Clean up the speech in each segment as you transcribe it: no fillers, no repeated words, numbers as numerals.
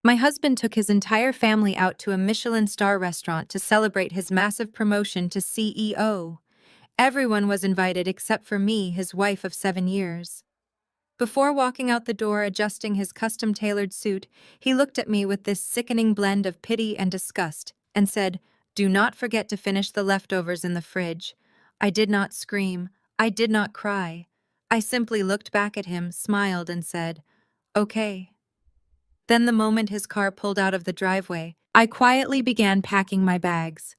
My husband took his entire family out to a Michelin star restaurant to celebrate his massive promotion to CEO. Everyone was invited except for me, his wife of 7 years. Before walking out the door adjusting his custom-tailored suit, he looked at me with this sickening blend of pity and disgust and said, "Do not forget to finish the leftovers in the fridge." I did not scream. I did not cry. I simply looked back at him, smiled, and said, "Okay." Then the moment his car pulled out of the driveway, I quietly began packing my bags.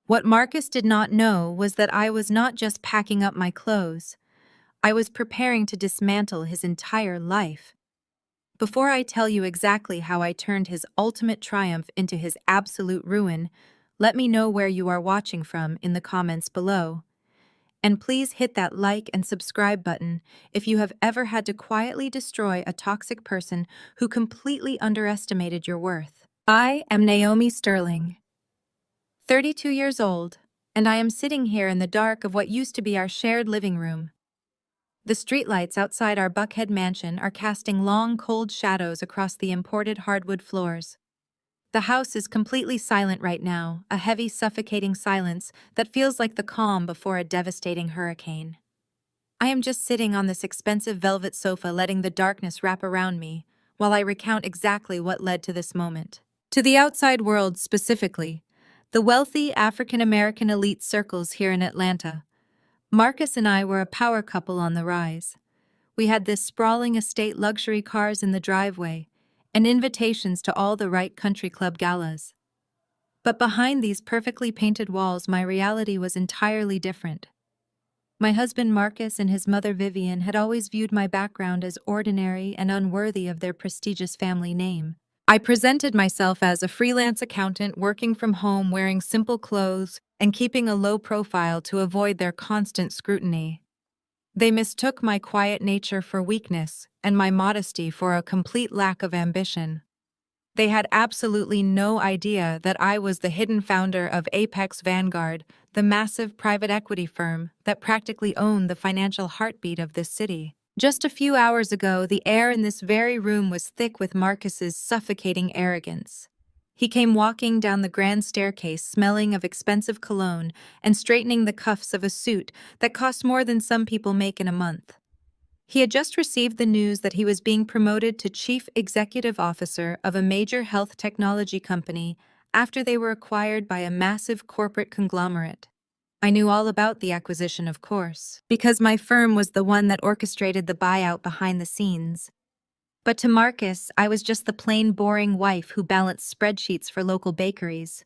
What Marcus did not know was that I was not just packing up my clothes. I was preparing to dismantle his entire life. Before I tell you exactly how I turned his ultimate triumph into his absolute ruin, let me know where you are watching from in the comments below. And please hit that like and subscribe button if you have ever had to quietly destroy a toxic person who completely underestimated your worth. I am Naomi Sterling, 32 years old, and I am sitting here in the dark of what used to be our shared living room. The streetlights outside our Buckhead mansion are casting long, cold shadows across the imported hardwood floors. The house is completely silent right now, a heavy, suffocating silence that feels like the calm before a devastating hurricane. I am just sitting on this expensive velvet sofa letting the darkness wrap around me while I recount exactly what led to this moment. To the outside world specifically, the wealthy African-American elite circles here in Atlanta, Marcus and I were a power couple on the rise. We had this sprawling estate, luxury cars in the driveway, and invitations to all the right country club galas. But behind these perfectly painted walls, my reality was entirely different. My husband Marcus and his mother Vivian had always viewed my background as ordinary and unworthy of their prestigious family name. I presented myself as a freelance accountant working from home, wearing simple clothes and keeping a low profile to avoid their constant scrutiny. They mistook my quiet nature for weakness and my modesty for a complete lack of ambition. They had absolutely no idea that I was the hidden founder of Apex Vanguard, the massive private equity firm that practically owned the financial heartbeat of this city. Just a few hours ago, the air in this very room was thick with Marcus's suffocating arrogance. He came walking down the grand staircase, smelling of expensive cologne and straightening the cuffs of a suit that cost more than some people make in a month. He had just received the news that he was being promoted to chief executive officer of a major health technology company after they were acquired by a massive corporate conglomerate. I knew all about the acquisition, of course, because my firm was the one that orchestrated the buyout behind the scenes. But to Marcus, I was just the plain, boring wife who balanced spreadsheets for local bakeries.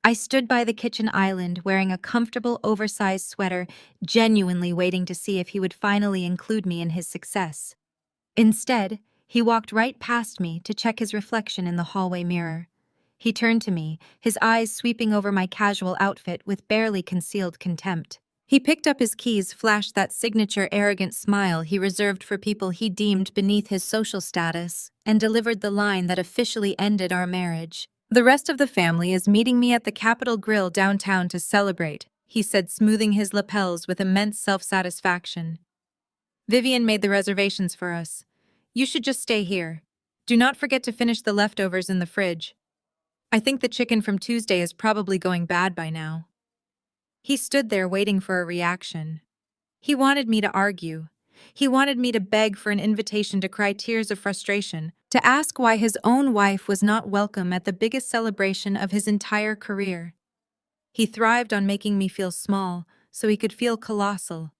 I stood by the kitchen island wearing a comfortable, oversized sweater, genuinely waiting to see if he would finally include me in his success. Instead, he walked right past me to check his reflection in the hallway mirror. He turned to me, his eyes sweeping over my casual outfit with barely concealed contempt. He picked up his keys, flashed that signature arrogant smile he reserved for people he deemed beneath his social status, and delivered the line that officially ended our marriage. "The rest of the family is meeting me at the Capitol Grill downtown to celebrate," he said, smoothing his lapels with immense self-satisfaction. "Vivian made the reservations for us. You should just stay here. Do not forget to finish the leftovers in the fridge. I think the chicken from Tuesday is probably going bad by now." He stood there waiting for a reaction. He wanted me to argue. He wanted me to beg for an invitation to cry tears of frustration, to ask why his own wife was not welcome at the biggest celebration of his entire career. He thrived on making me feel small, so he could feel colossal.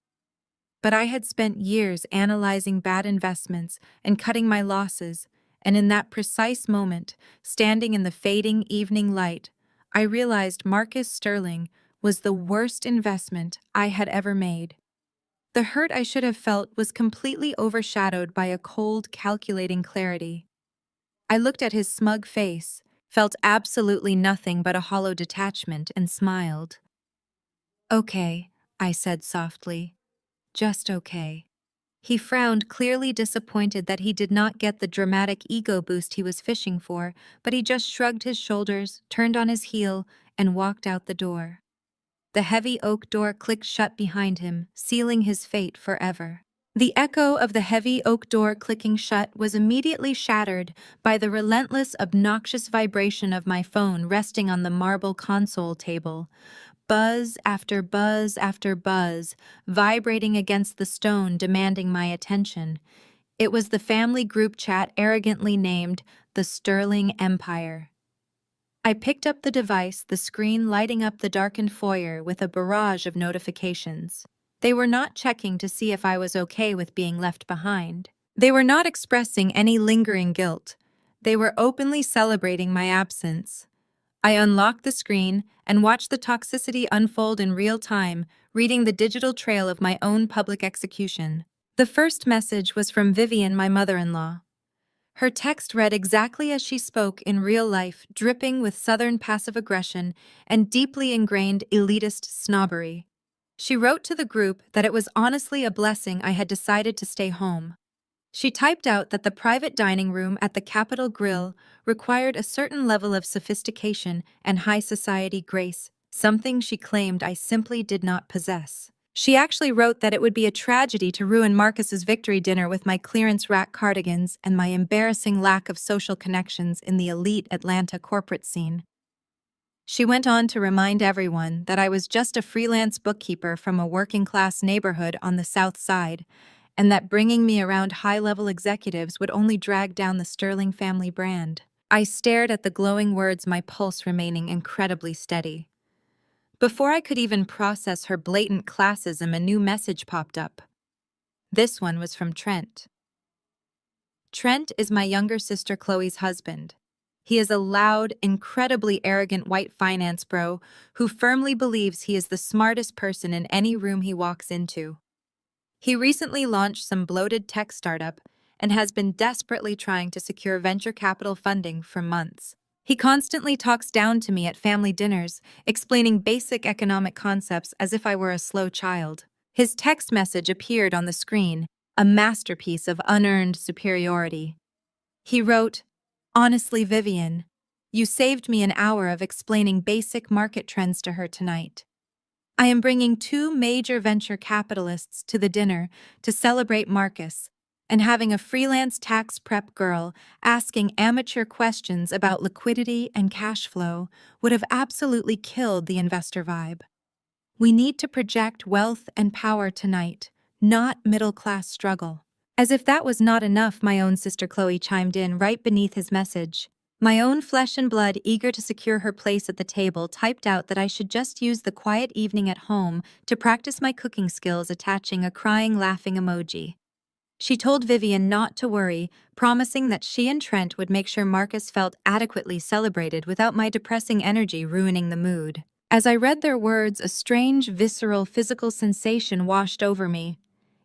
But I had spent years analyzing bad investments and cutting my losses, and in that precise moment, standing in the fading evening light, I realized Marcus Sterling was the worst investment I had ever made. The hurt I should have felt was completely overshadowed by a cold, calculating clarity. I looked at his smug face, felt absolutely nothing but a hollow detachment, and smiled. "Okay," I said softly. "Just okay." He frowned, clearly disappointed that he did not get the dramatic ego boost he was fishing for, but he just shrugged his shoulders, turned on his heel, and walked out the door. The heavy oak door clicked shut behind him, sealing his fate forever. The echo of the heavy oak door clicking shut was immediately shattered by the relentless, obnoxious vibration of my phone resting on the marble console table. Buzz after buzz after buzz, vibrating against the stone, demanding my attention. It was the family group chat arrogantly named the Sterling Empire. I picked up the device, the screen lighting up the darkened foyer with a barrage of notifications. They were not checking to see if I was okay with being left behind. They were not expressing any lingering guilt. They were openly celebrating my absence. I unlocked the screen and watched the toxicity unfold in real time, reading the digital trail of my own public execution. The first message was from Vivian, my mother-in-law. Her text read exactly as she spoke in real life, dripping with Southern passive aggression and deeply ingrained elitist snobbery. She wrote to the group that it was honestly a blessing I had decided to stay home. She typed out that the private dining room at the Capitol Grill required a certain level of sophistication and high society grace, something she claimed I simply did not possess. She actually wrote that it would be a tragedy to ruin Marcus's victory dinner with my clearance rack cardigans and my embarrassing lack of social connections in the elite Atlanta corporate scene. She went on to remind everyone that I was just a freelance bookkeeper from a working-class neighborhood on the South Side, and that bringing me around high-level executives would only drag down the Sterling family brand. I stared at the glowing words, my pulse remaining incredibly steady. Before I could even process her blatant classism, a new message popped up. This one was from Trent. Trent is my younger sister Chloe's husband. He is a loud, incredibly arrogant white finance bro who firmly believes he is the smartest person in any room he walks into. He recently launched some bloated tech startup and has been desperately trying to secure venture capital funding for months. He constantly talks down to me at family dinners, explaining basic economic concepts as if I were a slow child. His text message appeared on the screen, a masterpiece of unearned superiority. He wrote, "Honestly, Vivian, you saved me an hour of explaining basic market trends to her tonight. I am bringing two major venture capitalists to the dinner to celebrate Marcus, and having a freelance tax prep girl asking amateur questions about liquidity and cash flow would have absolutely killed the investor vibe. We need to project wealth and power tonight, not middle-class struggle." As if that was not enough, my own sister Chloe chimed in right beneath his message. My own flesh and blood, eager to secure her place at the table, typed out that I should just use the quiet evening at home to practice my cooking skills, attaching a crying, laughing emoji. She told Vivian not to worry, promising that she and Trent would make sure Marcus felt adequately celebrated without my depressing energy ruining the mood. As I read their words, a strange, visceral, physical sensation washed over me.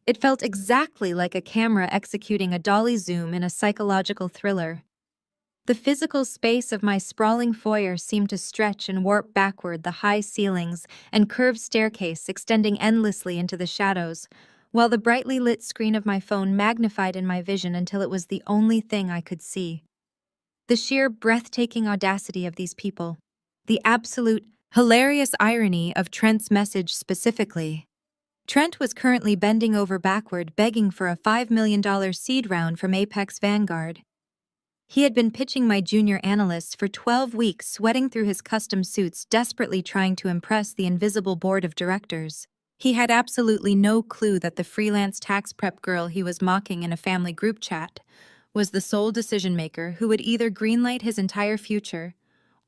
It felt exactly like a camera executing a dolly zoom in a psychological thriller. The physical space of my sprawling foyer seemed to stretch and warp backward, the high ceilings and curved staircase extending endlessly into the shadows, while the brightly lit screen of my phone magnified in my vision until it was the only thing I could see. The sheer breathtaking audacity of these people. The absolute hilarious irony of Trent's message specifically. Trent was currently bending over backward, begging for a $5 million seed round from Apex Vanguard. He had been pitching my junior analysts for 12 weeks, sweating through his custom suits, desperately trying to impress the invisible board of directors. He had absolutely no clue that the freelance tax prep girl he was mocking in a family group chat was the sole decision-maker who would either greenlight his entire future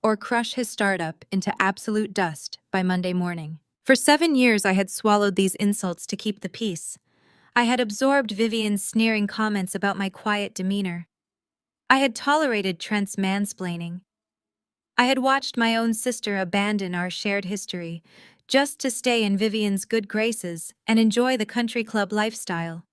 or crush his startup into absolute dust by Monday morning. For 7 years, I had swallowed these insults to keep the peace. I had absorbed Vivian's sneering comments about my quiet demeanor. I had tolerated Trent's mansplaining. I had watched my own sister abandon our shared history just to stay in Vivian's good graces and enjoy the country club lifestyle.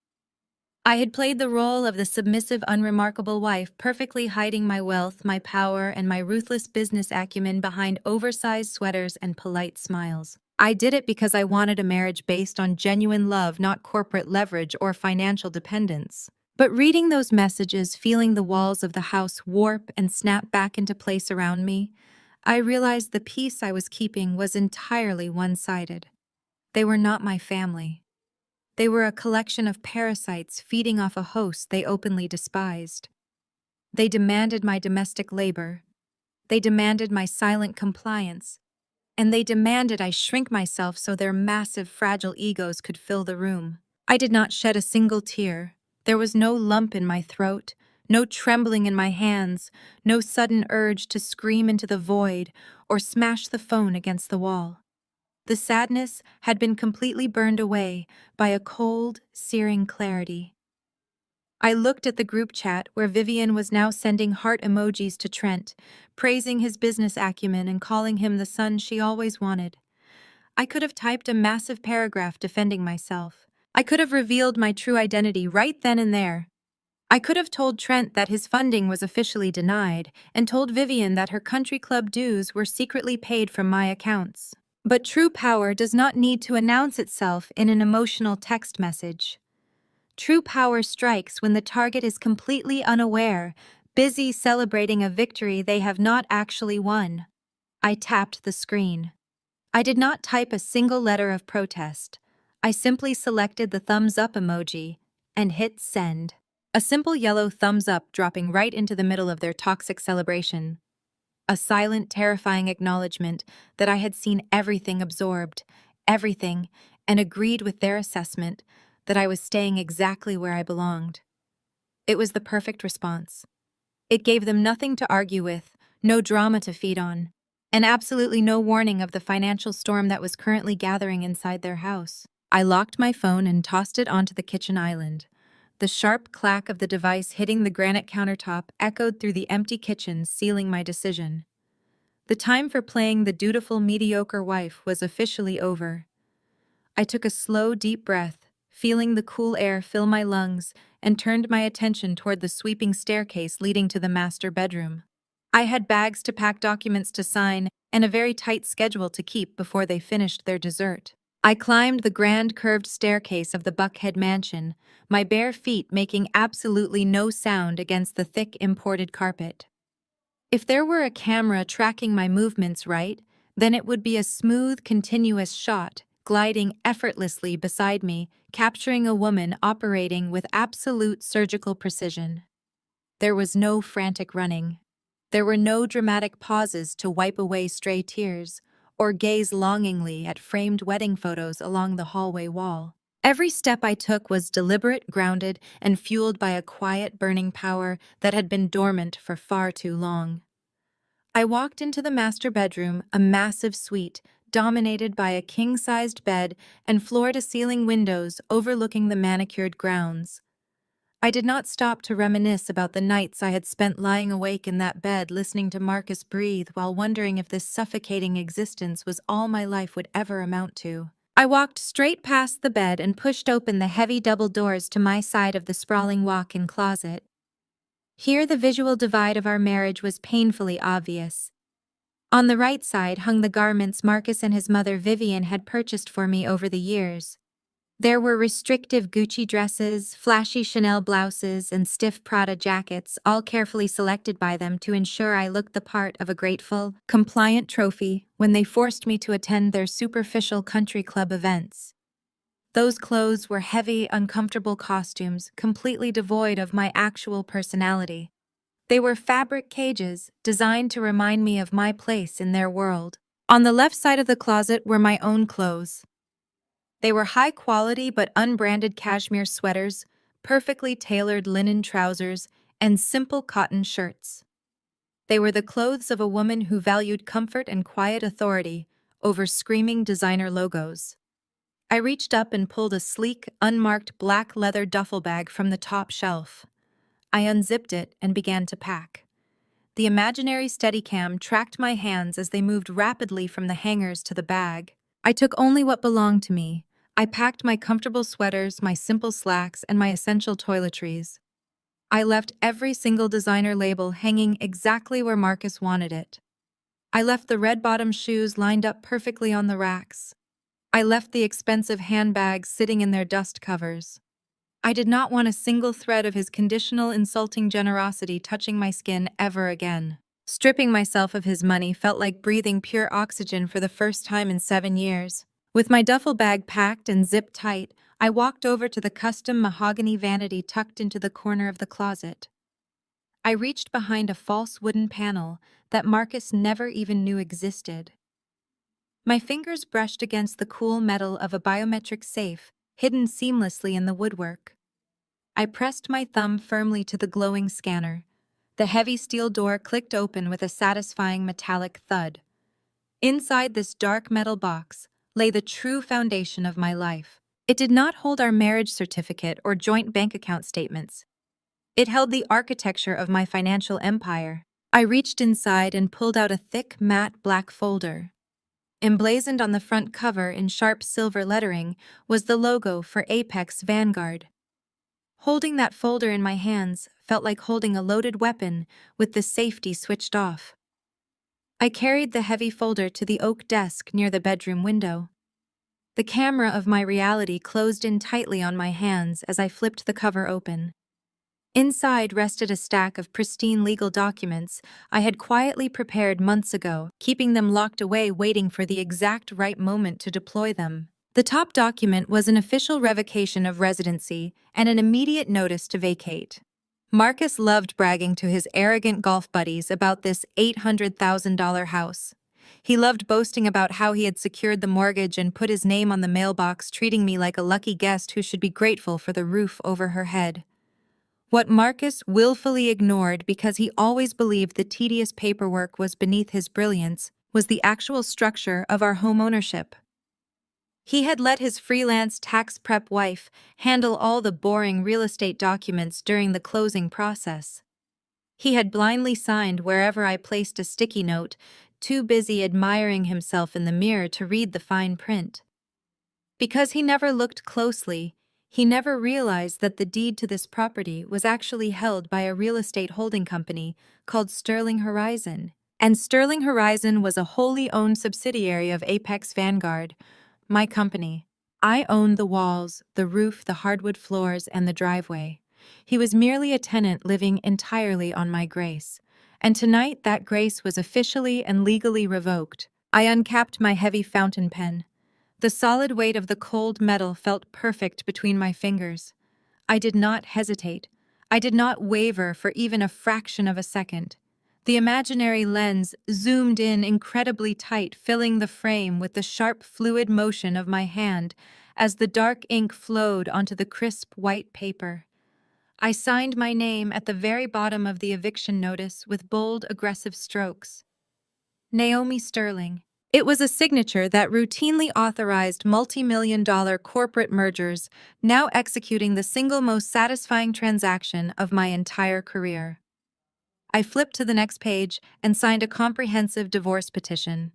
I had played the role of the submissive, unremarkable wife, perfectly hiding my wealth, my power, and my ruthless business acumen behind oversized sweaters and polite smiles. I did it because I wanted a marriage based on genuine love, not corporate leverage or financial dependence. But reading those messages, feeling the walls of the house warp and snap back into place around me, I realized the peace I was keeping was entirely one-sided. They were not my family. They were a collection of parasites feeding off a host they openly despised. They demanded my domestic labor. They demanded my silent compliance. And they demanded I shrink myself so their massive, fragile egos could fill the room. I did not shed a single tear. There was no lump in my throat, no trembling in my hands, no sudden urge to scream into the void or smash the phone against the wall. The sadness had been completely burned away by a cold, searing clarity. I looked at the group chat where Vivian was now sending heart emojis to Trent, praising his business acumen and calling him the son she always wanted. I could have typed a massive paragraph defending myself. I could have revealed my true identity right then and there. I could have told Trent that his funding was officially denied and told Vivian that her country club dues were secretly paid from my accounts. But true power does not need to announce itself in an emotional text message. True power strikes when the target is completely unaware, busy celebrating a victory they have not actually won. I tapped the screen. I did not type a single letter of protest. I simply selected the thumbs up emoji and hit send. A simple yellow thumbs up dropping right into the middle of their toxic celebration. A silent, terrifying acknowledgement that I had seen everything absorbed, everything, and agreed with their assessment that I was staying exactly where I belonged. It was the perfect response. It gave them nothing to argue with, no drama to feed on, and absolutely no warning of the financial storm that was currently gathering inside their house. I locked my phone and tossed it onto the kitchen island. The sharp clack of the device hitting the granite countertop echoed through the empty kitchen, sealing my decision. The time for playing the dutiful, mediocre wife was officially over. I took a slow, deep breath, feeling the cool air fill my lungs, and turned my attention toward the sweeping staircase leading to the master bedroom. I had bags to pack, documents to sign, and a very tight schedule to keep before they finished their dessert. I climbed the grand curved staircase of the Buckhead mansion, my bare feet making absolutely no sound against the thick imported carpet. If there were a camera tracking my movements right, then it would be a smooth, continuous shot, gliding effortlessly beside me, capturing a woman operating with absolute surgical precision. There was no frantic running. There were no dramatic pauses to wipe away stray tears or gaze longingly at framed wedding photos along the hallway wall. Every step I took was deliberate, grounded, and fueled by a quiet, burning power that had been dormant for far too long. I walked into the master bedroom, a massive suite, dominated by a king-sized bed and floor-to-ceiling windows overlooking the manicured grounds. I did not stop to reminisce about the nights I had spent lying awake in that bed listening to Marcus breathe while wondering if this suffocating existence was all my life would ever amount to. I walked straight past the bed and pushed open the heavy double doors to my side of the sprawling walk-in closet. Here the visual divide of our marriage was painfully obvious. On the right side hung the garments Marcus and his mother Vivian had purchased for me over the years. There were restrictive Gucci dresses, flashy Chanel blouses, and stiff Prada jackets, all carefully selected by them to ensure I looked the part of a grateful, compliant trophy when they forced me to attend their superficial country club events. Those clothes were heavy, uncomfortable costumes, completely devoid of my actual personality. They were fabric cages, designed to remind me of my place in their world. On the left side of the closet were my own clothes. They were high-quality but unbranded cashmere sweaters, perfectly tailored linen trousers, and simple cotton shirts. They were the clothes of a woman who valued comfort and quiet authority over screaming designer logos. I reached up and pulled a sleek, unmarked black leather duffel bag from the top shelf. I unzipped it and began to pack. The imaginary Steadicam tracked my hands as they moved rapidly from the hangers to the bag. I took only what belonged to me. I packed my comfortable sweaters, my simple slacks, and my essential toiletries. I left every single designer label hanging exactly where Marcus wanted it. I left the red-bottom shoes lined up perfectly on the racks. I left the expensive handbags sitting in their dust covers. I did not want a single thread of his conditional, insulting generosity touching my skin ever again. Stripping myself of his money felt like breathing pure oxygen for the first time in 7 years. With my duffel bag packed and zipped tight, I walked over to the custom mahogany vanity tucked into the corner of the closet. I reached behind a false wooden panel that Marcus never even knew existed. My fingers brushed against the cool metal of a biometric safe hidden seamlessly in the woodwork. I pressed my thumb firmly to the glowing scanner. The heavy steel door clicked open with a satisfying metallic thud. Inside this dark metal box lay the true foundation of my life. It did not hold our marriage certificate or joint bank account statements. It held the architecture of my financial empire. I reached inside and pulled out a thick, matte black folder. Emblazoned on the front cover in sharp silver lettering was the logo for Apex Vanguard. Holding that folder in my hands felt like holding a loaded weapon with the safety switched off. I carried the heavy folder to the oak desk near the bedroom window. The camera of my reality closed in tightly on my hands as I flipped the cover open. Inside rested a stack of pristine legal documents I had quietly prepared months ago, keeping them locked away waiting for the exact right moment to deploy them. The top document was an official revocation of residency and an immediate notice to vacate. Marcus loved bragging to his arrogant golf buddies about this $800,000 house. He loved boasting about how he had secured the mortgage and put his name on the mailbox, treating me like a lucky guest who should be grateful for the roof over her head. What Marcus willfully ignored because he always believed the tedious paperwork was beneath his brilliance was the actual structure of our home ownership. He had let his freelance tax prep wife handle all the boring real estate documents during the closing process. He had blindly signed wherever I placed a sticky note, too busy admiring himself in the mirror to read the fine print. Because he never looked closely, he never realized that the deed to this property was actually held by a real estate holding company called Sterling Horizon. And Sterling Horizon was a wholly owned subsidiary of Apex Vanguard, my company. I owned the walls, the roof, the hardwood floors, and the driveway. He was merely a tenant living entirely on my grace. And tonight that grace was officially and legally revoked. I uncapped my heavy fountain pen. The solid weight of the cold metal felt perfect between my fingers. I did not hesitate. I did not waver for even a fraction of a second. The imaginary lens zoomed in incredibly tight, filling the frame with the sharp, fluid motion of my hand as the dark ink flowed onto the crisp white paper. I signed my name at the very bottom of the eviction notice with bold, aggressive strokes. Naomi Sterling. It was a signature that routinely authorized multi-million-dollar corporate mergers, now executing the single most satisfying transaction of my entire career. I flipped to the next page and signed a comprehensive divorce petition.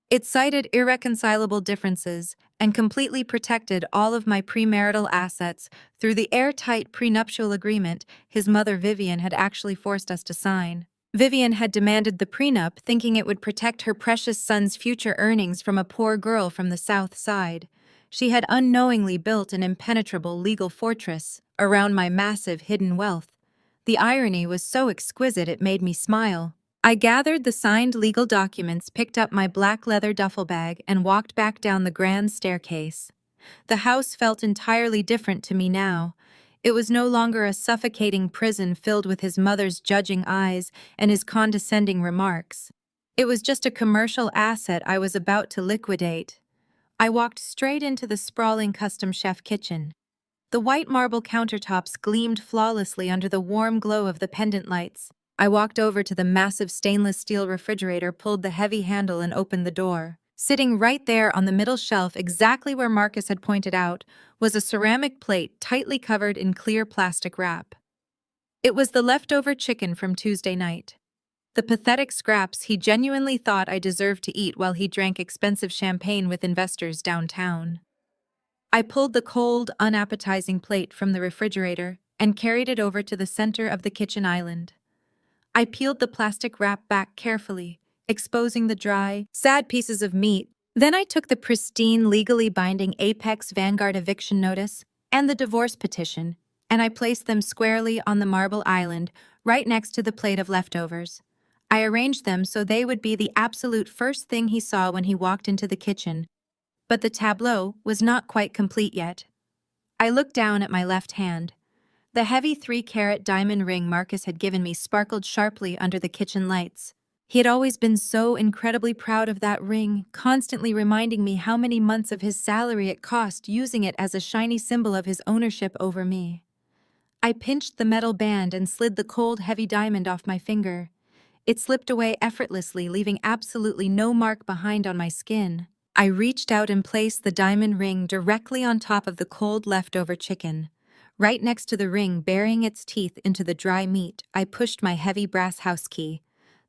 It cited irreconcilable differences and completely protected all of my premarital assets through the airtight prenuptial agreement his mother Vivian had actually forced us to sign. Vivian had demanded the prenup, thinking it would protect her precious son's future earnings from a poor girl from the South Side. She had unknowingly built an impenetrable legal fortress around my massive hidden wealth. The irony was so exquisite it made me smile. I gathered the signed legal documents, picked up my black leather duffel bag, and walked back down the grand staircase. The house felt entirely different to me now. It was no longer a suffocating prison filled with his mother's judging eyes and his condescending remarks. It was just a commercial asset I was about to liquidate. I walked straight into the sprawling custom chef kitchen. The white marble countertops gleamed flawlessly under the warm glow of the pendant lights. I walked over to the massive stainless steel refrigerator, pulled the heavy handle, and opened the door. Sitting right there on the middle shelf, exactly where Marcus had pointed out, was a ceramic plate tightly covered in clear plastic wrap. It was the leftover chicken from Tuesday night. The pathetic scraps he genuinely thought I deserved to eat while he drank expensive champagne with investors downtown. I pulled the cold, unappetizing plate from the refrigerator and carried it over to the center of the kitchen island. I peeled the plastic wrap back carefully, exposing the dry, sad pieces of meat. Then I took the pristine, legally binding Apex Vanguard eviction notice and the divorce petition, and I placed them squarely on the marble island, right next to the plate of leftovers. I arranged them so they would be the absolute first thing he saw when he walked into the kitchen. But the tableau was not quite complete yet. I looked down at my left hand. The heavy 3-carat diamond ring Marcus had given me sparkled sharply under the kitchen lights. He had always been so incredibly proud of that ring, constantly reminding me how many months of his salary it cost, using it as a shiny symbol of his ownership over me. I pinched the metal band and slid the cold, heavy diamond off my finger. It slipped away effortlessly, leaving absolutely no mark behind on my skin. I reached out and placed the diamond ring directly on top of the cold leftover chicken. Right next to the ring, burying its teeth into the dry meat, I pushed my heavy brass house key.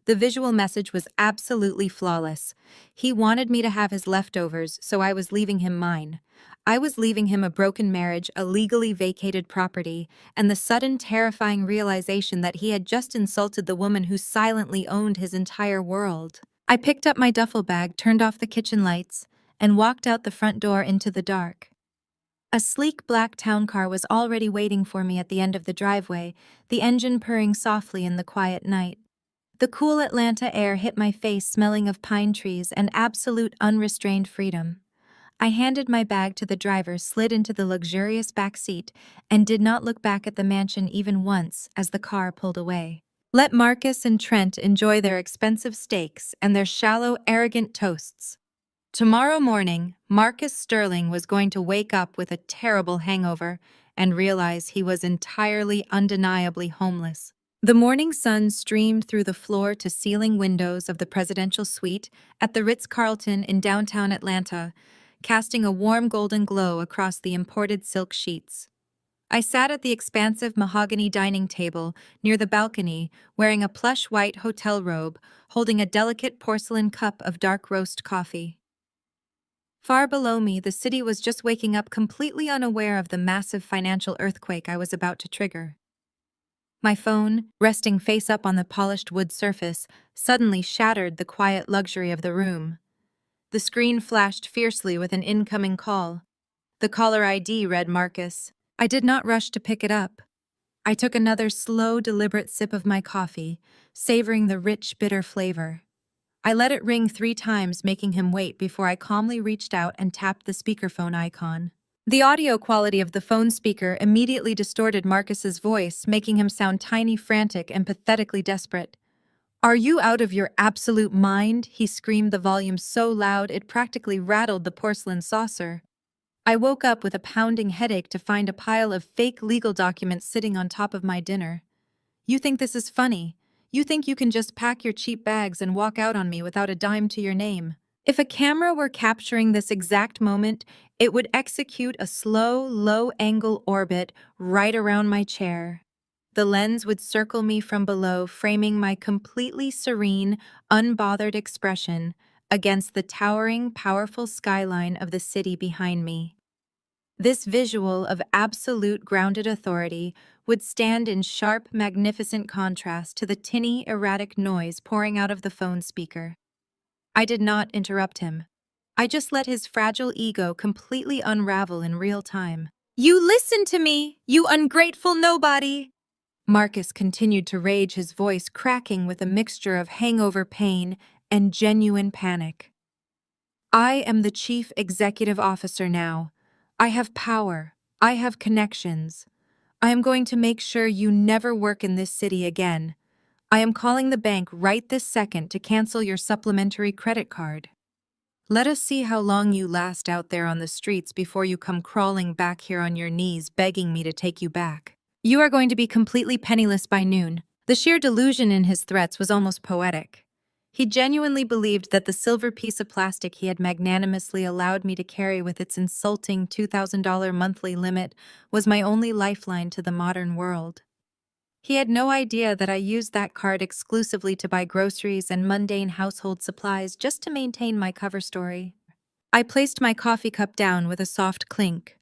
The visual message was absolutely flawless. He wanted me to have his leftovers, so I was leaving him mine. I was leaving him a broken marriage, a legally vacated property, and the sudden terrifying realization that he had just insulted the woman who silently owned his entire world. I picked up my duffel bag, turned off the kitchen lights, and walked out the front door into the dark. A sleek black town car was already waiting for me at the end of the driveway, the engine purring softly in the quiet night. The cool Atlanta air hit my face, smelling of pine trees and absolute unrestrained freedom. I handed my bag to the driver, slid into the luxurious back seat, and did not look back at the mansion even once as the car pulled away. Let Marcus and Trent enjoy their expensive steaks and their shallow, arrogant toasts. Tomorrow morning, Marcus Sterling was going to wake up with a terrible hangover and realize he was entirely, undeniably homeless. The morning sun streamed through the floor-to-ceiling windows of the presidential suite at the Ritz-Carlton in downtown Atlanta, casting a warm golden glow across the imported silk sheets. I sat at the expansive mahogany dining table near the balcony, wearing a plush white hotel robe, holding a delicate porcelain cup of dark roast coffee. Far below me, the city was just waking up, completely unaware of the massive financial earthquake I was about to trigger. My phone, resting face up on the polished wood surface, suddenly shattered the quiet luxury of the room. The screen flashed fiercely with an incoming call. The caller ID read Marcus. I did not rush to pick it up. I took another slow, deliberate sip of my coffee, savoring the rich, bitter flavor. I let it ring 3 times, making him wait before I calmly reached out and tapped the speakerphone icon. The audio quality of the phone speaker immediately distorted Marcus's voice, making him sound tiny, frantic, and pathetically desperate. "Are you out of your absolute mind?" he screamed, the volume so loud it practically rattled the porcelain saucer. I woke up with a pounding headache to find a pile of fake legal documents sitting on top of my dinner. "You think this is funny? You think you can just pack your cheap bags and walk out on me without a dime to your name?" If a camera were capturing this exact moment, it would execute a slow, low-angle orbit right around my chair. The lens would circle me from below, framing my completely serene, unbothered expression against the towering, powerful skyline of the city behind me. This visual of absolute grounded authority would stand in sharp, magnificent contrast to the tinny, erratic noise pouring out of the phone speaker. I did not interrupt him. I just let his fragile ego completely unravel in real time. "You listen to me, you ungrateful nobody!" Marcus continued to rage, his voice cracking with a mixture of hangover pain and genuine panic. "I am the chief executive officer now. I have power. I have connections. I am going to make sure you never work in this city again. I am calling the bank right this second to cancel your supplementary credit card. Let us see how long you last out there on the streets before you come crawling back here on your knees begging me to take you back. You are going to be completely penniless by noon." The sheer delusion in his threats was almost poetic. He genuinely believed that the silver piece of plastic he had magnanimously allowed me to carry with its insulting $2,000 monthly limit was my only lifeline to the modern world. He had no idea that I used that card exclusively to buy groceries and mundane household supplies just to maintain my cover story. I placed my coffee cup down with a soft clink.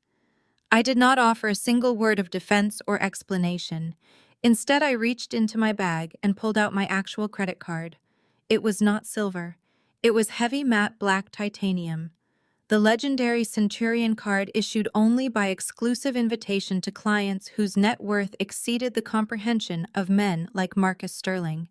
I did not offer a single word of defense or explanation. Instead, I reached into my bag and pulled out my actual credit card. It was not silver. It was heavy matte black titanium. The legendary Centurion card issued only by exclusive invitation to clients whose net worth exceeded the comprehension of men like Marcus Sterling.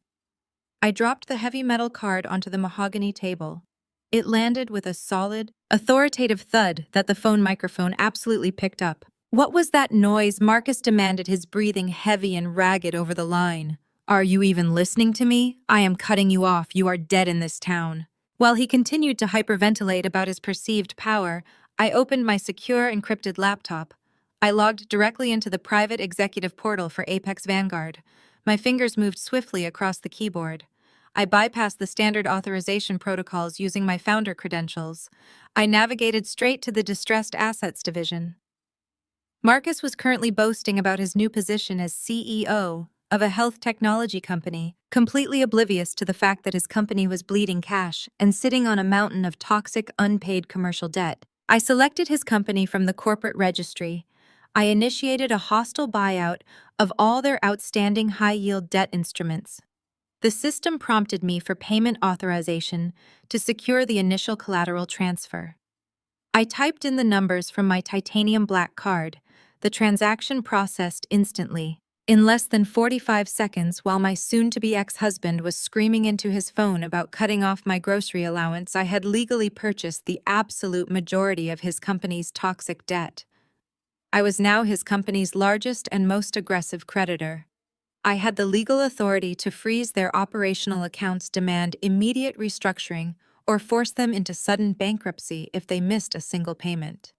I dropped the heavy metal card onto the mahogany table. It landed with a solid, authoritative thud that the phone microphone absolutely picked up. What was that noise? Marcus demanded, his breathing heavy and ragged over the line. Are you even listening to me? I am cutting you off. You are dead in this town. While he continued to hyperventilate about his perceived power, I opened my secure encrypted laptop. I logged directly into the private executive portal for Apex Vanguard. My fingers moved swiftly across the keyboard. I bypassed the standard authorization protocols using my founder credentials. I navigated straight to the Distressed Assets Division. Marcus was currently boasting about his new position as CEO of a health technology company, completely oblivious to the fact that his company was bleeding cash and sitting on a mountain of toxic, unpaid commercial debt. I selected his company from the corporate registry. I initiated a hostile buyout of all their outstanding high-yield debt instruments. The system prompted me for payment authorization to secure the initial collateral transfer. I typed in the numbers from my titanium black card. The transaction processed instantly. In less than 45 seconds, while my soon-to-be ex-husband was screaming into his phone about cutting off my grocery allowance, I had legally purchased the absolute majority of his company's toxic debt. I was now his company's largest and most aggressive creditor. I had the legal authority to freeze their operational accounts, demand immediate restructuring, or force them into sudden bankruptcy if they missed a single payment.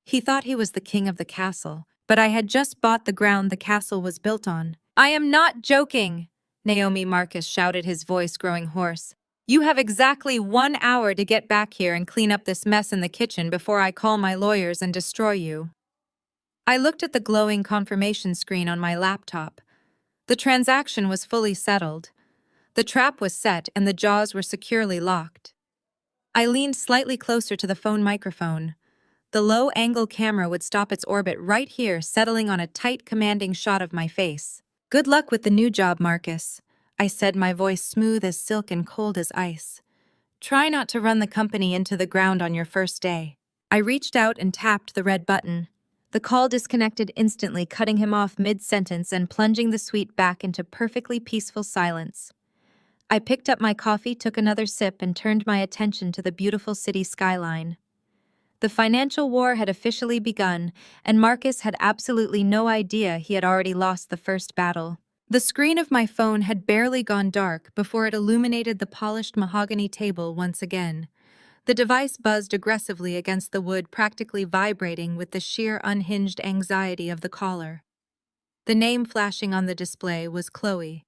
He thought he was the king of the castle, but I had just bought the ground the castle was built on. I am not joking, Naomi Marcus shouted, his voice growing hoarse. You have exactly 1 hour to get back here and clean up this mess in the kitchen before I call my lawyers and destroy you. I looked at the glowing confirmation screen on my laptop. The transaction was fully settled. The trap was set and the jaws were securely locked. I leaned slightly closer to the phone microphone. The low-angle camera would stop its orbit right here, settling on a tight, commanding shot of my face. Good luck with the new job, Marcus, I said, my voice smooth as silk and cold as ice. Try not to run the company into the ground on your first day. I reached out and tapped the red button. The call disconnected instantly, cutting him off mid-sentence and plunging the suite back into perfectly peaceful silence. I picked up my coffee, took another sip, and turned my attention to the beautiful city skyline. The financial war had officially begun, and Marcus had absolutely no idea he had already lost the first battle. The screen of my phone had barely gone dark before it illuminated the polished mahogany table once again. The device buzzed aggressively against the wood, practically vibrating with the sheer unhinged anxiety of the caller. The name flashing on the display was Chloe.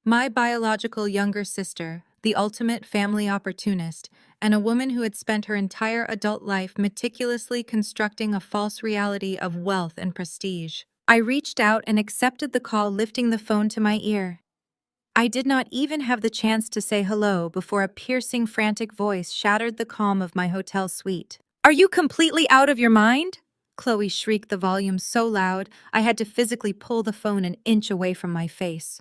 My biological younger sister, the ultimate family opportunist, and a woman who had spent her entire adult life meticulously constructing a false reality of wealth and prestige. I reached out and accepted the call, lifting the phone to my ear. I did not even have the chance to say hello before a piercing, frantic voice shattered the calm of my hotel suite. Are you completely out of your mind? Chloe shrieked, the volume so loud I had to physically pull the phone an inch away from my face.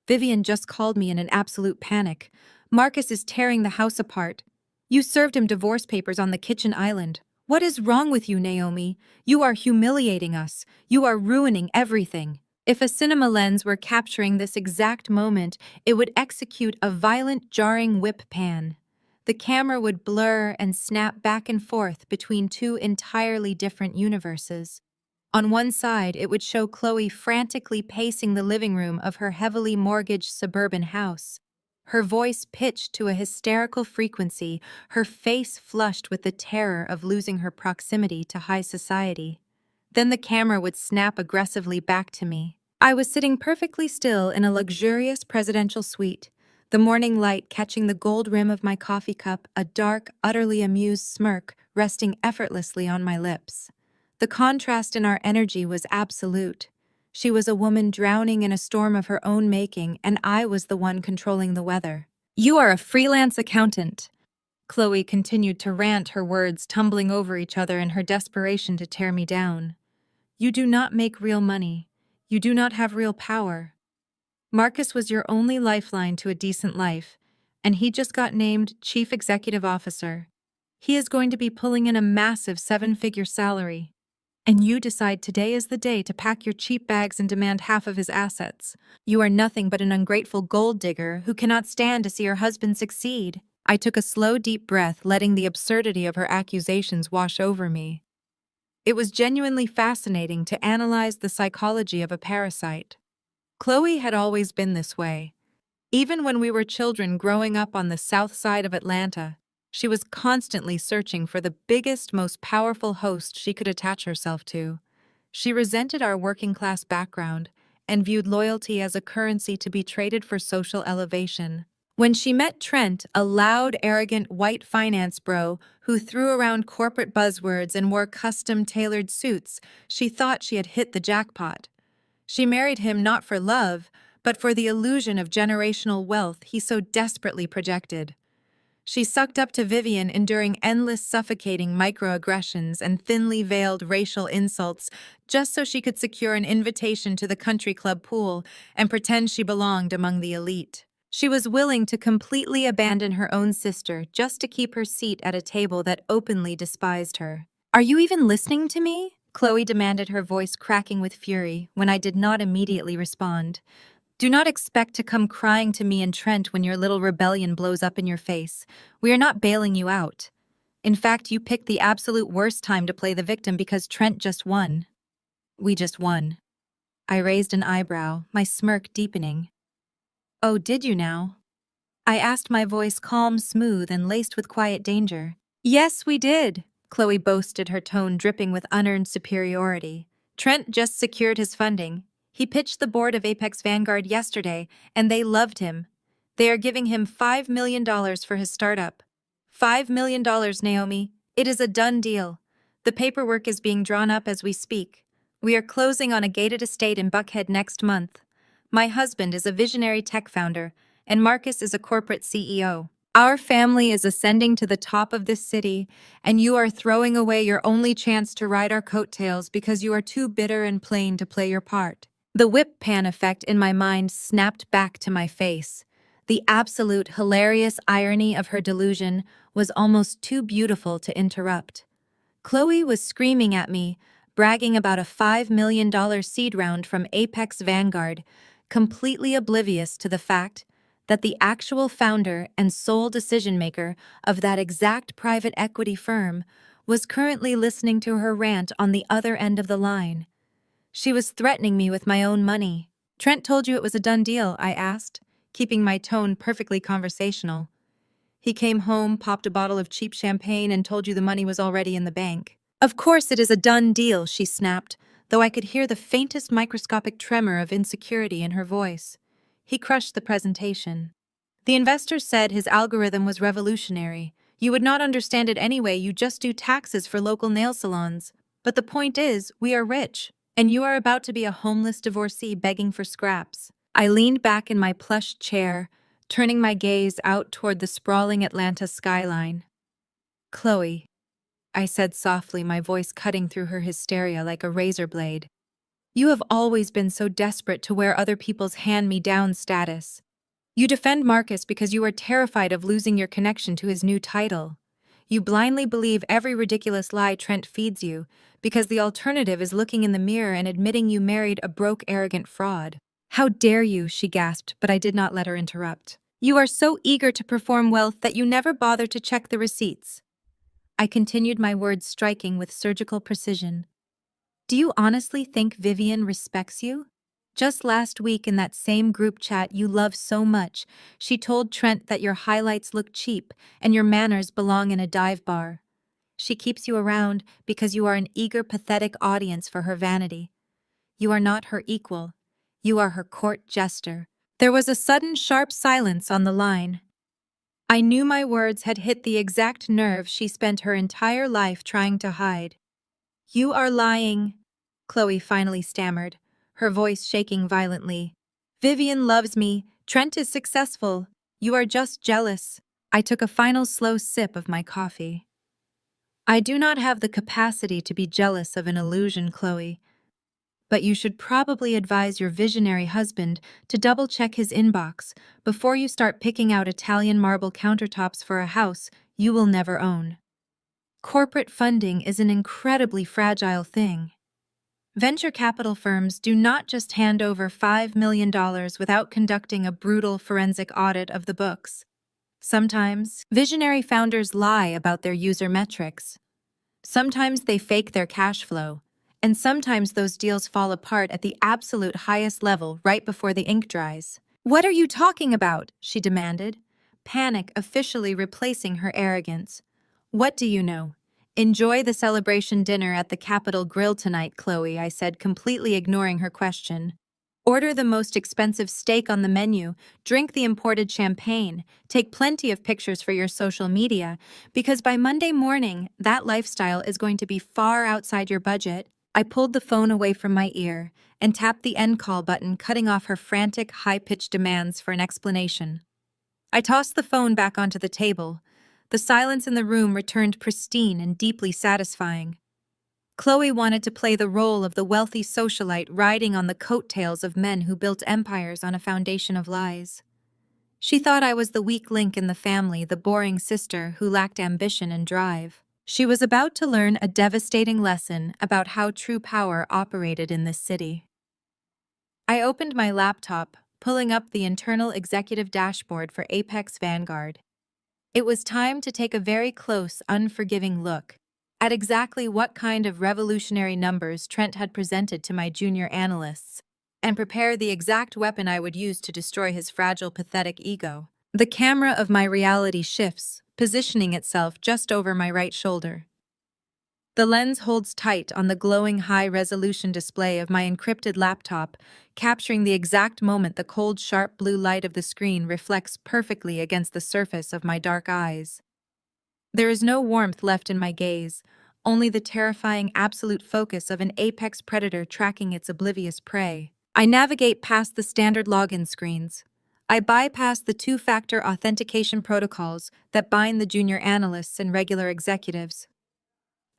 Vivian just called me in an absolute panic. Marcus is tearing the house apart. You served him divorce papers on the kitchen island. What is wrong with you, Naomi? You are humiliating us. You are ruining everything. If a cinema lens were capturing this exact moment, it would execute a violent, jarring whip pan. The camera would blur and snap back and forth between two entirely different universes. On one side, it would show Chloe frantically pacing the living room of her heavily mortgaged suburban house. Her voice pitched to a hysterical frequency, her face flushed with the terror of losing her proximity to high society. Then the camera would snap aggressively back to me. I was sitting perfectly still in a luxurious presidential suite, the morning light catching the gold rim of my coffee cup, a dark, utterly amused smirk resting effortlessly on my lips. The contrast in our energy was absolute. She was a woman drowning in a storm of her own making, and I was the one controlling the weather. You are a freelance accountant. Chloe continued to rant, her words tumbling over each other in her desperation to tear me down. You do not make real money. You do not have real power. Marcus was your only lifeline to a decent life, and he just got named Chief Executive Officer. He is going to be pulling in a massive 7-figure salary. And you decide today is the day to pack your cheap bags and demand half of his assets. You are nothing but an ungrateful gold digger who cannot stand to see her husband succeed. I took a slow, deep breath, letting the absurdity of her accusations wash over me. It was genuinely fascinating to analyze the psychology of a parasite. Chloe had always been this way. Even when we were children growing up on the south side of Atlanta, she was constantly searching for the biggest, most powerful host she could attach herself to. She resented our working-class background and viewed loyalty as a currency to be traded for social elevation. When she met Trent, a loud, arrogant white finance bro who threw around corporate buzzwords and wore custom-tailored suits, she thought she had hit the jackpot. She married him not for love, but for the illusion of generational wealth he so desperately projected. She sucked up to Vivian, enduring endless suffocating microaggressions and thinly veiled racial insults just so she could secure an invitation to the country club pool and pretend she belonged among the elite. She was willing to completely abandon her own sister just to keep her seat at a table that openly despised her. "Are you even listening to me?" Chloe demanded, her voice cracking with fury when I did not immediately respond. "Do not expect to come crying to me and Trent when your little rebellion blows up in your face. We are not bailing you out. In fact, you picked the absolute worst time to play the victim because Trent just won." "We just won." I raised an eyebrow, my smirk deepening. "Oh, did you now?" I asked, my voice calm, smooth, and laced with quiet danger. "Yes, we did," Chloe boasted, her tone dripping with unearned superiority. "Trent just secured his funding. He pitched the board of Apex Vanguard yesterday, and they loved him. They are giving him $5 million for his startup. $5 million, Naomi. It is a done deal. The paperwork is being drawn up as we speak. We are closing on a gated estate in Buckhead next month. My husband is a visionary tech founder, and Marcus is a corporate CEO. Our family is ascending to the top of this city, and you are throwing away your only chance to ride our coattails because you are too bitter and plain to play your part." The whip pan effect in my mind snapped back to my face. The absolute hilarious irony of her delusion was almost too beautiful to interrupt. Chloe was screaming at me, bragging about a $5 million seed round from Apex Vanguard, completely oblivious to the fact that the actual founder and sole decision-maker of that exact private equity firm was currently listening to her rant on the other end of the line. She was threatening me with my own money. "Trent told you it was a done deal?" I asked, keeping my tone perfectly conversational. "He came home, popped a bottle of cheap champagne, and told you the money was already in the bank." "Of course it is a done deal," she snapped, though I could hear the faintest microscopic tremor of insecurity in her voice. "He crushed the presentation. The investors said his algorithm was revolutionary. You would not understand it anyway, you just do taxes for local nail salons. But the point is, we are rich, and you are about to be a homeless divorcee begging for scraps." I leaned back in my plush chair, turning my gaze out toward the sprawling Atlanta skyline. "Chloe," I said softly, my voice cutting through her hysteria like a razor blade. "You have always been so desperate to wear other people's hand-me-down status. You defend Marcus because you are terrified of losing your connection to his new title. You blindly believe every ridiculous lie Trent feeds you because the alternative is looking in the mirror and admitting you married a broke, arrogant fraud." "How dare you," she gasped, but I did not let her interrupt. "You are so eager to perform wealth that you never bother to check the receipts." I continued, my words striking with surgical precision. "Do you honestly think Vivian respects you? Just last week in that same group chat you love so much, she told Trent that your highlights look cheap and your manners belong in a dive bar. She keeps you around because you are an eager, pathetic audience for her vanity. You are not her equal. You are her court jester." There was a sudden, sharp silence on the line. I knew my words had hit the exact nerve she spent her entire life trying to hide. "You are lying," Chloe finally stammered, her voice shaking violently. "Vivian loves me. Trent is successful. You are just jealous." I took a final slow sip of my coffee. "I do not have the capacity to be jealous of an illusion, Chloe. But you should probably advise your visionary husband to double-check his inbox before you start picking out Italian marble countertops for a house you will never own. Corporate funding is an incredibly fragile thing. Venture capital firms do not just hand over $5 million without conducting a brutal forensic audit of the books. Sometimes, visionary founders lie about their user metrics. Sometimes they fake their cash flow, and sometimes those deals fall apart at the absolute highest level right before the ink dries. "What are you talking about?" she demanded, panic officially replacing her arrogance. "What do you know? Enjoy the celebration dinner at the Capitol Grill tonight, Chloe," I said, completely ignoring her question. "Order the most expensive steak on the menu, drink the imported champagne, take plenty of pictures for your social media, because by Monday morning, that lifestyle is going to be far outside your budget." I pulled the phone away from my ear and tapped the end call button, cutting off her frantic, high-pitched demands for an explanation. I tossed the phone back onto the table. The silence in the room returned pristine and deeply satisfying. Chloe wanted to play the role of the wealthy socialite riding on the coattails of men who built empires on a foundation of lies. She thought I was the weak link in the family, the boring sister who lacked ambition and drive. She was about to learn a devastating lesson about how true power operated in this city. I opened my laptop, pulling up the internal executive dashboard for Apex Vanguard. It was time to take a very close, unforgiving look at exactly what kind of revolutionary numbers Trent had presented to my junior analysts, and prepare the exact weapon I would use to destroy his fragile, pathetic ego. The camera of my reality shifts, positioning itself just over my right shoulder. The lens holds tight on the glowing high-resolution display of my encrypted laptop, capturing the exact moment the cold, sharp blue light of the screen reflects perfectly against the surface of my dark eyes. There is no warmth left in my gaze, only the terrifying absolute focus of an apex predator tracking its oblivious prey. I navigate past the standard login screens. I bypass the two-factor authentication protocols that bind the junior analysts and regular executives.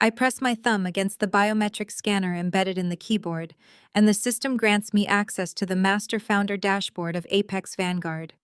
I press my thumb against the biometric scanner embedded in the keyboard, and the system grants me access to the master founder dashboard of Apex Vanguard.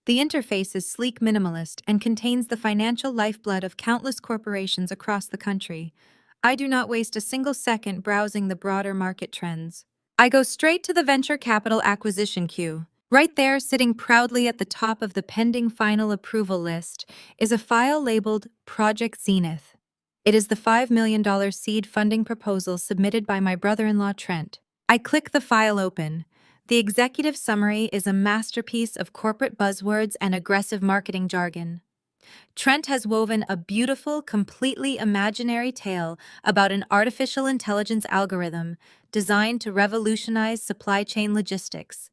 The interface is sleek, minimalist, and contains the financial lifeblood of countless corporations across the country. I do not waste a single second browsing the broader market trends. I go straight to the venture capital acquisition queue. Right there, sitting proudly at the top of the pending final approval list, is a file labeled Project Zenith. It is the $5 million seed funding proposal submitted by my brother-in-law Trent. I click the file open. The executive summary is a masterpiece of corporate buzzwords and aggressive marketing jargon. Trent has woven a beautiful, completely imaginary tale about an artificial intelligence algorithm designed to revolutionize supply chain logistics.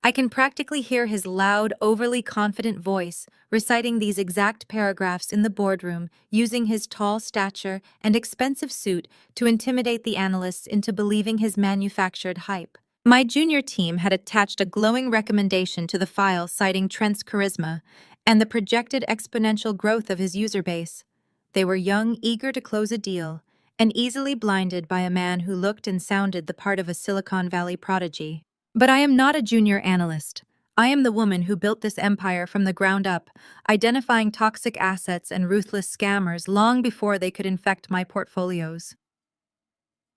I can practically hear his loud, overly confident voice reciting these exact paragraphs in the boardroom, using his tall stature and expensive suit to intimidate the analysts into believing his manufactured hype. My junior team had attached a glowing recommendation to the file citing Trent's charisma and the projected exponential growth of his user base. They were young, eager to close a deal, and easily blinded by a man who looked and sounded the part of a Silicon Valley prodigy. But I am not a junior analyst. I am the woman who built this empire from the ground up, identifying toxic assets and ruthless scammers long before they could infect my portfolios.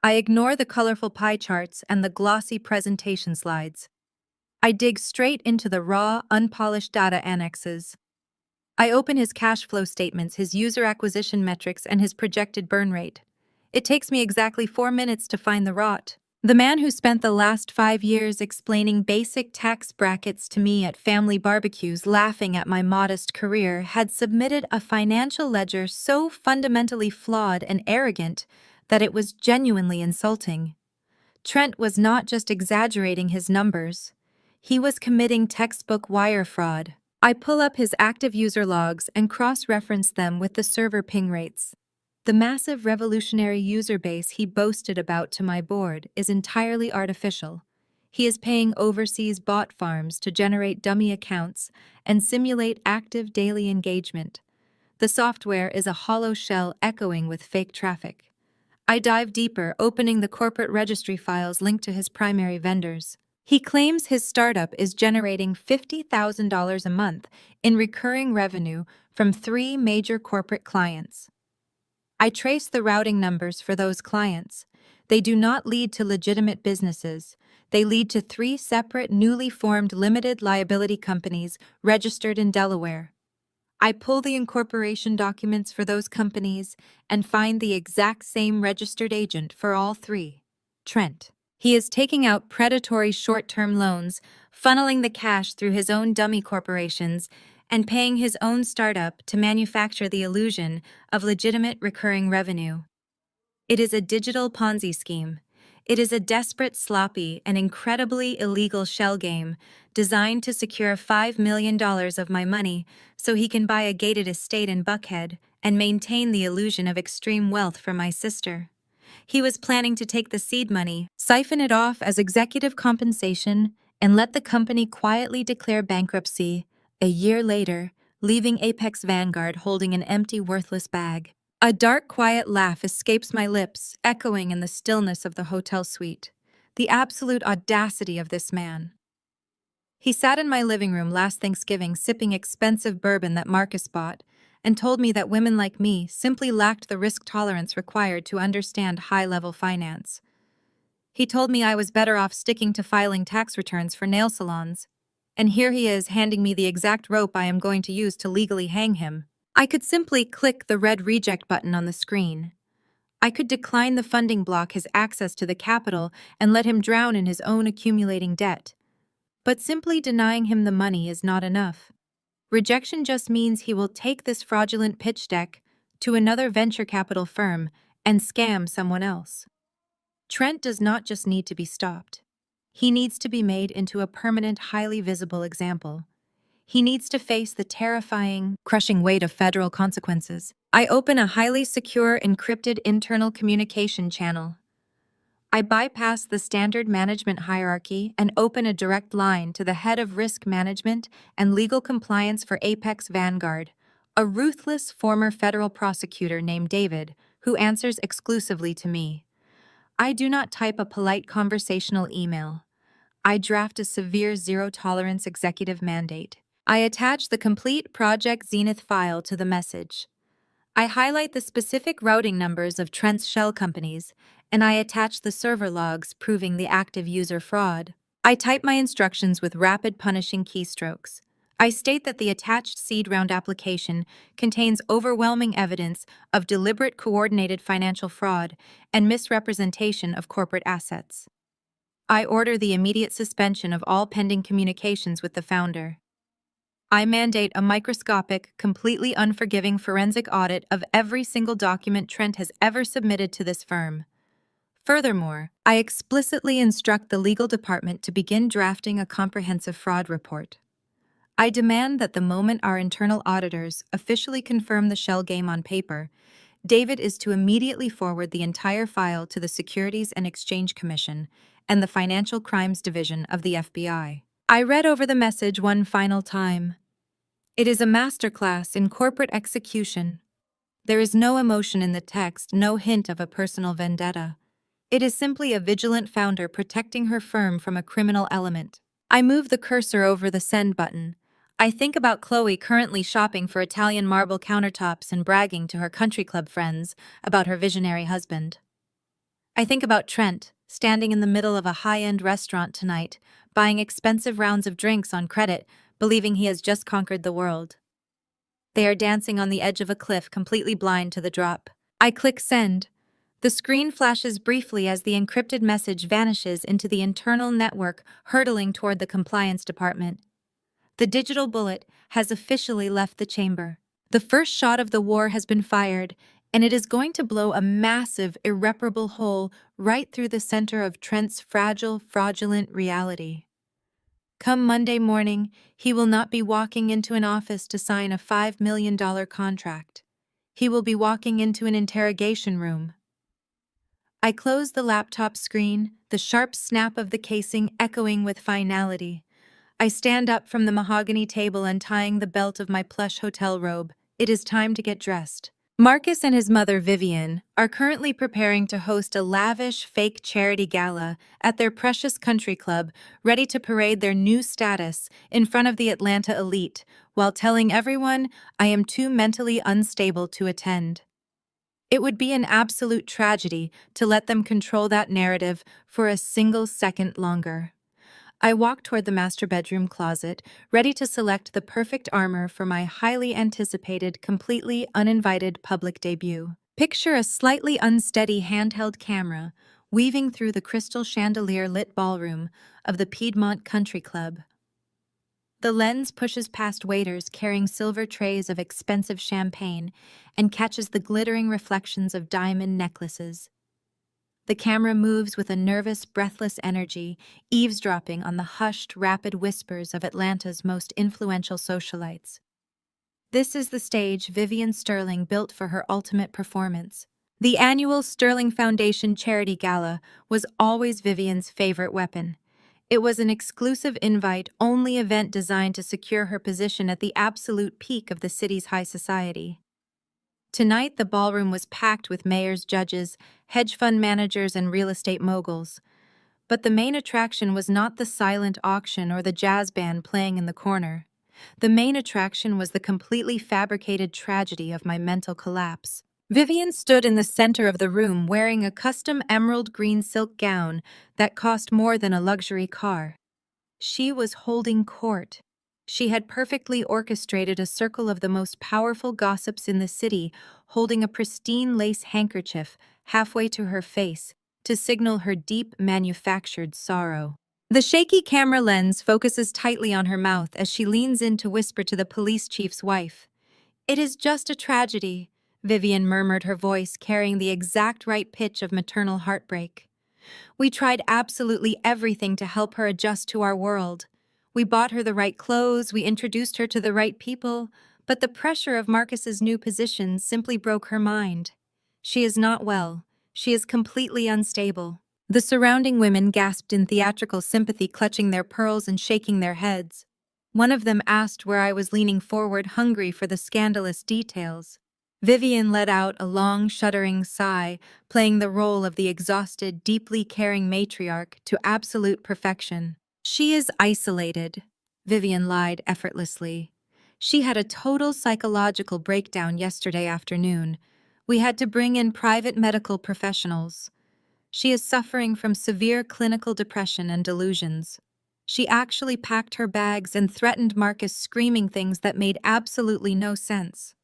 I ignore the colorful pie charts and the glossy presentation slides. I dig straight into the raw, unpolished data annexes. I open his cash flow statements, his user acquisition metrics, and his projected burn rate. It takes me exactly 4 minutes to find the rot. The man who spent the last 5 years explaining basic tax brackets to me at family barbecues, laughing at my modest career, had submitted a financial ledger so fundamentally flawed and arrogant that it was genuinely insulting. Trent was not just exaggerating his numbers. He was committing textbook wire fraud. I pull up his active user logs and cross-reference them with the server ping rates. The massive revolutionary user base he boasted about to my board is entirely artificial. He is paying overseas bot farms to generate dummy accounts and simulate active daily engagement. The software is a hollow shell echoing with fake traffic. I dive deeper, opening the corporate registry files linked to his primary vendors. He claims his startup is generating $50,000 a month in recurring revenue from 3 major corporate clients. I trace the routing numbers for those clients. They do not lead to legitimate businesses. They lead to 3 separate, newly formed limited liability companies registered in Delaware. I pull the incorporation documents for those companies and find the exact same registered agent for all three, Trent. He is taking out predatory short-term loans, funneling the cash through his own dummy corporations, and paying his own startup to manufacture the illusion of legitimate recurring revenue. It is a digital Ponzi scheme. It is a desperate, sloppy, and incredibly illegal shell game designed to secure $5 million of my money so he can buy a gated estate in Buckhead and maintain the illusion of extreme wealth for my sister. He was planning to take the seed money, siphon it off as executive compensation, and let the company quietly declare bankruptcy a year later, leaving Apex Vanguard holding an empty, worthless bag. A dark, quiet laugh escapes my lips, echoing in the stillness of the hotel suite. The absolute audacity of this man. He sat in my living room last Thanksgiving sipping expensive bourbon that Marcus bought, and told me that women like me simply lacked the risk tolerance required to understand high-level finance. He told me I was better off sticking to filing tax returns for nail salons. And here he is handing me the exact rope I am going to use to legally hang him. I could simply click the red reject button on the screen. I could decline the funding block his access to the capital and let him drown in his own accumulating debt. But simply denying him the money is not enough. Rejection just means he will take this fraudulent pitch deck to another venture capital firm and scam someone else. Trent does not just need to be stopped. He needs to be made into a permanent, highly visible example. He needs to face the terrifying, crushing weight of federal consequences. I open a highly secure, encrypted internal communication channel. I bypass the standard management hierarchy and open a direct line to the head of risk management and legal compliance for Apex Vanguard, a ruthless former federal prosecutor named David, who answers exclusively to me. I do not type a polite conversational email. I draft a severe zero-tolerance executive mandate. I attach the complete Project Zenith file to the message. I highlight the specific routing numbers of Trent's shell companies, and I attach the server logs proving the active user fraud. I type my instructions with rapid punishing keystrokes. I state that the attached seed round application contains overwhelming evidence of deliberate coordinated financial fraud and misrepresentation of corporate assets. I order the immediate suspension of all pending communications with the founder. I mandate a microscopic, completely unforgiving forensic audit of every single document Trent has ever submitted to this firm. Furthermore, I explicitly instruct the legal department to begin drafting a comprehensive fraud report. I demand that the moment our internal auditors officially confirm the shell game on paper, David is to immediately forward the entire file to the Securities and Exchange Commission and the Financial Crimes Division of the FBI. I read over the message one final time. It is a masterclass in corporate execution. There is no emotion in the text, no hint of a personal vendetta. It is simply a vigilant founder protecting her firm from a criminal element. I move the cursor over the send button. I think about Chloe currently shopping for Italian marble countertops and bragging to her country club friends about her visionary husband. I think about Trent, standing in the middle of a high-end restaurant tonight, buying expensive rounds of drinks on credit, believing he has just conquered the world. They are dancing on the edge of a cliff, completely blind to the drop. I click send. The screen flashes briefly as the encrypted message vanishes into the internal network, hurtling toward the compliance department. The digital bullet has officially left the chamber. The first shot of the war has been fired, and it is going to blow a massive, irreparable hole right through the center of Trent's fragile, fraudulent reality. Come Monday morning, he will not be walking into an office to sign a $5 million contract. He will be walking into an interrogation room. I close the laptop screen, the sharp snap of the casing echoing with finality. I stand up from the mahogany table, untying the belt of my plush hotel robe. It is time to get dressed. Marcus and his mother, Vivian, are currently preparing to host a lavish, fake charity gala at their precious country club, ready to parade their new status in front of the Atlanta elite, while telling everyone I am too mentally unstable to attend. It would be an absolute tragedy to let them control that narrative for a single second longer. I walked toward the master bedroom closet, ready to select the perfect armor for my highly anticipated, completely uninvited public debut. Picture a slightly unsteady handheld camera weaving through the crystal chandelier-lit ballroom of the Piedmont Country Club. The lens pushes past waiters carrying silver trays of expensive champagne and catches the glittering reflections of diamond necklaces. The camera moves with a nervous, breathless energy, eavesdropping on the hushed, rapid whispers of Atlanta's most influential socialites. This is the stage Vivian Sterling built for her ultimate performance. The annual Sterling Foundation Charity Gala was always Vivian's favorite weapon. It was an exclusive invite-only event designed to secure her position at the absolute peak of the city's high society. Tonight, the ballroom was packed with mayors, judges, hedge fund managers, and real estate moguls. But the main attraction was not the silent auction or the jazz band playing in the corner. The main attraction was the completely fabricated tragedy of my mental collapse. Vivian stood in the center of the room wearing a custom emerald green silk gown that cost more than a luxury car. She was holding court. She had perfectly orchestrated a circle of the most powerful gossips in the city, holding a pristine lace handkerchief halfway to her face to signal her deep, manufactured sorrow. The shaky camera lens focuses tightly on her mouth as she leans in to whisper to the police chief's wife. "It is just a tragedy," Vivian murmured, her voice carrying the exact right pitch of maternal heartbreak. "We tried absolutely everything to help her adjust to our world. We bought her the right clothes, we introduced her to the right people, but the pressure of Marcus's new position simply broke her mind. She is not well. She is completely unstable." The surrounding women gasped in theatrical sympathy, clutching their pearls and shaking their heads. One of them asked where I was, leaning forward, hungry for the scandalous details. Vivian let out a long, shuddering sigh, playing the role of the exhausted, deeply caring matriarch to absolute perfection. "She is isolated," Vivian lied effortlessly. "She had a total psychological breakdown yesterday afternoon. We had to bring in private medical professionals. She is suffering from severe clinical depression and delusions. She actually packed her bags and threatened Marcus, screaming things that made absolutely no sense.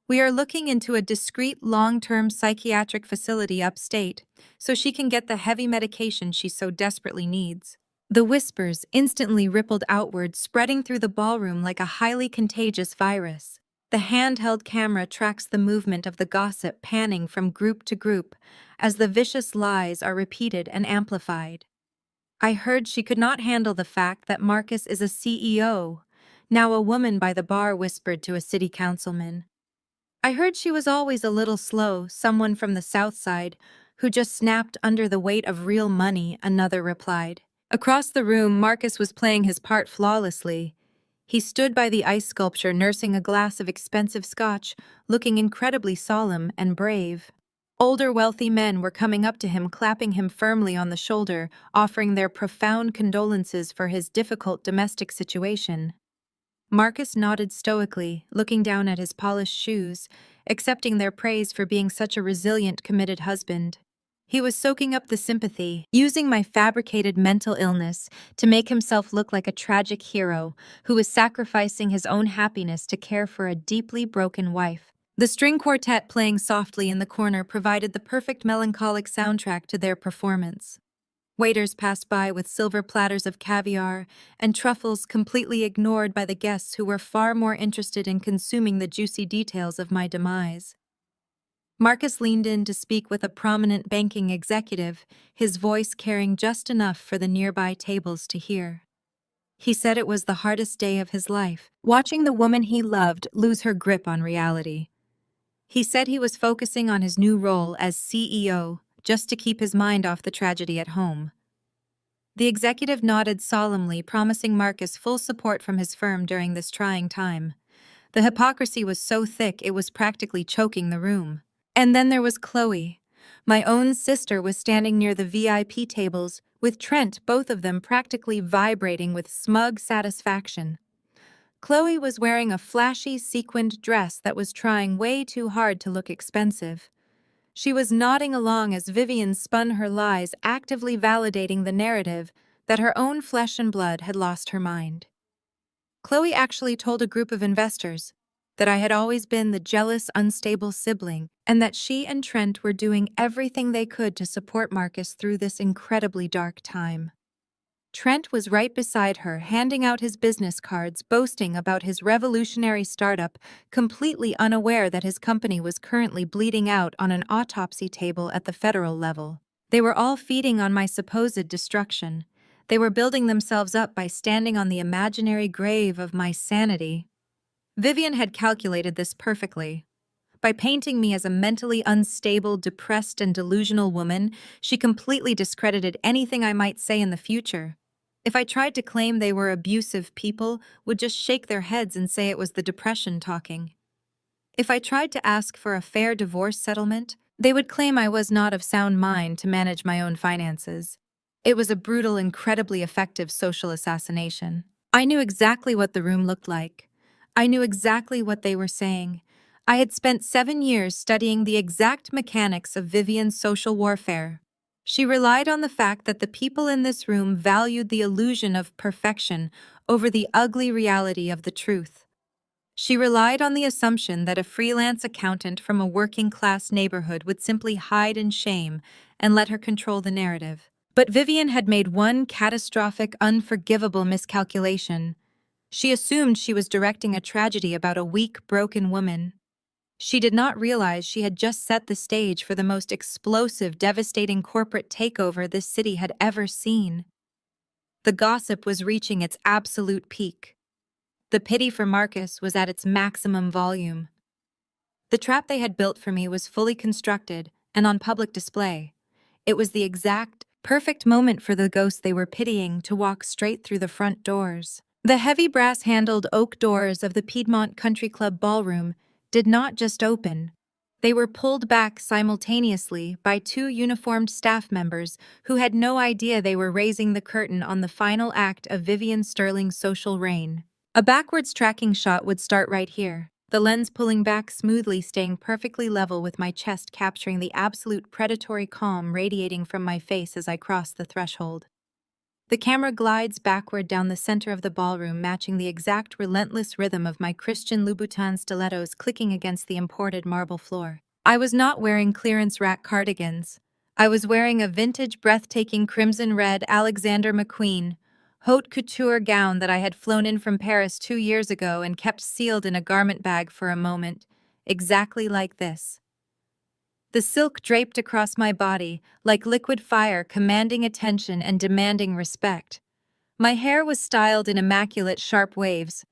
We are looking into a discreet long-term psychiatric facility upstate so she can get the heavy medication she so desperately needs." The whispers instantly rippled outward, spreading through the ballroom like a highly contagious virus. The handheld camera tracks the movement of the gossip, panning from group to group as the vicious lies are repeated and amplified. "I heard she could not handle the fact that Marcus is a CEO," now a woman by the bar whispered to a city councilman. "I heard she was always a little slow," someone from the south side, who just snapped under the weight of real money, another replied. Across the room, Marcus was playing his part flawlessly. He stood by the ice sculpture, nursing a glass of expensive scotch, looking incredibly solemn and brave. Older, wealthy men were coming up to him, clapping him firmly on the shoulder, offering their profound condolences for his difficult domestic situation. Marcus nodded stoically, looking down at his polished shoes, accepting their praise for being such a resilient, committed husband. He was soaking up the sympathy, using my fabricated mental illness to make himself look like a tragic hero who was sacrificing his own happiness to care for a deeply broken wife. The string quartet playing softly in the corner provided the perfect melancholic soundtrack to their performance. Waiters passed by with silver platters of caviar and truffles, completely ignored by the guests who were far more interested in consuming the juicy details of my demise. Marcus leaned in to speak with a prominent banking executive, his voice carrying just enough for the nearby tables to hear. He said it was the hardest day of his life, watching the woman he loved lose her grip on reality. He said he was focusing on his new role as CEO, just to keep his mind off the tragedy at home. The executive nodded solemnly, promising Marcus full support from his firm during this trying time. The hypocrisy was so thick it was practically choking the room. And then there was Chloe. My own sister was standing near the VIP tables, with Trent, both of them practically vibrating with smug satisfaction. Chloe was wearing a flashy sequined dress that was trying way too hard to look expensive. She was nodding along as Vivian spun her lies, actively validating the narrative that her own flesh and blood had lost her mind. Chloe actually told a group of investors that I had always been the jealous, unstable sibling, and that she and Trent were doing everything they could to support Marcus through this incredibly dark time. Trent was right beside her, handing out his business cards, boasting about his revolutionary startup, completely unaware that his company was currently bleeding out on an autopsy table at the federal level. They were all feeding on my supposed destruction. They were building themselves up by standing on the imaginary grave of my sanity. Vivian had calculated this perfectly. By painting me as a mentally unstable, depressed, and delusional woman, she completely discredited anything I might say in the future. If I tried to claim they were abusive, people would just shake their heads and say it was the depression talking. If I tried to ask for a fair divorce settlement, they would claim I was not of sound mind to manage my own finances. It was a brutal, incredibly effective social assassination. I knew exactly what the room looked like. I knew exactly what they were saying. I had spent 7 years studying the exact mechanics of Vivian's social warfare. She relied on the fact that the people in this room valued the illusion of perfection over the ugly reality of the truth. She relied on the assumption that a freelance accountant from a working-class neighborhood would simply hide in shame and let her control the narrative. But Vivian had made one catastrophic, unforgivable miscalculation. She assumed she was directing a tragedy about a weak, broken woman. She did not realize she had just set the stage for the most explosive, devastating corporate takeover this city had ever seen. The gossip was reaching its absolute peak. The pity for Marcus was at its maximum volume. The trap they had built for me was fully constructed and on public display. It was the exact, perfect moment for the ghost they were pitying to walk straight through the front doors. The heavy brass-handled oak doors of the Piedmont Country Club ballroom did not just open. They were pulled back simultaneously by 2 uniformed staff members who had no idea they were raising the curtain on the final act of Vivian Sterling's social reign. A backwards tracking shot would start right here, the lens pulling back smoothly, staying perfectly level with my chest, capturing the absolute predatory calm radiating from my face as I crossed the threshold. The camera glides backward down the center of the ballroom, matching the exact relentless rhythm of my Christian Louboutin stilettos clicking against the imported marble floor. I was not wearing clearance rack cardigans. I was wearing a vintage, breathtaking crimson-red Alexander McQueen haute couture gown that I had flown in from Paris 2 years ago and kept sealed in a garment bag for a moment, exactly like this. The silk draped across my body, like liquid fire, commanding attention and demanding respect. My hair was styled in immaculate sharp waves.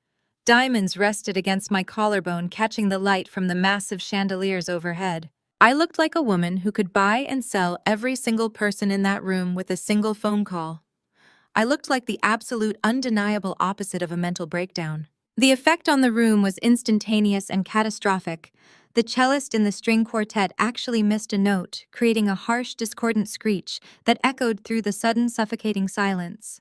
Diamonds rested against my collarbone, catching the light from the massive chandeliers overhead. I looked like a woman who could buy and sell every single person in that room with a single phone call. I looked like the absolute, undeniable opposite of a mental breakdown. The effect on the room was instantaneous and catastrophic. The cellist in the string quartet actually missed a note, creating a harsh, discordant screech that echoed through the sudden, suffocating silence.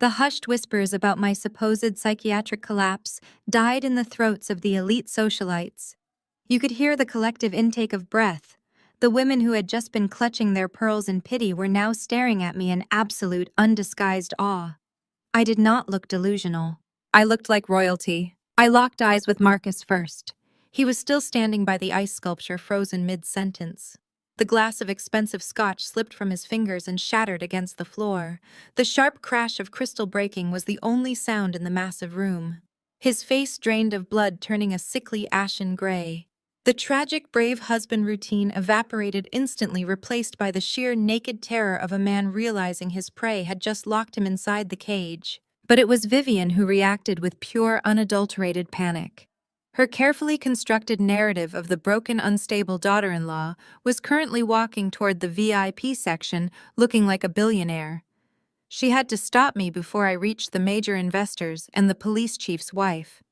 The hushed whispers about my supposed psychiatric collapse died in the throats of the elite socialites. You could hear the collective intake of breath. The women who had just been clutching their pearls in pity were now staring at me in absolute, undisguised awe. I did not look delusional. I looked like royalty. I locked eyes with Marcus first. He was still standing by the ice sculpture, frozen mid-sentence. The glass of expensive scotch slipped from his fingers and shattered against the floor. The sharp crash of crystal breaking was the only sound in the massive room. His face drained of blood, turning a sickly ashen gray. The tragic, brave husband routine evaporated instantly, replaced by the sheer naked terror of a man realizing his prey had just locked him inside the cage. But it was Vivian who reacted with pure, unadulterated panic. Her carefully constructed narrative of the broken, unstable daughter-in-law was currently walking toward the VIP section, looking like a billionaire. She had to stop me before I reached the major investors and the police chief's wife.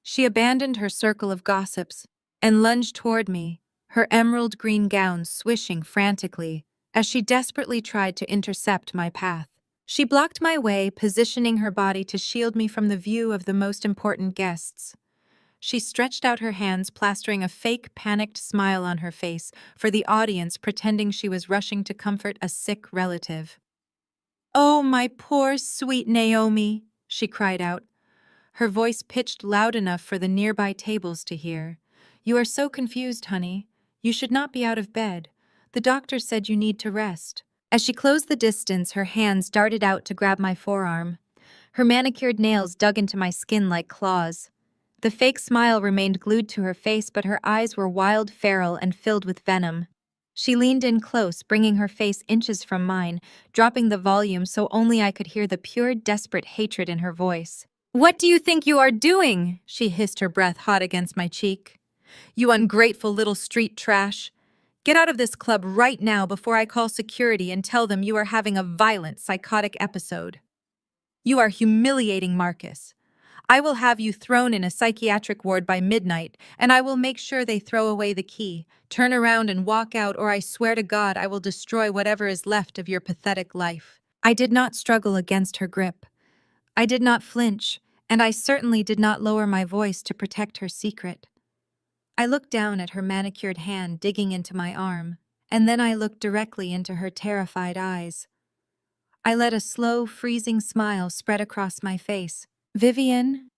She abandoned her circle of gossips and lunged toward me, her emerald green gown swishing frantically as she desperately tried to intercept my path. She blocked my way, positioning her body to shield me from the view of the most important guests. She stretched out her hands, plastering a fake, panicked smile on her face for the audience, pretending she was rushing to comfort a sick relative. "Oh, my poor, sweet Naomi," she cried out, her voice pitched loud enough for the nearby tables to hear. "You are so confused, honey. You should not be out of bed. The doctor said you need to rest." As she closed the distance, her hands darted out to grab my forearm. Her manicured nails dug into my skin like claws. The fake smile remained glued to her face, but her eyes were wild, feral, and filled with venom. She leaned in close, bringing her face inches from mine, dropping the volume so only I could hear the pure, desperate hatred in her voice. "What do you think you are doing?" she hissed, her breath hot against my cheek. "You ungrateful little street trash. Get out of this club right now before I call security and tell them you are having a violent, psychotic episode. You are humiliating Marcus. I will have you thrown in a psychiatric ward by midnight, and I will make sure they throw away the key. Turn around and walk out, or I swear to God I will destroy whatever is left of your pathetic life." I did not struggle against her grip. I did not flinch, and I certainly did not lower my voice to protect her secret. I looked down at her manicured hand digging into my arm, and then I looked directly into her terrified eyes. I let a slow, freezing smile spread across my face. "Vivian?"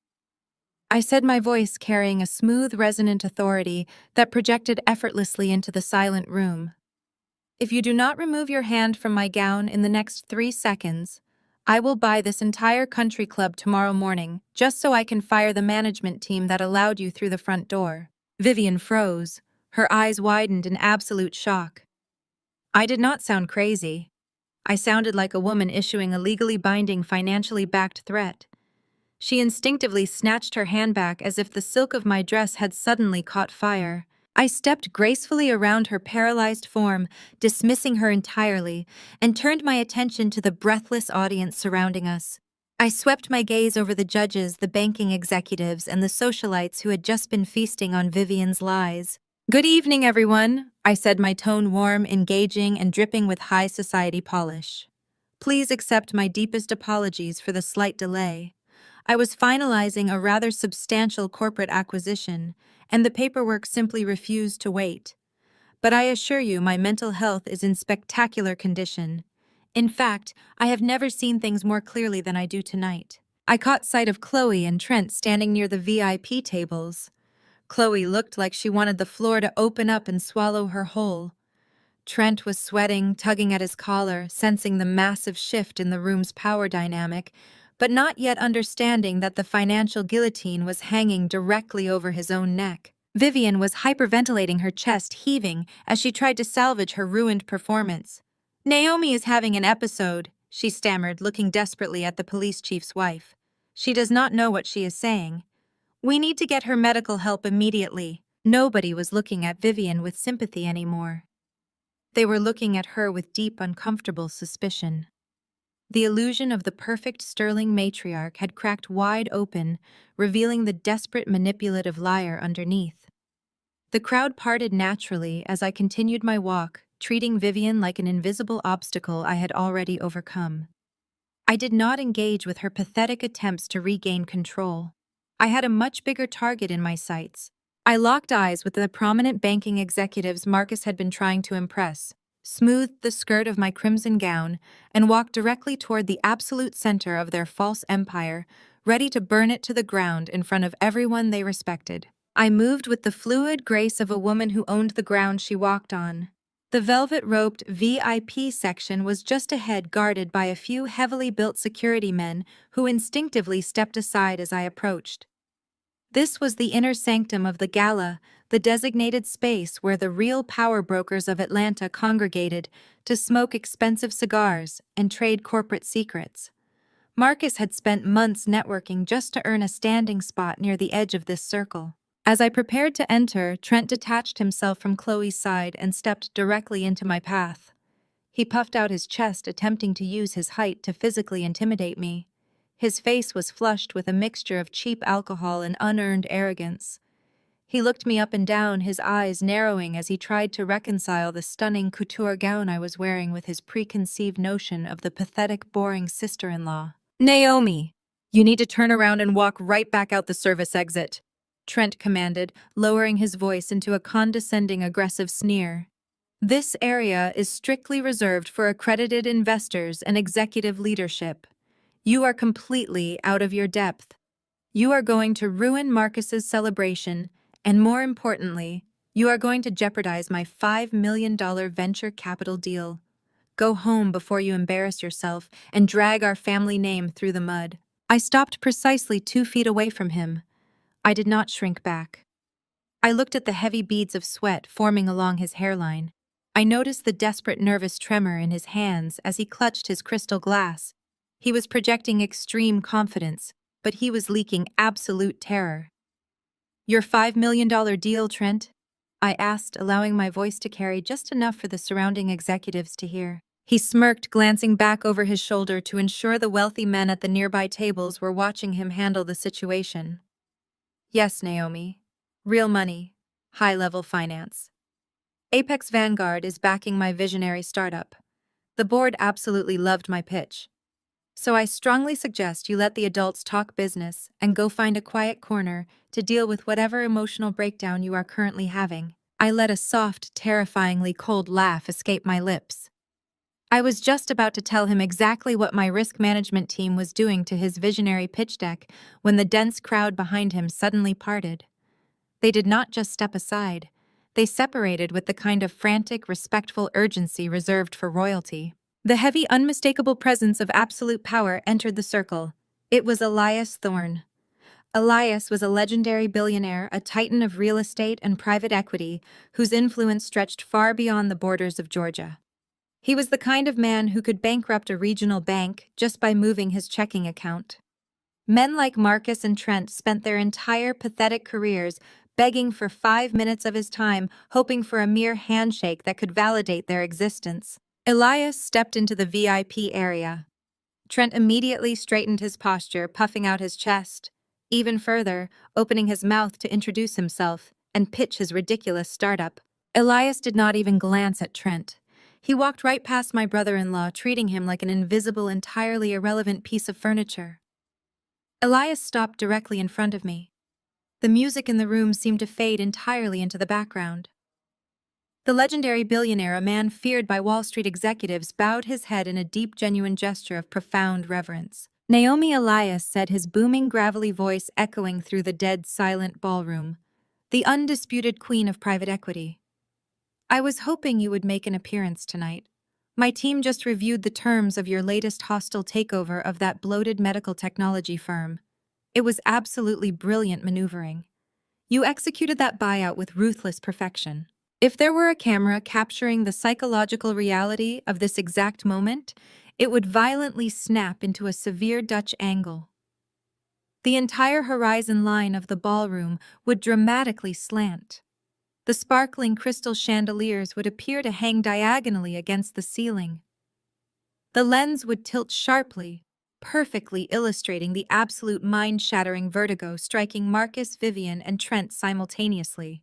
I said, my voice carrying a smooth, resonant authority that projected effortlessly into the silent room. "If you do not remove your hand from my gown in the next 3 seconds, I will buy this entire country club tomorrow morning, just so I can fire the management team that allowed you through the front door." Vivian froze, her eyes widened in absolute shock. I did not sound crazy. I sounded like a woman issuing a legally binding, financially backed threat. She instinctively snatched her hand back as if the silk of my dress had suddenly caught fire. I stepped gracefully around her paralyzed form, dismissing her entirely, and turned my attention to the breathless audience surrounding us. I swept my gaze over the judges, the banking executives, and the socialites who had just been feasting on Vivian's lies. "Good evening, everyone," I said, my tone warm, engaging, and dripping with high society polish. "Please accept my deepest apologies for the slight delay. I was finalizing a rather substantial corporate acquisition, and the paperwork simply refused to wait. But I assure you my mental health is in spectacular condition. In fact, I have never seen things more clearly than I do tonight." I caught sight of Chloe and Trent standing near the VIP tables. Chloe looked like she wanted the floor to open up and swallow her whole. Trent was sweating, tugging at his collar, sensing the massive shift in the room's power dynamic, but not yet understanding that the financial guillotine was hanging directly over his own neck. Vivian was hyperventilating, her chest heaving as she tried to salvage her ruined performance. "Naomi is having an episode," she stammered, looking desperately at the police chief's wife. "She does not know what she is saying. We need to get her medical help immediately." Nobody was looking at Vivian with sympathy anymore. They were looking at her with deep, uncomfortable suspicion. The illusion of the perfect sterling matriarch had cracked wide open, revealing the desperate, manipulative liar underneath. The crowd parted naturally as I continued my walk, treating Vivian like an invisible obstacle I had already overcome. I did not engage with her pathetic attempts to regain control. I had a much bigger target in my sights. I locked eyes with the prominent banking executives Marcus had been trying to impress, smoothed the skirt of my crimson gown, and walked directly toward the absolute center of their false empire, ready to burn it to the ground in front of everyone they respected. I moved with the fluid grace of a woman who owned the ground she walked on. The velvet-roped VIP section was just ahead, guarded by a few heavily built security men who instinctively stepped aside as I approached. This was the inner sanctum of the gala, the designated space where the real power brokers of Atlanta congregated to smoke expensive cigars and trade corporate secrets. Marcus had spent months networking just to earn a standing spot near the edge of this circle. As I prepared to enter, Trent detached himself from Chloe's side and stepped directly into my path. He puffed out his chest, attempting to use his height to physically intimidate me. His face was flushed with a mixture of cheap alcohol and unearned arrogance. He looked me up and down, his eyes narrowing as he tried to reconcile the stunning couture gown I was wearing with his preconceived notion of the pathetic, boring sister-in-law. "Naomi, you need to turn around and walk right back out the service exit," Trent commanded, lowering his voice into a condescending, aggressive sneer. This area is strictly reserved for accredited investors and executive leadership. You are completely out of your depth. You are going to ruin Marcus's celebration, and more importantly, you are going to jeopardize my $5 million venture capital deal. Go home before you embarrass yourself and drag our family name through the mud. I stopped precisely 2 feet away from him. I did not shrink back. I looked at the heavy beads of sweat forming along his hairline. I noticed the desperate nervous tremor in his hands as he clutched his crystal glass. He was projecting extreme confidence, but he was leaking absolute terror. "Your $5 million deal, Trent?" I asked, allowing my voice to carry just enough for the surrounding executives to hear. He smirked, glancing back over his shoulder to ensure the wealthy men at the nearby tables were watching him handle the situation. "Yes, Naomi. Real money. High-level finance. Apex Vanguard is backing my visionary startup. The board absolutely loved my pitch. So I strongly suggest you let the adults talk business and go find a quiet corner to deal with whatever emotional breakdown you are currently having." I let a soft, terrifyingly cold laugh escape my lips. I was just about to tell him exactly what my risk management team was doing to his visionary pitch deck when the dense crowd behind him suddenly parted. They did not just step aside. They separated with the kind of frantic, respectful urgency reserved for royalty. The heavy, unmistakable presence of absolute power entered the circle. It was Elias Thorne. Elias was a legendary billionaire, a titan of real estate and private equity, whose influence stretched far beyond the borders of Georgia. He was the kind of man who could bankrupt a regional bank just by moving his checking account. Men like Marcus and Trent spent their entire pathetic careers begging for 5 minutes of his time, hoping for a mere handshake that could validate their existence. Elias stepped into the VIP area. Trent immediately straightened his posture, puffing out his chest. Even further, opening his mouth to introduce himself and pitch his ridiculous startup. Elias did not even glance at Trent. He walked right past my brother-in-law, treating him like an invisible, entirely irrelevant piece of furniture. Elias stopped directly in front of me. The music in the room seemed to fade entirely into the background. The legendary billionaire, a man feared by Wall Street executives, bowed his head in a deep, genuine gesture of profound reverence. "Naomi," Elias said, his booming, gravelly voice echoing through the dead, silent ballroom. "The undisputed queen of private equity. I was hoping you would make an appearance tonight. My team just reviewed the terms of your latest hostile takeover of that bloated medical technology firm. It was absolutely brilliant maneuvering. You executed that buyout with ruthless perfection. If there were a camera capturing the psychological reality of this exact moment, it would violently snap into a severe Dutch angle. The entire horizon line of the ballroom would dramatically slant. The sparkling crystal chandeliers would appear to hang diagonally against the ceiling. The lens would tilt sharply, perfectly illustrating the absolute mind-shattering vertigo striking Marcus, Vivian, and Trent simultaneously.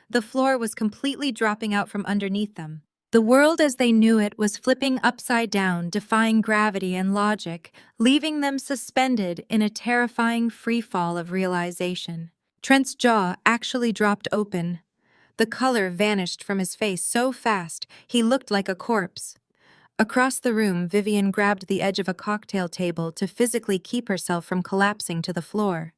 The floor was completely dropping out from underneath them. The world as they knew it was flipping upside down, defying gravity and logic, leaving them suspended in a terrifying freefall of realization. Trent's jaw actually dropped open. The color vanished from his face so fast, he looked like a corpse. Across the room, Vivian grabbed the edge of a cocktail table to physically keep herself from collapsing to the floor.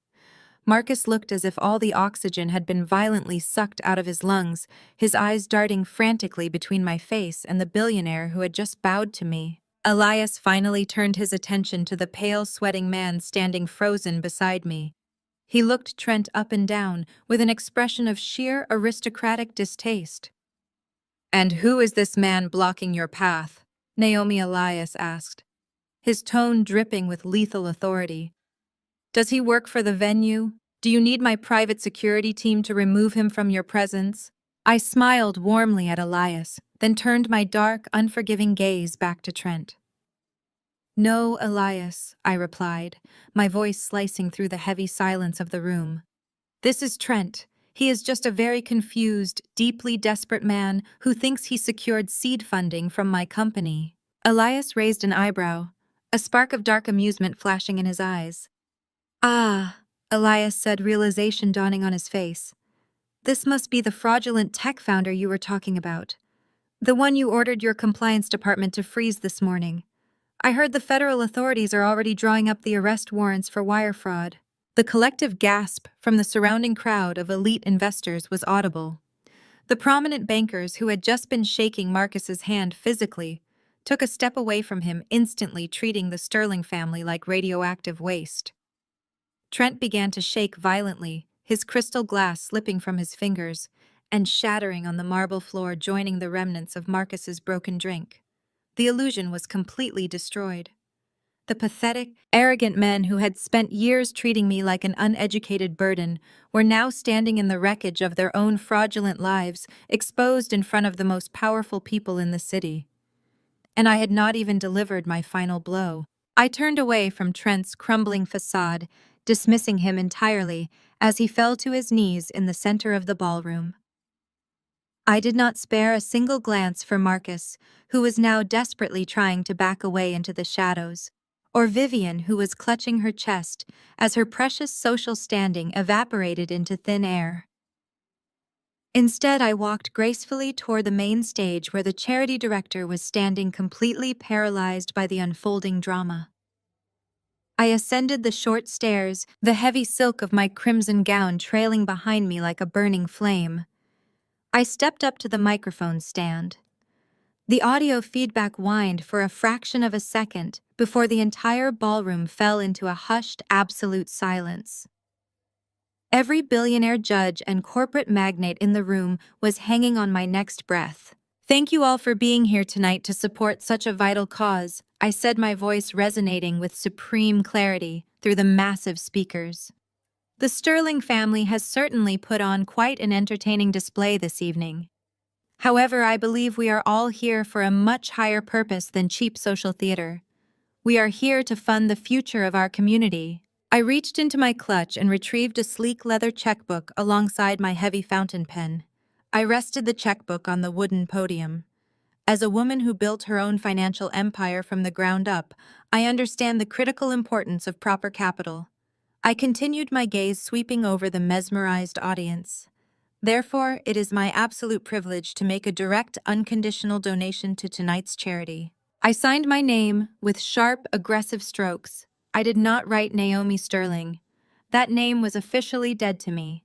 Marcus looked as if all the oxygen had been violently sucked out of his lungs, his eyes darting frantically between my face and the billionaire who had just bowed to me. Elias finally turned his attention to the pale, sweating man standing frozen beside me. He looked Trent up and down with an expression of sheer aristocratic distaste. "And who is this man blocking your path?" Naomi Elias asked, his tone dripping with lethal authority. "Does he work for the venue? Do you need my private security team to remove him from your presence?" I smiled warmly at Elias, then turned my dark, unforgiving gaze back to Trent. "No, Elias," I replied, my voice slicing through the heavy silence of the room. "This is Trent. He is just a very confused, deeply desperate man who thinks he secured seed funding from my company." Elias raised an eyebrow, a spark of dark amusement flashing in his eyes. "Ah," Elias said, realization dawning on his face. "This must be the fraudulent tech founder you were talking about. The one you ordered your compliance department to freeze this morning. I heard the federal authorities are already drawing up the arrest warrants for wire fraud. The collective gasp from the surrounding crowd of elite investors was audible. The prominent bankers who had just been shaking Marcus's hand physically took a step away from him, instantly treating the Sterling family like radioactive waste. Trent began to shake violently, his crystal glass slipping from his fingers and shattering on the marble floor, joining the remnants of Marcus's broken drink. The illusion was completely destroyed. The pathetic, arrogant men who had spent years treating me like an uneducated burden were now standing in the wreckage of their own fraudulent lives, exposed in front of the most powerful people in the city. And I had not even delivered my final blow. I turned away from Trent's crumbling facade, dismissing him entirely as he fell to his knees in the center of the ballroom. I did not spare a single glance for Marcus, who was now desperately trying to back away into the shadows, or Vivian, who was clutching her chest as her precious social standing evaporated into thin air. Instead, I walked gracefully toward the main stage where the charity director was standing, completely paralyzed by the unfolding drama. I ascended the short stairs, the heavy silk of my crimson gown trailing behind me like a burning flame. I stepped up to the microphone stand. The audio feedback whined for a fraction of a second before the entire ballroom fell into a hushed, absolute silence. Every billionaire judge and corporate magnate in the room was hanging on my next breath. "Thank you all for being here tonight to support such a vital cause," I said, my voice resonating with supreme clarity through the massive speakers. "The Sterling family has certainly put on quite an entertaining display this evening. However, I believe we are all here for a much higher purpose than cheap social theater. We are here to fund the future of our community." I reached into my clutch and retrieved a sleek leather checkbook alongside my heavy fountain pen. I rested the checkbook on the wooden podium. As a woman who built her own financial empire from the ground up, I understand the critical importance of proper capital. I continued, my gaze sweeping over the mesmerized audience. "Therefore, it is my absolute privilege to make a direct, unconditional donation to tonight's charity." I signed my name with sharp, aggressive strokes. I did not write Naomi Sterling. That name was officially dead to me.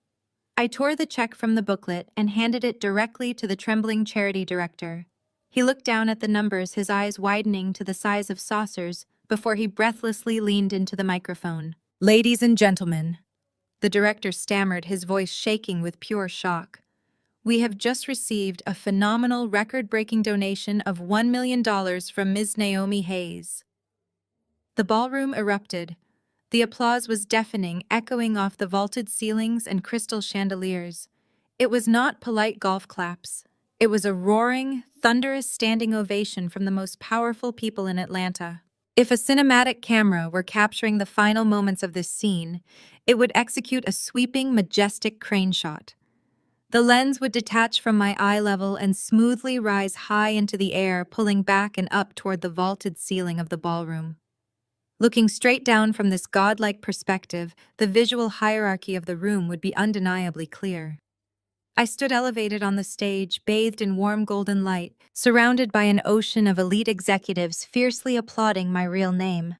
I tore the check from the booklet and handed it directly to the trembling charity director. He looked down at the numbers, his eyes widening to the size of saucers, before he breathlessly leaned into the microphone. "Ladies and gentlemen," the director stammered, his voice shaking with pure shock, "we have just received a phenomenal, record-breaking donation of $1 million from Ms. Naomi Hayes." The ballroom erupted. The applause was deafening, echoing off the vaulted ceilings and crystal chandeliers. It was not polite golf claps. It was a roaring, thunderous standing ovation from the most powerful people in Atlanta. If a cinematic camera were capturing the final moments of this scene, it would execute a sweeping, majestic crane shot. The lens would detach from my eye level and smoothly rise high into the air, pulling back and up toward the vaulted ceiling of the ballroom. Looking straight down from this godlike perspective, the visual hierarchy of the room would be undeniably clear. I stood elevated on the stage, bathed in warm golden light, surrounded by an ocean of elite executives fiercely applauding my real name.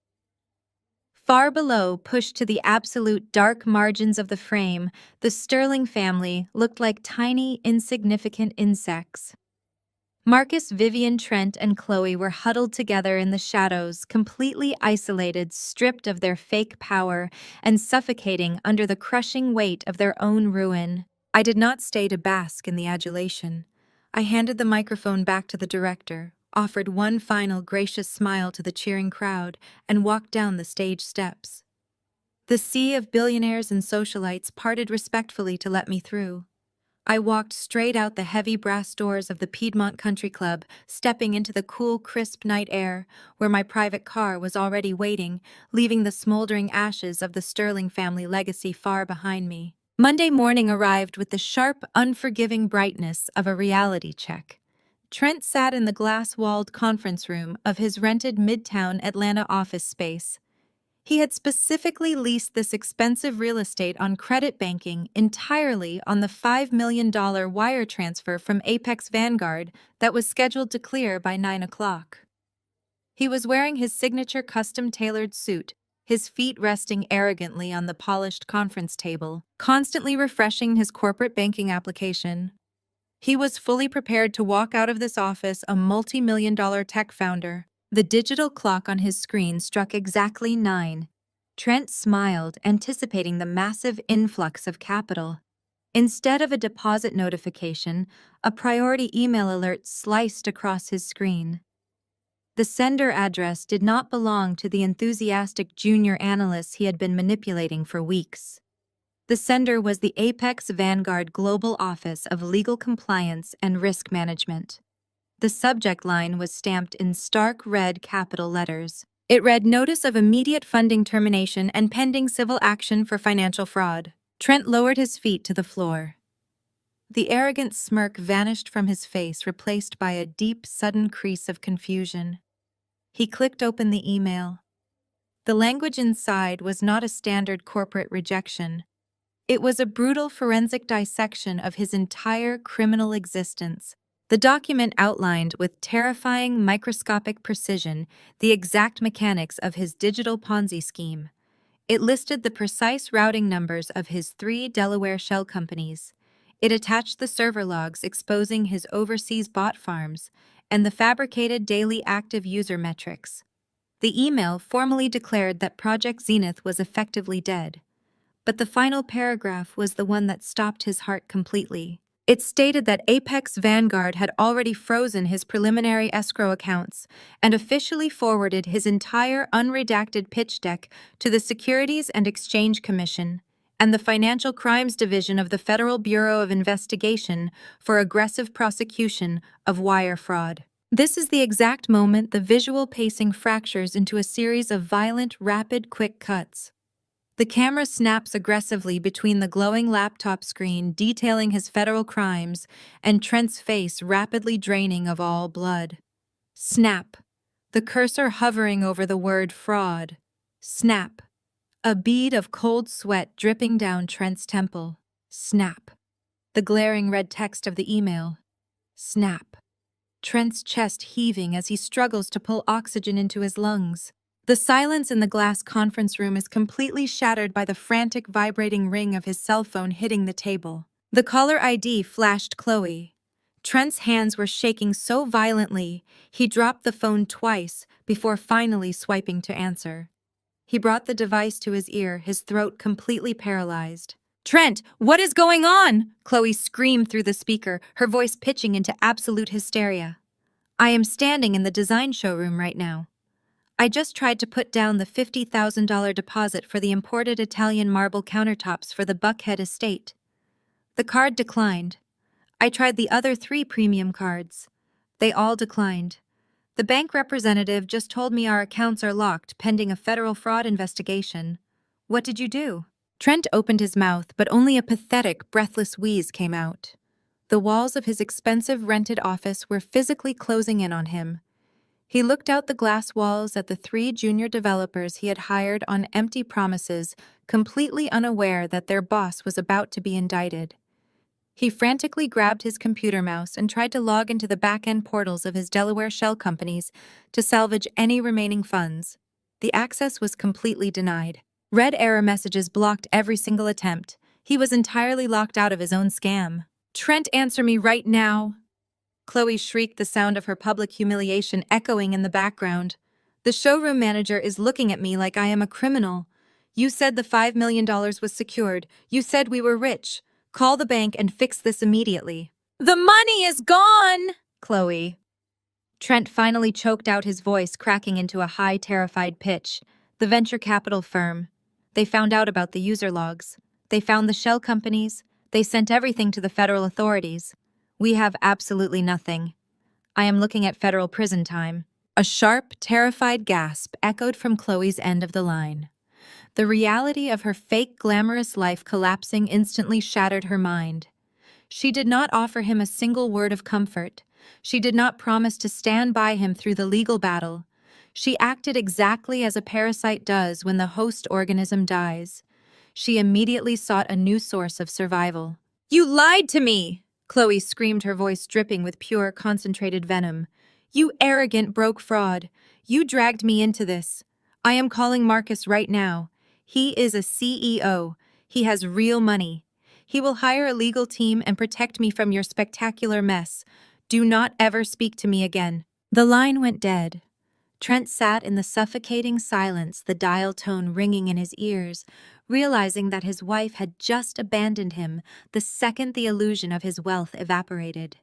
Far below, pushed to the absolute dark margins of the frame, the Sterling family looked like tiny, insignificant insects. Marcus, Vivian, Trent, and Chloe were huddled together in the shadows, completely isolated, stripped of their fake power, and suffocating under the crushing weight of their own ruin. I did not stay to bask in the adulation. I handed the microphone back to the director, offered one final gracious smile to the cheering crowd, and walked down the stage steps. The sea of billionaires and socialites parted respectfully to let me through. I walked straight out the heavy brass doors of the Piedmont Country Club, stepping into the cool, crisp night air, where my private car was already waiting, leaving the smoldering ashes of the Sterling family legacy far behind me. Monday morning arrived with the sharp, unforgiving brightness of a reality check. Trent sat in the glass-walled conference room of his rented Midtown Atlanta office space. He had specifically leased this expensive real estate on credit banking entirely on the $5 million wire transfer from Apex Vanguard that was scheduled to clear by 9 o'clock. He was wearing his signature custom-tailored suit, his feet resting arrogantly on the polished conference table, constantly refreshing his corporate banking application. He was fully prepared to walk out of this office a multi-million-dollar tech founder. The digital clock on his screen struck exactly 9. Trent smiled, anticipating the massive influx of capital. Instead of a deposit notification, a priority email alert sliced across his screen. The sender address did not belong to the enthusiastic junior analysts he had been manipulating for weeks. The sender was the Apex Vanguard Global Office of Legal Compliance and Risk Management. The subject line was stamped in stark red capital letters. It read, "Notice of immediate funding termination and pending civil action for financial fraud." Trent lowered his feet to the floor. The arrogant smirk vanished from his face, replaced by a deep, sudden crease of confusion. He clicked open the email. The language inside was not a standard corporate rejection. It was a brutal forensic dissection of his entire criminal existence. The document outlined with terrifying microscopic precision the exact mechanics of his digital Ponzi scheme. It listed the precise routing numbers of his 3 Delaware shell companies. It attached the server logs exposing his overseas bot farms and the fabricated daily active user metrics. The email formally declared that Project Zenith was effectively dead. But the final paragraph was the one that stopped his heart completely. It stated that Apex Vanguard had already frozen his preliminary escrow accounts and officially forwarded his entire unredacted pitch deck to the Securities and Exchange Commission and the Financial Crimes Division of the Federal Bureau of Investigation for aggressive prosecution of wire fraud. This is the exact moment the visual pacing fractures into a series of violent, rapid, quick cuts. The camera snaps aggressively between the glowing laptop screen detailing his federal crimes and Trent's face rapidly draining of all blood. Snap. The cursor hovering over the word fraud. Snap. A bead of cold sweat dripping down Trent's temple. Snap. The glaring red text of the email. Snap. Trent's chest heaving as he struggles to pull oxygen into his lungs. The silence in the glass conference room is completely shattered by the frantic vibrating ring of his cell phone hitting the table. The caller ID flashed Chloe. Trent's hands were shaking so violently, he dropped the phone twice before finally swiping to answer. He brought the device to his ear, his throat completely paralyzed. "Trent, what is going on?" Chloe screamed through the speaker, her voice pitching into absolute hysteria. "I am standing in the design showroom right now. I just tried to put down the $50,000 deposit for the imported Italian marble countertops for the Buckhead estate. The card declined. I tried the other 3 premium cards. They all declined. The bank representative just told me our accounts are locked pending a federal fraud investigation. What did you do?" Trent opened his mouth, but only a pathetic, breathless wheeze came out. The walls of his expensive rented office were physically closing in on him. He looked out the glass walls at the 3 junior developers he had hired on empty promises, completely unaware that their boss was about to be indicted. He frantically grabbed his computer mouse and tried to log into the back-end portals of his Delaware shell companies to salvage any remaining funds. The access was completely denied. Red error messages blocked every single attempt. He was entirely locked out of his own scam. "Trent, answer me right now!" Chloe shrieked, the sound of her public humiliation echoing in the background. "The showroom manager is looking at me like I am a criminal. You said the $5 million was secured. You said we were rich. Call the bank and fix this immediately." "The money is gone!" Chloe. Trent finally choked out, his voice cracking into a high, terrified pitch. "The venture capital firm. They found out about the user logs. They found the shell companies. They sent everything to the federal authorities. We have absolutely nothing. I am looking at federal prison time." A sharp, terrified gasp echoed from Chloe's end of the line. The reality of her fake, glamorous life collapsing instantly shattered her mind. She did not offer him a single word of comfort. She did not promise to stand by him through the legal battle. She acted exactly as a parasite does when the host organism dies. She immediately sought a new source of survival. "You lied to me!" Chloe screamed, her voice dripping with pure, concentrated venom. "You arrogant, broke fraud! You dragged me into this. I am calling Marcus right now. He is a CEO. He has real money. He will hire a legal team and protect me from your spectacular mess. Do not ever speak to me again." The line went dead. Trent sat in the suffocating silence, the dial tone ringing in his ears, realizing that his wife had just abandoned him the second the illusion of his wealth evaporated.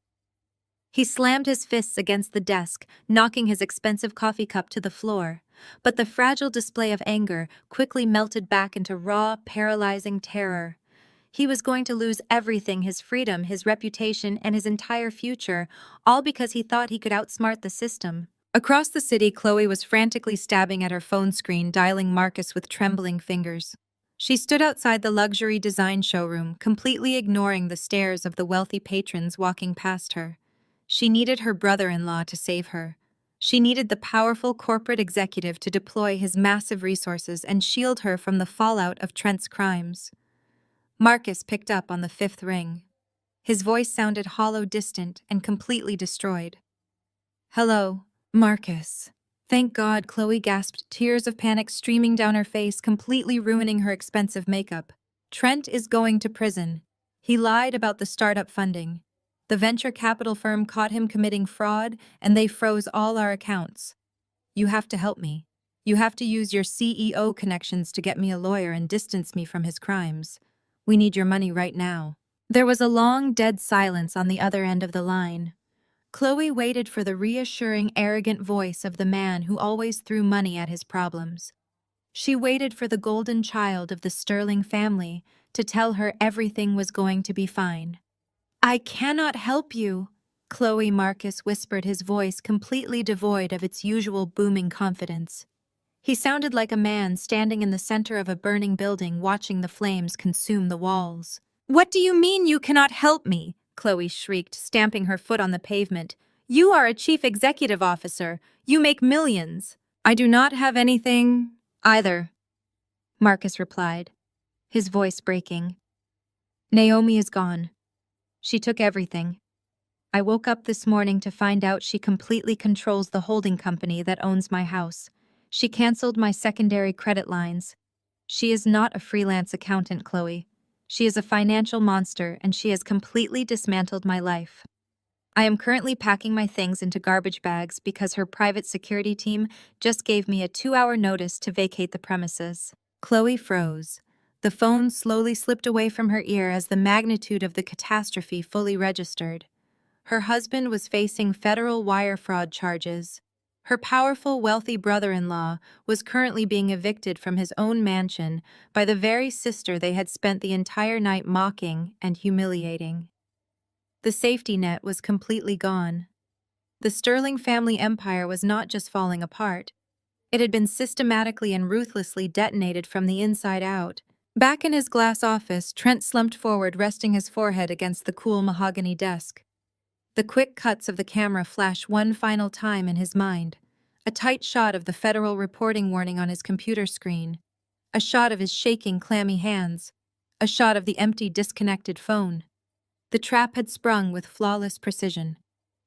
He slammed his fists against the desk, knocking his expensive coffee cup to the floor, but the fragile display of anger quickly melted back into raw, paralyzing terror. He was going to lose everything: his freedom, his reputation, and his entire future, all because he thought he could outsmart the system. Across the city, Chloe was frantically stabbing at her phone screen, dialing Marcus with trembling fingers. She stood outside the luxury design showroom, completely ignoring the stares of the wealthy patrons walking past her. She needed her brother-in-law to save her. She needed the powerful corporate executive to deploy his massive resources and shield her from the fallout of Trent's crimes. Marcus picked up on the fifth ring. His voice sounded hollow, distant, and completely destroyed. "Hello, Marcus." "Thank God," Chloe gasped, tears of panic streaming down her face, completely ruining her expensive makeup. "Trent is going to prison. He lied about the startup funding. The venture capital firm caught him committing fraud, and they froze all our accounts. You have to help me. You have to use your CEO connections to get me a lawyer and distance me from his crimes. We need your money right now." There was a long, dead silence on the other end of the line. Chloe waited for the reassuring, arrogant voice of the man who always threw money at his problems. She waited for the golden child of the Sterling family to tell her everything was going to be fine. "I cannot help you," Chloe. Marcus whispered, his voice completely devoid of its usual booming confidence. He sounded like a man standing in the center of a burning building, watching the flames consume the walls. "What do you mean you cannot help me?" Chloe shrieked, stamping her foot on the pavement. "You are a chief executive officer. You make millions." "I do not have anything either," Marcus replied, his voice breaking. "Naomi is gone. She took everything. I woke up this morning to find out she completely controls the holding company that owns my house. She canceled my secondary credit lines. She is not a freelance accountant, Chloe. She is a financial monster, and she has completely dismantled my life. I am currently packing my things into garbage bags because her private security team just gave me a 2-hour notice to vacate the premises." Chloe froze. The phone slowly slipped away from her ear as the magnitude of the catastrophe fully registered. Her husband was facing federal wire fraud charges. Her powerful, wealthy brother-in-law was currently being evicted from his own mansion by the very sister they had spent the entire night mocking and humiliating. The safety net was completely gone. The Sterling family empire was not just falling apart. It had been systematically and ruthlessly detonated from the inside out. Back in his glass office, Trent slumped forward, resting his forehead against the cool mahogany desk. The quick cuts of the camera flashed one final time in his mind. A tight shot of the federal reporting warning on his computer screen. A shot of his shaking, clammy hands. A shot of the empty, disconnected phone. The trap had sprung with flawless precision.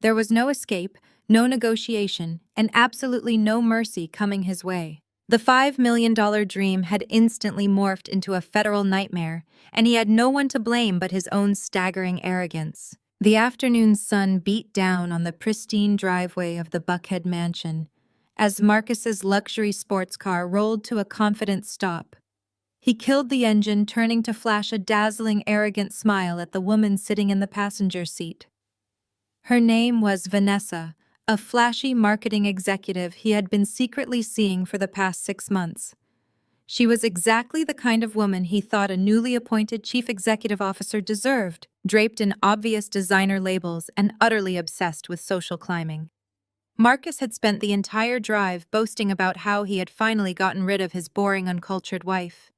There was no escape, no negotiation, and absolutely no mercy coming his way. The $5 million dream had instantly morphed into a federal nightmare, and he had no one to blame but his own staggering arrogance. The afternoon sun beat down on the pristine driveway of the Buckhead mansion as Marcus's luxury sports car rolled to a confident stop. He killed the engine, turning to flash a dazzling, arrogant smile at the woman sitting in the passenger seat. Her name was Vanessa, a flashy marketing executive he had been secretly seeing for the past 6 months. She was exactly the kind of woman he thought a newly appointed chief executive officer deserved, draped in obvious designer labels and utterly obsessed with social climbing. Marcus had spent the entire drive boasting about how he had finally gotten rid of his boring, uncultured wife.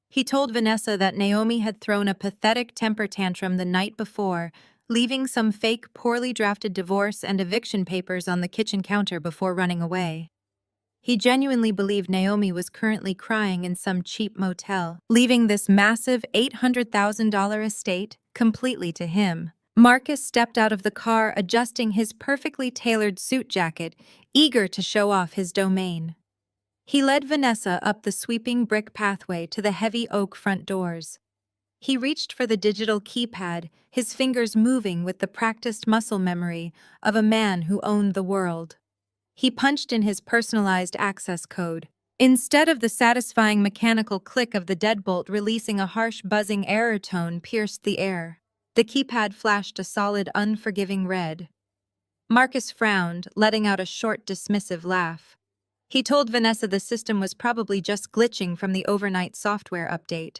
He told Vanessa that Naomi had thrown a pathetic temper tantrum the night before, leaving some fake, poorly drafted divorce and eviction papers on the kitchen counter before running away. He genuinely believed Naomi was currently crying in some cheap motel, leaving this massive $800,000 estate completely to him. Marcus stepped out of the car, adjusting his perfectly tailored suit jacket, eager to show off his domain. He led Vanessa up the sweeping brick pathway to the heavy oak front doors. He reached for the digital keypad, his fingers moving with the practiced muscle memory of a man who owned the world. He punched in his personalized access code. Instead of the satisfying mechanical click of the deadbolt releasing a harsh buzzing error tone pierced the air. The keypad flashed a solid, unforgiving red. Marcus frowned, letting out a short, dismissive laugh. He told Vanessa the system was probably just glitching from the overnight software update.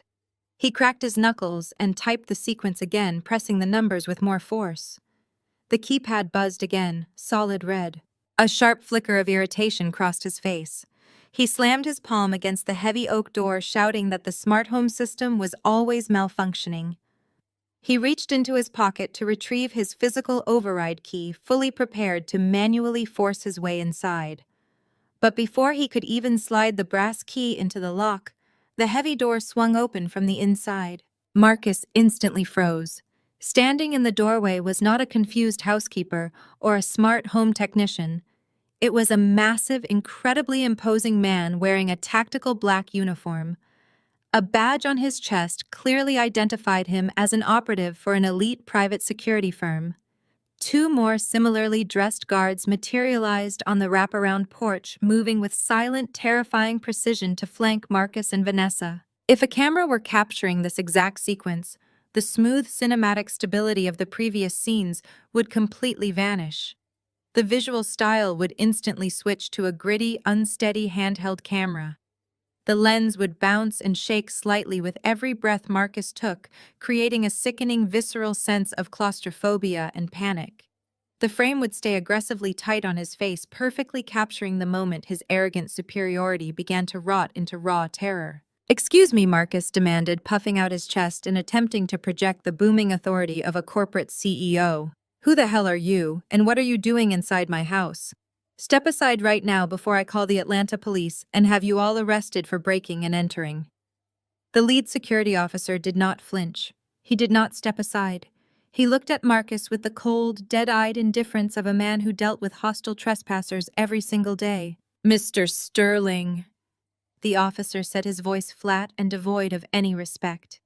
He cracked his knuckles and typed the sequence again, pressing the numbers with more force. The keypad buzzed again, solid red. A sharp flicker of irritation crossed his face. He slammed his palm against the heavy oak door, shouting that the smart home system was always malfunctioning. He reached into his pocket to retrieve his physical override key, fully prepared to manually force his way inside. But before he could even slide the brass key into the lock, the heavy door swung open from the inside. Marcus instantly froze. Standing in the doorway was not a confused housekeeper or a smart home technician. It was a massive, incredibly imposing man wearing a tactical black uniform. A badge on his chest clearly identified him as an operative for an elite private security firm. Two more similarly dressed guards materialized on the wraparound porch, moving with silent, terrifying precision to flank Marcus and Vanessa. If a camera were capturing this exact sequence, the smooth cinematic stability of the previous scenes would completely vanish. The visual style would instantly switch to a gritty, unsteady handheld camera. The lens would bounce and shake slightly with every breath Marcus took, creating a sickening, visceral sense of claustrophobia and panic. The frame would stay aggressively tight on his face, perfectly capturing the moment his arrogant superiority began to rot into raw terror. "Excuse me," Marcus demanded, puffing out his chest and attempting to project the booming authority of a corporate CEO. "Who the hell are you, and what are you doing inside my house? Step aside right now before I call the Atlanta police and have you all arrested for breaking and entering." The lead security officer did not flinch. He did not step aside. He looked at Marcus with the cold, dead-eyed indifference of a man who dealt with hostile trespassers every single day. "Mr. Sterling," the officer said, his voice flat and devoid of any respect.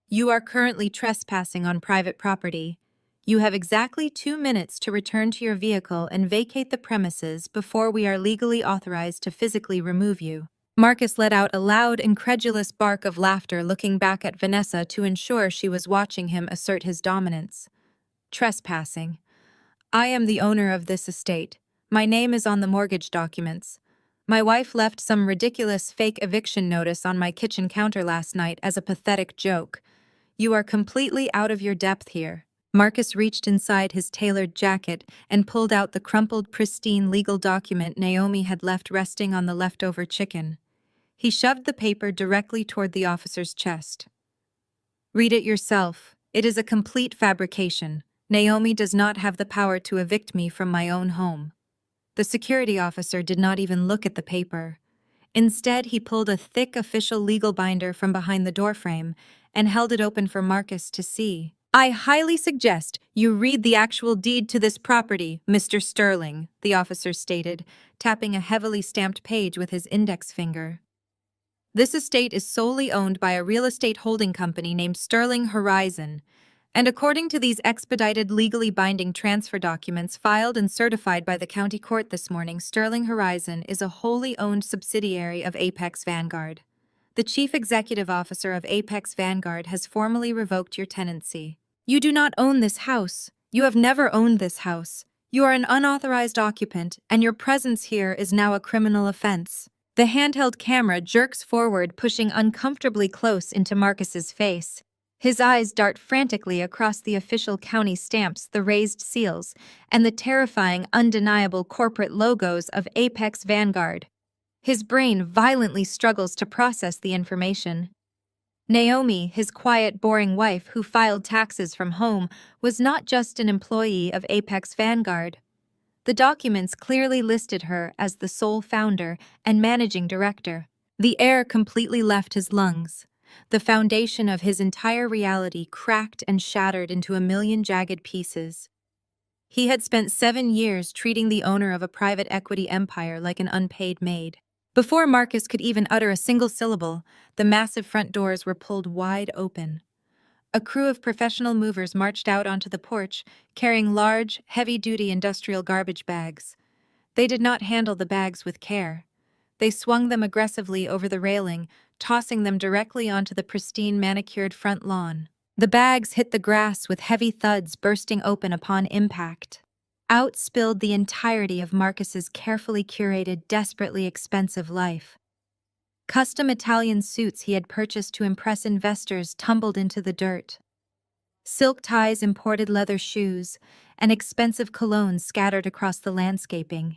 "You are currently trespassing on private property. You have exactly 2 minutes to return to your vehicle and vacate the premises before we are legally authorized to physically remove you." Marcus let out a loud, incredulous bark of laughter, looking back at Vanessa to ensure she was watching him assert his dominance. "Trespassing. I am the owner of this estate. My name is on the mortgage documents. My wife left some ridiculous fake eviction notice on my kitchen counter last night as a pathetic joke. You are completely out of your depth here." Marcus reached inside his tailored jacket and pulled out the crumpled, pristine legal document Naomi had left resting on the leftover chicken. He shoved the paper directly toward the officer's chest. "Read it yourself. It is a complete fabrication. Naomi does not have the power to evict me from my own home." The security officer did not even look at the paper. Instead, he pulled a thick official legal binder from behind the doorframe and held it open for Marcus to see. "I highly suggest you read the actual deed to this property, Mr. Sterling," the officer stated, tapping a heavily stamped page with his index finger. "This estate is solely owned by a real estate holding company named Sterling Horizon, and according to these expedited, legally binding transfer documents filed and certified by the county court this morning, Sterling Horizon is a wholly owned subsidiary of Apex Vanguard. The chief executive officer of Apex Vanguard has formally revoked your tenancy. You do not own this house. You have never owned this house. You are an unauthorized occupant, and your presence here is now a criminal offense." The handheld camera jerks forward, pushing uncomfortably close into Marcus's face. His eyes dart frantically across the official county stamps, the raised seals, and the terrifying, undeniable corporate logos of Apex Vanguard. His brain violently struggles to process the information. Naomi, his quiet, boring wife who filed taxes from home, was not just an employee of Apex Vanguard. The documents clearly listed her as the sole founder and managing director. The air completely left his lungs. The foundation of his entire reality cracked and shattered into a million jagged pieces. He had spent 7 years treating the owner of a private equity empire like an unpaid maid. Before Marcus could even utter a single syllable, the massive front doors were pulled wide open. A crew of professional movers marched out onto the porch, carrying large, heavy-duty industrial garbage bags. They did not handle the bags with care. They swung them aggressively over the railing, tossing them directly onto the pristine manicured front lawn. The bags hit the grass with heavy thuds bursting open upon impact. Out spilled the entirety of Marcus's carefully curated, desperately expensive life. Custom Italian suits he had purchased to impress investors tumbled into the dirt. Silk ties, imported leather shoes, and expensive colognes scattered across the landscaping.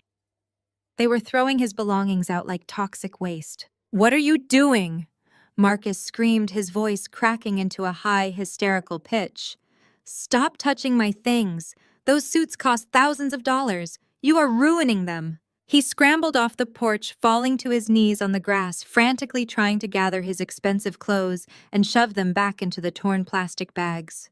They were throwing his belongings out like toxic waste. "What are you doing?" Marcus screamed, his voice cracking into a high, hysterical pitch. "Stop touching my things. Those suits cost thousands of dollars. You are ruining them." He scrambled off the porch, falling to his knees on the grass, frantically trying to gather his expensive clothes and shove them back into the torn plastic bags.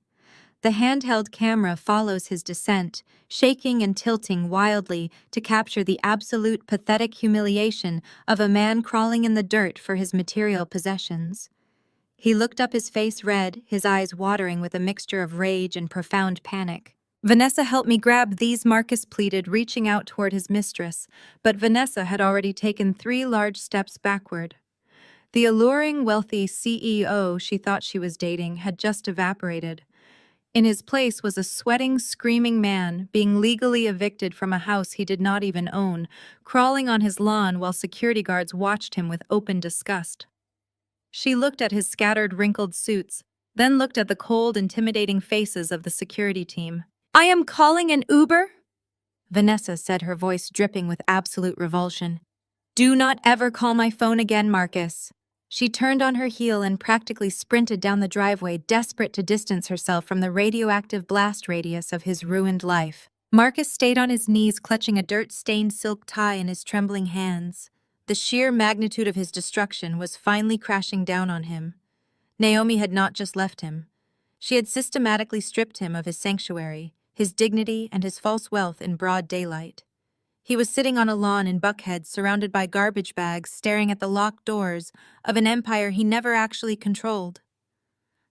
The handheld camera follows his descent, shaking and tilting wildly to capture the absolute pathetic humiliation of a man crawling in the dirt for his material possessions. He looked up, his face red, his eyes watering with a mixture of rage and profound panic. "Vanessa, help me grab these," Marcus pleaded, reaching out toward his mistress, but Vanessa had already taken 3 large steps backward. The alluring, wealthy CEO she thought she was dating had just evaporated. In his place was a sweating, screaming man, being legally evicted from a house he did not even own, crawling on his lawn while security guards watched him with open disgust. She looked at his scattered, wrinkled suits, then looked at the cold, intimidating faces of the security team. "I am calling an Uber," Vanessa said, her voice dripping with absolute revulsion. "Do not ever call my phone again, Marcus." She turned on her heel and practically sprinted down the driveway, desperate to distance herself from the radioactive blast radius of his ruined life. Marcus stayed on his knees, clutching a dirt-stained silk tie in his trembling hands. The sheer magnitude of his destruction was finally crashing down on him. Naomi had not just left him. She had systematically stripped him of his sanctuary, his dignity, and his false wealth in broad daylight. He was sitting on a lawn in Buckhead, surrounded by garbage bags, staring at the locked doors of an empire he never actually controlled.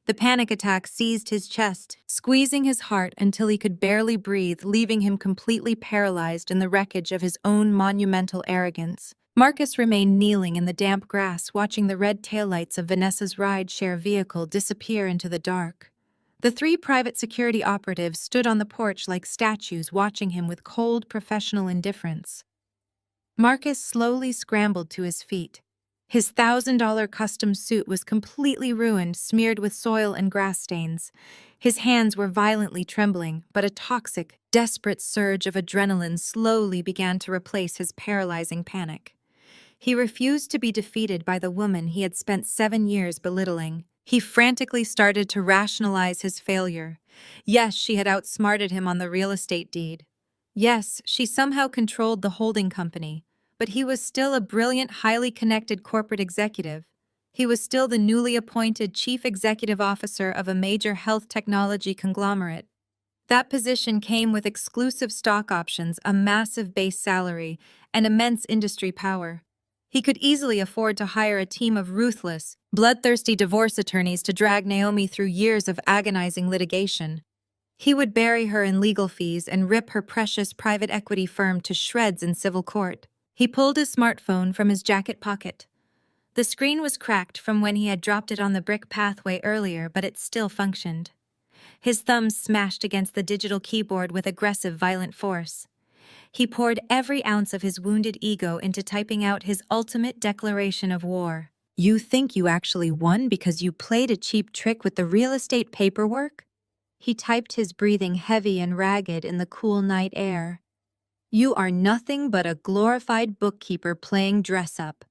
The panic attack seized his chest, squeezing his heart until he could barely breathe, leaving him completely paralyzed in the wreckage of his own monumental arrogance. Marcus remained kneeling in the damp grass, watching the red taillights of Vanessa's ride-share vehicle disappear into the dark. The 3 private security operatives stood on the porch like statues, watching him with cold, professional indifference. Marcus slowly scrambled to his feet. His $1,000 custom suit was completely ruined, smeared with soil and grass stains. His hands were violently trembling, but a toxic, desperate surge of adrenaline slowly began to replace his paralyzing panic. He refused to be defeated by the woman he had spent 7 years belittling. He frantically started to rationalize his failure. Yes, she had outsmarted him on the real estate deed. Yes, she somehow controlled the holding company, but he was still a brilliant, highly connected corporate executive. He was still the newly appointed chief executive officer of a major health technology conglomerate. That position came with exclusive stock options, a massive base salary, and immense industry power. He could easily afford to hire a team of ruthless, bloodthirsty divorce attorneys to drag Naomi through years of agonizing litigation. He would bury her in legal fees and rip her precious private equity firm to shreds in civil court. He pulled his smartphone from his jacket pocket. The screen was cracked from when he had dropped it on the brick pathway earlier, but it still functioned. His thumbs smashed against the digital keyboard with aggressive, violent force. He poured every ounce of his wounded ego into typing out his ultimate declaration of war. "You think you actually won because you played a cheap trick with the real estate paperwork?" He typed, his breathing heavy and ragged in the cool night air. "You are nothing but a glorified bookkeeper playing dress-up.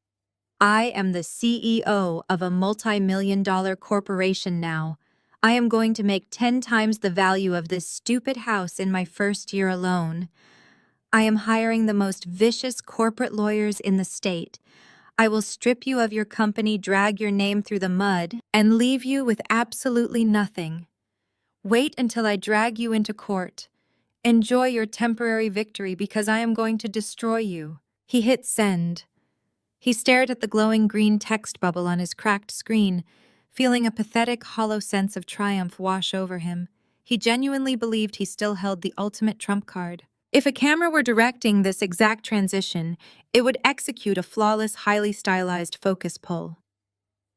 I am the CEO of a multi-million-dollar corporation now. I am going to make 10 times the value of this stupid house in my first year alone. I am hiring the most vicious corporate lawyers in the state. I will strip you of your company, drag your name through the mud, and leave you with absolutely nothing. Wait until I drag you into court. Enjoy your temporary victory because I am going to destroy you." He hit send. He stared at the glowing green text bubble on his cracked screen, feeling a pathetic, hollow sense of triumph wash over him. He genuinely believed he still held the ultimate trump card. If a camera were directing this exact transition, it would execute a flawless, highly stylized focus pull.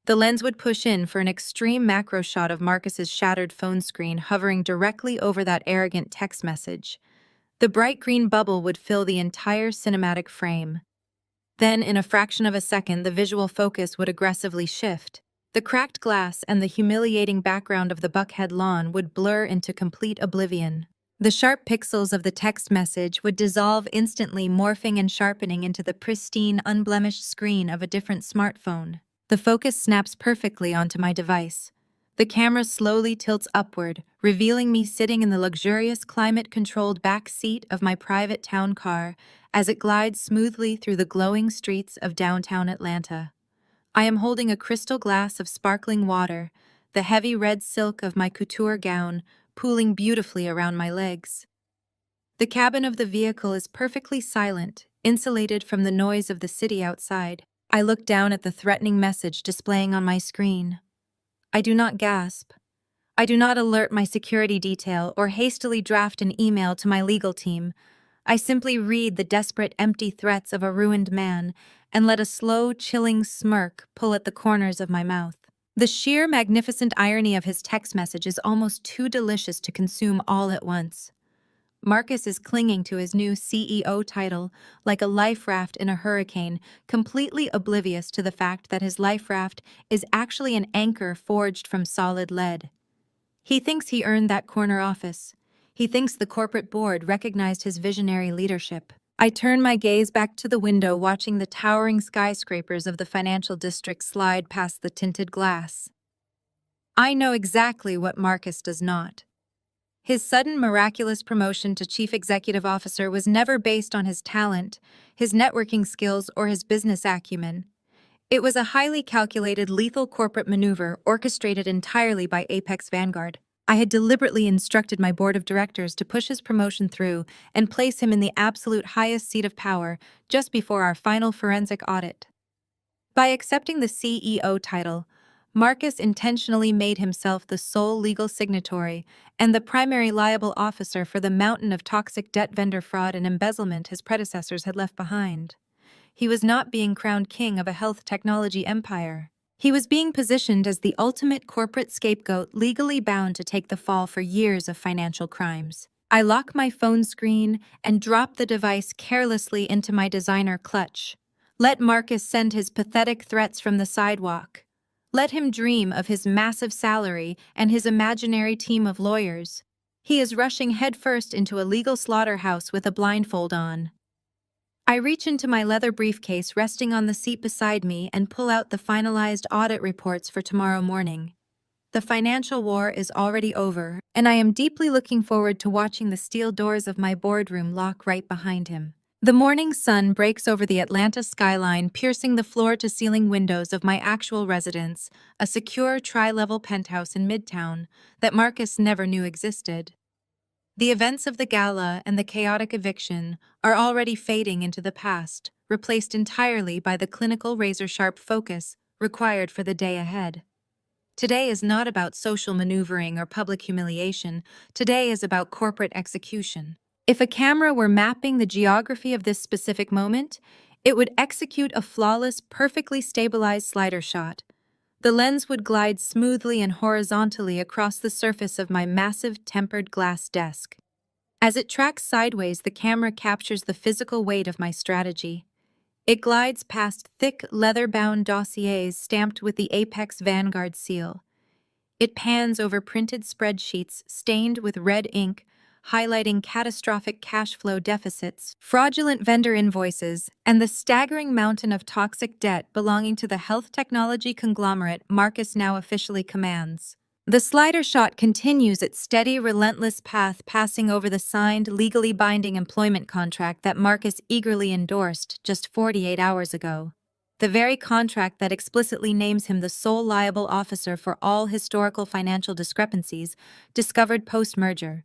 The lens would push in for an extreme macro shot of Marcus's shattered phone screen hovering directly over that arrogant text message. The bright green bubble would fill the entire cinematic frame. Then, in a fraction of a second, the visual focus would aggressively shift. The cracked glass and the humiliating background of the Buckhead lawn would blur into complete oblivion. The sharp pixels of the text message would dissolve instantly, morphing and sharpening into the pristine, unblemished screen of a different smartphone. The focus snaps perfectly onto my device. The camera slowly tilts upward, revealing me sitting in the luxurious, climate-controlled back seat of my private town car as it glides smoothly through the glowing streets of downtown Atlanta. I am holding a crystal glass of sparkling water, the heavy red silk of my couture gown pooling beautifully around my legs. The cabin of the vehicle is perfectly silent, insulated from the noise of the city outside. I look down at the threatening message displaying on my screen. I do not gasp. I do not alert my security detail or hastily draft an email to my legal team. I simply read the desperate, empty threats of a ruined man and let a slow, chilling smirk pull at the corners of my mouth. The sheer magnificent irony of his text message is almost too delicious to consume all at once. Marcus is clinging to his new CEO title like a life raft in a hurricane, completely oblivious to the fact that his life raft is actually an anchor forged from solid lead. He thinks he earned that corner office. He thinks the corporate board recognized his visionary leadership. I turn my gaze back to the window, watching the towering skyscrapers of the financial district slide past the tinted glass. I know exactly what Marcus does not. His sudden, miraculous promotion to chief executive officer was never based on his talent, his networking skills, or his business acumen. It was a highly calculated, lethal corporate maneuver orchestrated entirely by Apex Vanguard. I had deliberately instructed my board of directors to push his promotion through and place him in the absolute highest seat of power just before our final forensic audit. By accepting the CEO title, Marcus intentionally made himself the sole legal signatory and the primary liable officer for the mountain of toxic debt vendor fraud and embezzlement his predecessors had left behind. He was not being crowned king of a health technology empire. He was being positioned as the ultimate corporate scapegoat, legally bound to take the fall for years of financial crimes. I lock my phone screen and drop the device carelessly into my designer clutch. Let Marcus send his pathetic threats from the sidewalk. Let him dream of his massive salary and his imaginary team of lawyers. He is rushing headfirst into a legal slaughterhouse with a blindfold on. I reach into my leather briefcase resting on the seat beside me and pull out the finalized audit reports for tomorrow morning. The financial war is already over, and I am deeply looking forward to watching the steel doors of my boardroom lock right behind him. The morning sun breaks over the Atlanta skyline, piercing the floor-to-ceiling windows of my actual residence, a secure tri-level penthouse in Midtown that Marcus never knew existed. The events of the gala and the chaotic eviction are already fading into the past, replaced entirely by the clinical razor-sharp focus required for the day ahead. Today is not about social maneuvering or public humiliation. Today is about corporate execution. If a camera were mapping the geography of this specific moment, it would execute a flawless, perfectly stabilized slider shot. The lens would glide smoothly and horizontally across the surface of my massive tempered glass desk. As it tracks sideways, the camera captures the physical weight of my strategy. It glides past thick, leather-bound dossiers stamped with the Apex Vanguard seal. It pans over printed spreadsheets stained with red ink, highlighting catastrophic cash flow deficits, fraudulent vendor invoices, and the staggering mountain of toxic debt belonging to the health technology conglomerate Marcus now officially commands. The slider shot continues its steady, relentless path, passing over the signed, legally binding employment contract that Marcus eagerly endorsed just 48 hours ago. The very contract that explicitly names him the sole liable officer for all historical financial discrepancies discovered post-merger.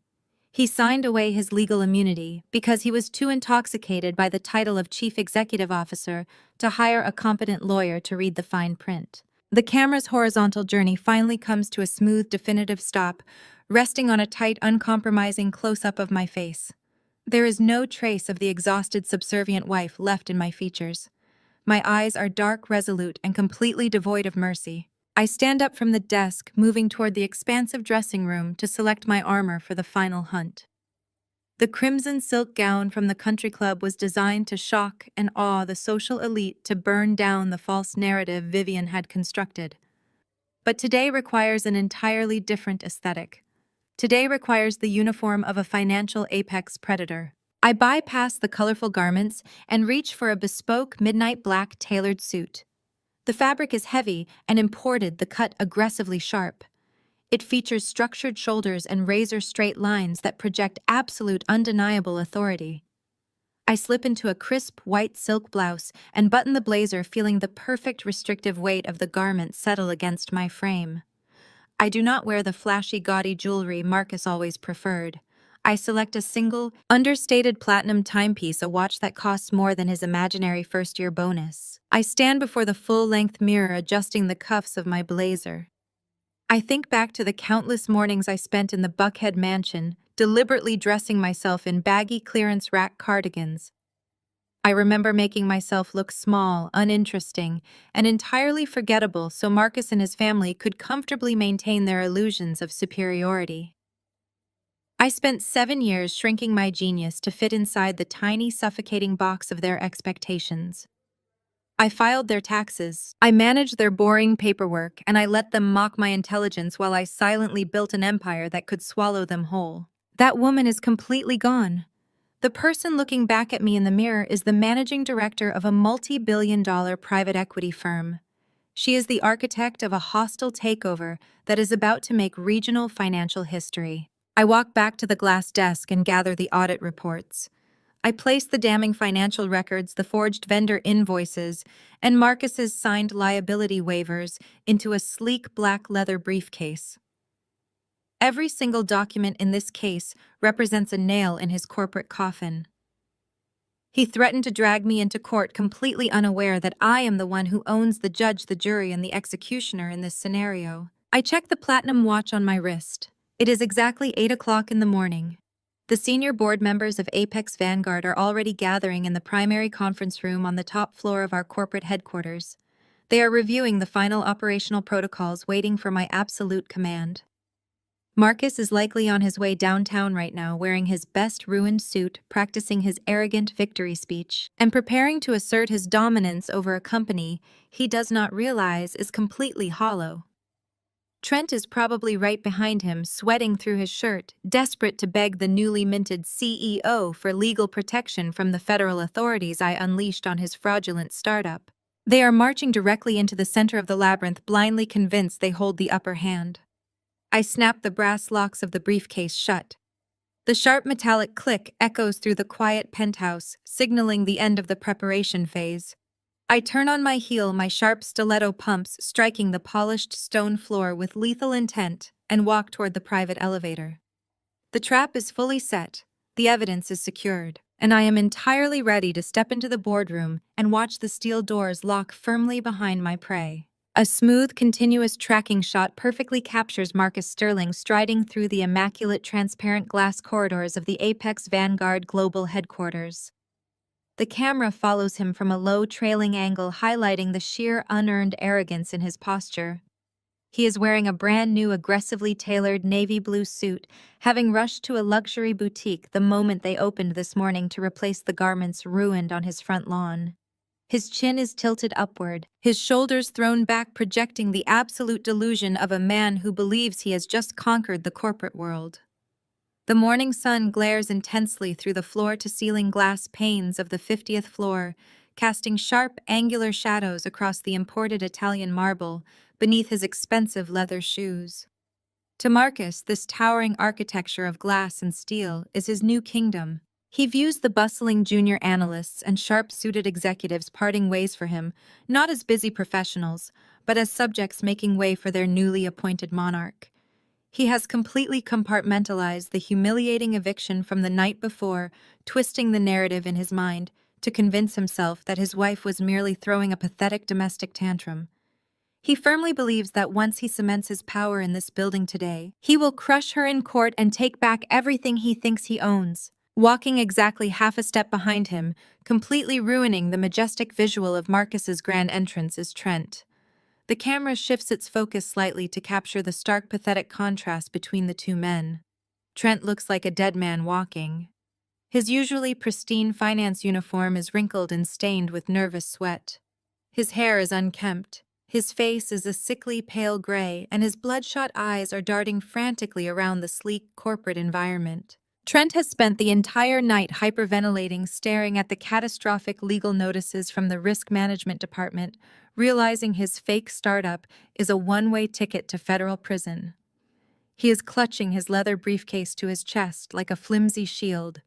He signed away his legal immunity because he was too intoxicated by the title of Chief Executive Officer to hire a competent lawyer to read the fine print. The camera's horizontal journey finally comes to a smooth, definitive stop, resting on a tight, uncompromising close-up of my face. There is no trace of the exhausted, subservient wife left in my features. My eyes are dark, resolute, and completely devoid of mercy. I stand up from the desk, moving toward the expansive dressing room to select my armor for the final hunt. The crimson silk gown from the country club was designed to shock and awe the social elite, to burn down the false narrative Vivian had constructed. But today requires an entirely different aesthetic. Today requires the uniform of a financial apex predator. I bypass the colorful garments and reach for a bespoke midnight black tailored suit. The fabric is heavy and imported, the cut aggressively sharp. It features structured shoulders and razor-straight lines that project absolute, undeniable authority. I slip into a crisp white silk blouse and button the blazer, feeling the perfect restrictive weight of the garment settle against my frame. I do not wear the flashy, gaudy jewelry Marcus always preferred. I select a single, understated platinum timepiece, a watch that costs more than his imaginary first-year bonus. I stand before the full-length mirror, adjusting the cuffs of my blazer. I think back to the countless mornings I spent in the Buckhead mansion, deliberately dressing myself in baggy clearance rack cardigans. I remember making myself look small, uninteresting, and entirely forgettable so Marcus and his family could comfortably maintain their illusions of superiority. I spent 7 years shrinking my genius to fit inside the tiny, suffocating box of their expectations. I filed their taxes, I managed their boring paperwork, and I let them mock my intelligence while I silently built an empire that could swallow them whole. That woman is completely gone. The person looking back at me in the mirror is the managing director of a multi-billion-dollar private equity firm. She is the architect of a hostile takeover that is about to make regional financial history. I walk back to the glass desk and gather the audit reports. I place the damning financial records, the forged vendor invoices, and Marcus's signed liability waivers into a sleek black leather briefcase. Every single document in this case represents a nail in his corporate coffin. He threatened to drag me into court, completely unaware that I am the one who owns the judge, the jury, and the executioner in this scenario. I check the platinum watch on my wrist. It is exactly 8 o'clock in the morning. The senior board members of Apex Vanguard are already gathering in the primary conference room on the top floor of our corporate headquarters. They are reviewing the final operational protocols, waiting for my absolute command. Marcus is likely on his way downtown right now, wearing his best ruined suit, practicing his arrogant victory speech, and preparing to assert his dominance over a company he does not realize is completely hollow. Trent is probably right behind him, sweating through his shirt, desperate to beg the newly minted CEO for legal protection from the federal authorities I unleashed on his fraudulent startup. They are marching directly into the center of the labyrinth, blindly convinced they hold the upper hand. I snap the brass locks of the briefcase shut. The sharp metallic click echoes through the quiet penthouse, signaling the end of the preparation phase. I turn on my heel, my sharp stiletto pumps striking the polished stone floor with lethal intent, and walk toward the private elevator. The trap is fully set, the evidence is secured, and I am entirely ready to step into the boardroom and watch the steel doors lock firmly behind my prey. A smooth, continuous tracking shot perfectly captures Marcus Sterling striding through the immaculate transparent glass corridors of the Apex Vanguard Global Headquarters. The camera follows him from a low, trailing angle, highlighting the sheer, unearned arrogance in his posture. He is wearing a brand new, aggressively tailored navy blue suit, having rushed to a luxury boutique the moment they opened this morning to replace the garments ruined on his front lawn. His chin is tilted upward, his shoulders thrown back, projecting the absolute delusion of a man who believes he has just conquered the corporate world. The morning sun glares intensely through the floor-to-ceiling glass panes of the 50th floor, casting sharp, angular shadows across the imported Italian marble beneath his expensive leather shoes. To Marcus, this towering architecture of glass and steel is his new kingdom. He views the bustling junior analysts and sharp-suited executives parting ways for him, not as busy professionals, but as subjects making way for their newly appointed monarch. He has completely compartmentalized the humiliating eviction from the night before, twisting the narrative in his mind to convince himself that his wife was merely throwing a pathetic domestic tantrum. He firmly believes that once he cements his power in this building today, he will crush her in court and take back everything he thinks he owns. Walking exactly half a step behind him, completely ruining the majestic visual of Marcus's grand entrance, is Trent. The camera shifts its focus slightly to capture the stark, pathetic contrast between the two men. Trent looks like a dead man walking. His usually pristine finance uniform is wrinkled and stained with nervous sweat. His hair is unkempt. His face is a sickly pale gray, and his bloodshot eyes are darting frantically around the sleek corporate environment. Trent has spent the entire night hyperventilating, staring at the catastrophic legal notices from the risk management department, realizing his fake startup is a one-way ticket to federal prison. He is clutching his leather briefcase to his chest like a flimsy shield.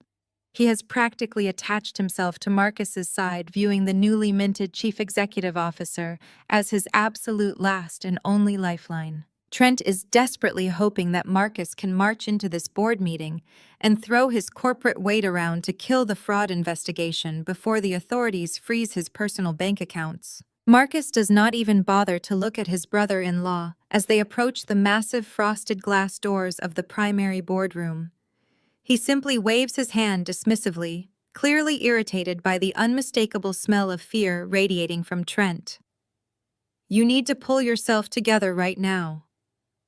He has practically attached himself to Marcus's side, viewing the newly minted chief executive officer as his absolute last and only lifeline. Trent is desperately hoping that Marcus can march into this board meeting and throw his corporate weight around to kill the fraud investigation before the authorities freeze his personal bank accounts. Marcus does not even bother to look at his brother-in-law as they approach the massive frosted glass doors of the primary boardroom. He simply waves his hand dismissively, clearly irritated by the unmistakable smell of fear radiating from Trent. "You need to pull yourself together right now,"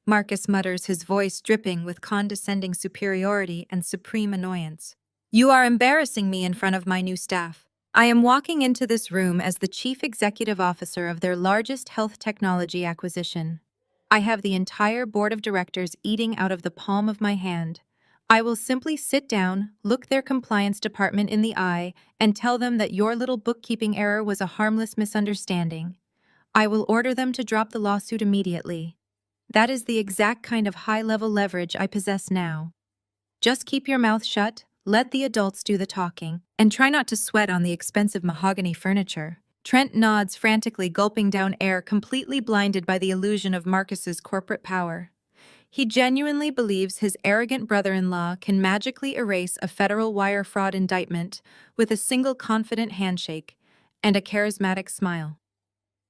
Marcus mutters, his voice dripping with condescending superiority and supreme annoyance. "You are embarrassing me in front of my new staff. I am walking into this room as the chief executive officer of their largest health technology acquisition. I have the entire board of directors eating out of the palm of my hand. I will simply sit down, look their compliance department in the eye, and tell them that your little bookkeeping error was a harmless misunderstanding. I will order them to drop the lawsuit immediately. That is the exact kind of high-level leverage I possess now. Just keep your mouth shut, let the adults do the talking, and try not to sweat on the expensive mahogany furniture." Trent nods frantically, gulping down air, completely blinded by the illusion of Marcus's corporate power. He genuinely believes his arrogant brother-in-law can magically erase a federal wire fraud indictment with a single confident handshake and a charismatic smile.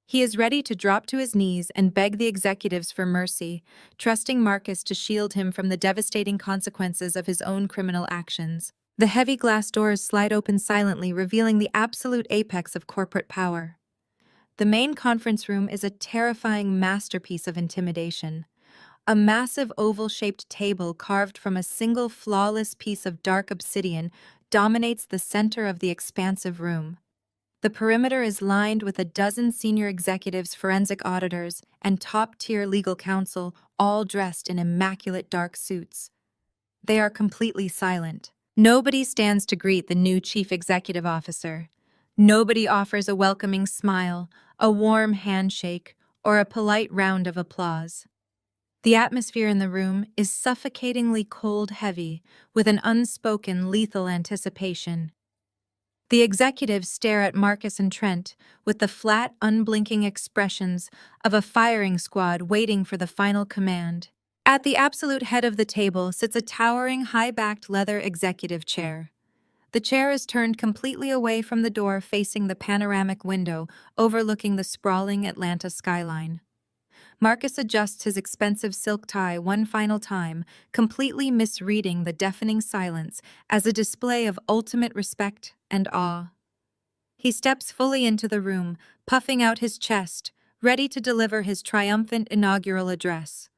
He is ready to drop to his knees and beg the executives for mercy, trusting Marcus to shield him from the devastating consequences of his own criminal actions. The heavy glass doors slide open silently, revealing the absolute apex of corporate power. The main conference room is a terrifying masterpiece of intimidation. A massive oval-shaped table carved from a single flawless piece of dark obsidian dominates the center of the expansive room. The perimeter is lined with a dozen senior executives, forensic auditors, and top-tier legal counsel, all dressed in immaculate dark suits. They are completely silent. Nobody stands to greet the new chief executive officer. Nobody offers a welcoming smile, a warm handshake, or a polite round of applause. The atmosphere in the room is suffocatingly cold-heavy, with an unspoken, lethal anticipation. The executives stare at Marcus and Trent with the flat, unblinking expressions of a firing squad waiting for the final command. At the absolute head of the table sits a towering, high-backed leather executive chair. The chair is turned completely away from the door, facing the panoramic window overlooking the sprawling Atlanta skyline. Marcus adjusts his expensive silk tie one final time, completely misreading the deafening silence as a display of ultimate respect and awe. He steps fully into the room, puffing out his chest, ready to deliver his triumphant inaugural address.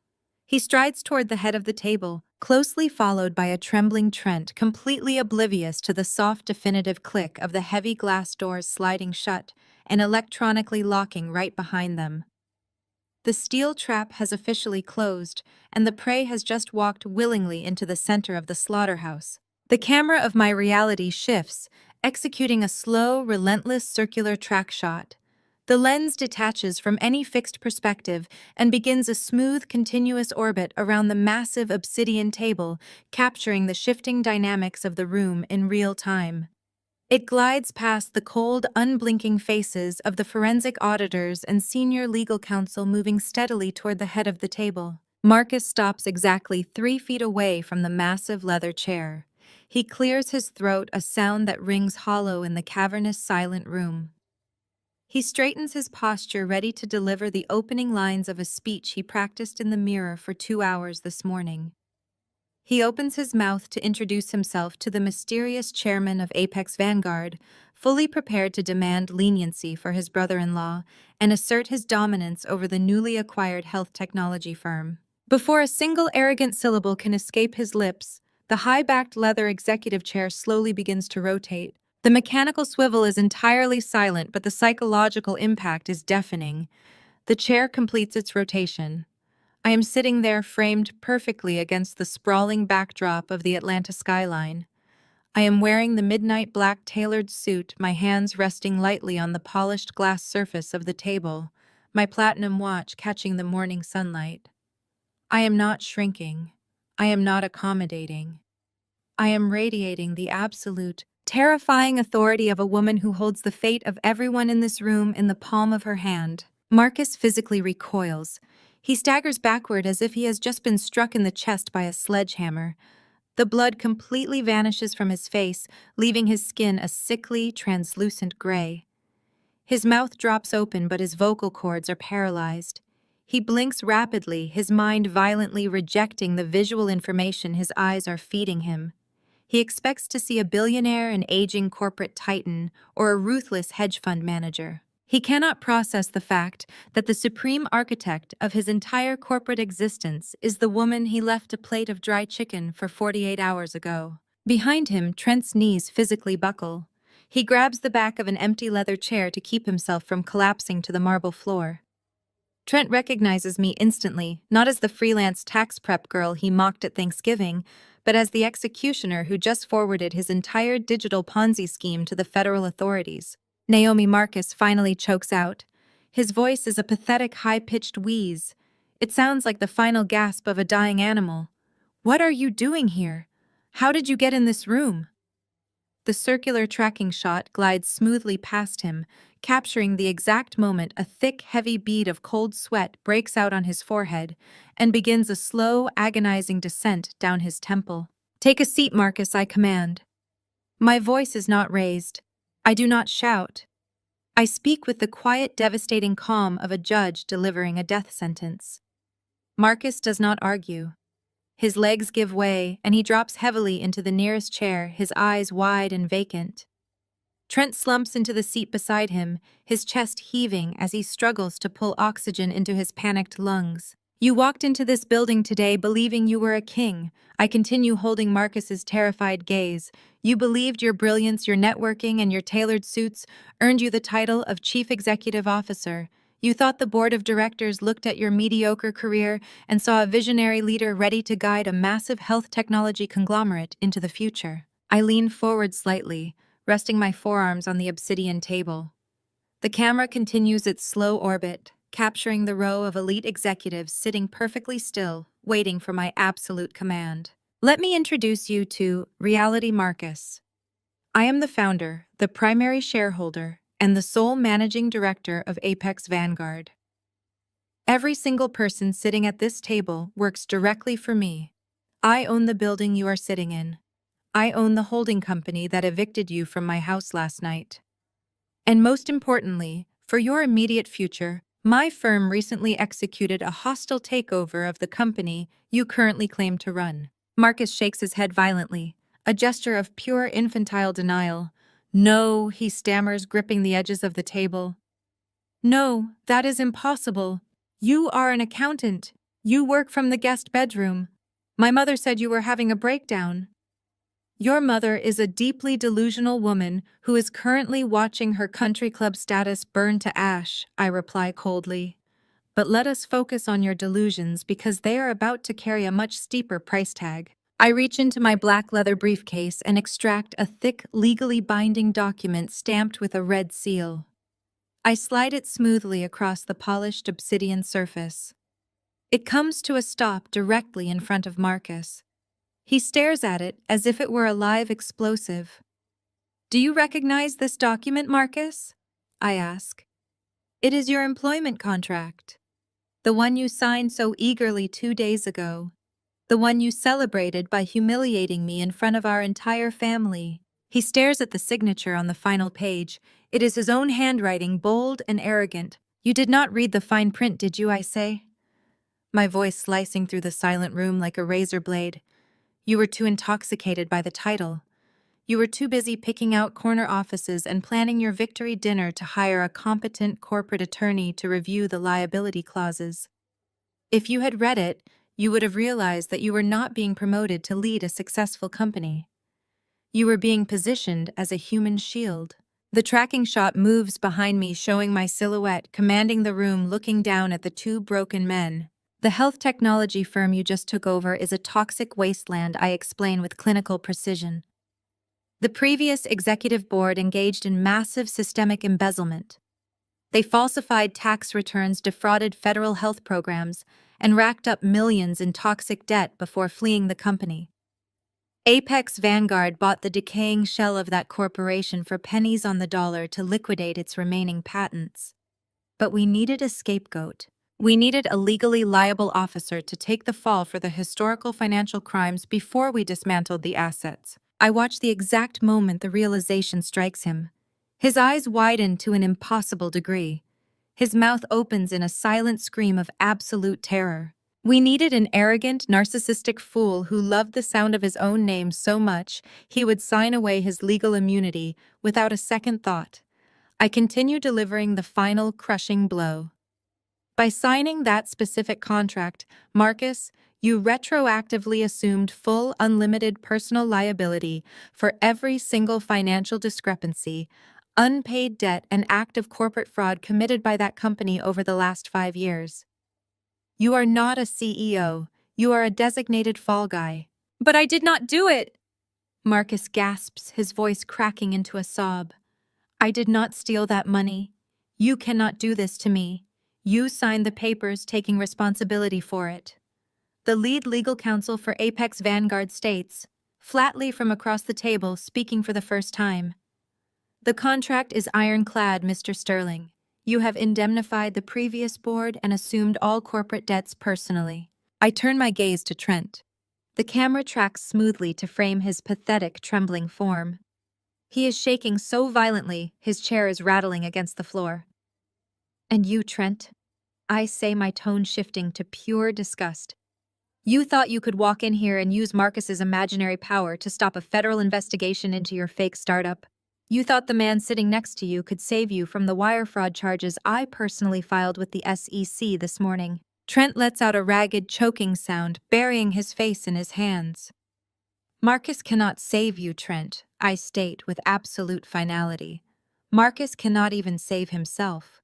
He strides toward the head of the table, closely followed by a trembling Trent, completely oblivious to the soft, definitive click of the heavy glass doors sliding shut and electronically locking right behind them. The steel trap has officially closed, and the prey has just walked willingly into the center of the slaughterhouse. The camera of my reality shifts, executing a slow, relentless circular track shot. The lens detaches from any fixed perspective and begins a smooth, continuous orbit around the massive obsidian table, capturing the shifting dynamics of the room in real time. It glides past the cold, unblinking faces of the forensic auditors and senior legal counsel moving steadily toward the head of the table. Marcus stops exactly 3 feet away from the massive leather chair. He clears his throat, a sound that rings hollow in the cavernous, silent room. He straightens his posture, ready to deliver the opening lines of a speech he practiced in the mirror for 2 hours this morning. He opens his mouth to introduce himself to the mysterious chairman of Apex Vanguard, fully prepared to demand leniency for his brother-in-law and assert his dominance over the newly acquired health technology firm. Before a single arrogant syllable can escape his lips, the high-backed leather executive chair slowly begins to rotate. The mechanical swivel is entirely silent, but the psychological impact is deafening. The chair completes its rotation. I am sitting there, framed perfectly against the sprawling backdrop of the Atlanta skyline. I am wearing the midnight black tailored suit, my hands resting lightly on the polished glass surface of the table, my platinum watch catching the morning sunlight. I am not shrinking. I am not accommodating. I am radiating the absolute, terrifying authority of a woman who holds the fate of everyone in this room in the palm of her hand. Marcus physically recoils. He staggers backward as if he has just been struck in the chest by a sledgehammer. The blood completely vanishes from his face, leaving his skin a sickly, translucent gray. His mouth drops open, but his vocal cords are paralyzed. He blinks rapidly, his mind violently rejecting the visual information his eyes are feeding him. He expects to see a billionaire, an aging corporate titan, or a ruthless hedge fund manager. He cannot process the fact that the supreme architect of his entire corporate existence is the woman he left a plate of dry chicken for 48 hours ago. Behind him, Trent's knees physically buckle. He grabs the back of an empty leather chair to keep himself from collapsing to the marble floor. Trent recognizes me instantly, not as the freelance tax prep girl he mocked at Thanksgiving, but as the executioner who just forwarded his entire digital Ponzi scheme to the federal authorities. Naomi Marcus finally chokes out. His voice is a pathetic, high-pitched wheeze. It sounds like the final gasp of a dying animal. "What are you doing here? How did you get in this room?" The circular tracking shot glides smoothly past him, capturing the exact moment a thick, heavy bead of cold sweat breaks out on his forehead and begins a slow, agonizing descent down his temple. "Take a seat, Marcus," I command. My voice is not raised. I do not shout. I speak with the quiet, devastating calm of a judge delivering a death sentence. Marcus does not argue. His legs give way, and he drops heavily into the nearest chair, his eyes wide and vacant. Trent slumps into the seat beside him, his chest heaving as he struggles to pull oxygen into his panicked lungs. "You walked into this building today believing you were a king." I continue, holding Marcus's terrified gaze. "You believed your brilliance, your networking, and your tailored suits earned you the title of Chief Executive Officer. You thought the board of directors looked at your mediocre career and saw a visionary leader ready to guide a massive health technology conglomerate into the future." I lean forward slightly, resting my forearms on the obsidian table. The camera continues its slow orbit, capturing the row of elite executives sitting perfectly still, waiting for my absolute command. Let me introduce you to Reality Marcus. I am the founder, the primary shareholder, and the sole managing director of Apex Vanguard. Every single person sitting at this table works directly for me. I own the building you are sitting in. I own the holding company that evicted you from my house last night. And most importantly, for your immediate future, my firm recently executed a hostile takeover of the company you currently claim to run. Marcus shakes his head violently, a gesture of pure infantile denial. "No," he stammers, gripping the edges of the table. "No, that is impossible. You are an accountant. You work from the guest bedroom. My mother said you were having a breakdown." "Your mother is a deeply delusional woman who is currently watching her country club status burn to ash," I reply coldly. "But let us focus on your delusions because they are about to carry a much steeper price tag." I reach into my black leather briefcase and extract a thick, legally binding document stamped with a red seal. I slide it smoothly across the polished obsidian surface. It comes to a stop directly in front of Marcus. He stares at it as if it were a live explosive. "Do you recognize this document, Marcus?" I ask. "It is your employment contract. The one you signed so eagerly 2 days ago. The one you celebrated by humiliating me in front of our entire family." He stares at the signature on the final page. It is his own handwriting, bold and arrogant. "You did not read the fine print, did you?" I say, my voice slicing through the silent room like a razor blade. "You were too intoxicated by the title. You were too busy picking out corner offices and planning your victory dinner to hire a competent corporate attorney to review the liability clauses. If you had read it, you would have realized that you were not being promoted to lead a successful company. You were being positioned as a human shield." The tracking shot moves behind me, showing my silhouette, commanding the room, looking down at the two broken men. "The health technology firm you just took over is a toxic wasteland," I explain with clinical precision. "The previous executive board engaged in massive systemic embezzlement. They falsified tax returns, defrauded federal health programs, and racked up millions in toxic debt before fleeing the company. Apex Vanguard bought the decaying shell of that corporation for pennies on the dollar to liquidate its remaining patents. But we needed a scapegoat. We needed a legally liable officer to take the fall for the historical financial crimes before we dismantled the assets." I watch the exact moment the realization strikes him. His eyes widen to an impossible degree. His mouth opens in a silent scream of absolute terror. We needed an arrogant, narcissistic fool who loved the sound of his own name so much he would sign away his legal immunity without a second thought. I continue delivering the final crushing blow. "By signing that specific contract, Marcus, you retroactively assumed full, unlimited personal liability for every single financial discrepancy, unpaid debt, and act of corporate fraud committed by that company over the last 5 years. You are not a CEO. You are a designated fall guy." "But I did not do it!" Marcus gasps, his voice cracking into a sob. "I did not steal that money. You cannot do this to me. You signed the papers taking responsibility for it." The lead legal counsel for Apex Vanguard states, flatly from across the table, speaking for the first time, "The contract is ironclad, Mr. Sterling. You have indemnified the previous board and assumed all corporate debts personally." I turn my gaze to Trent. The camera tracks smoothly to frame his pathetic, trembling form. He is shaking so violently, his chair is rattling against the floor. "And you, Trent?" I say, my tone shifting to pure disgust. "You thought you could walk in here and use Marcus's imaginary power to stop a federal investigation into your fake startup. You thought the man sitting next to you could save you from the wire fraud charges I personally filed with the SEC this morning." Trent lets out a ragged, choking sound, burying his face in his hands. "Marcus cannot save you, Trent," I state with absolute finality. "Marcus cannot even save himself.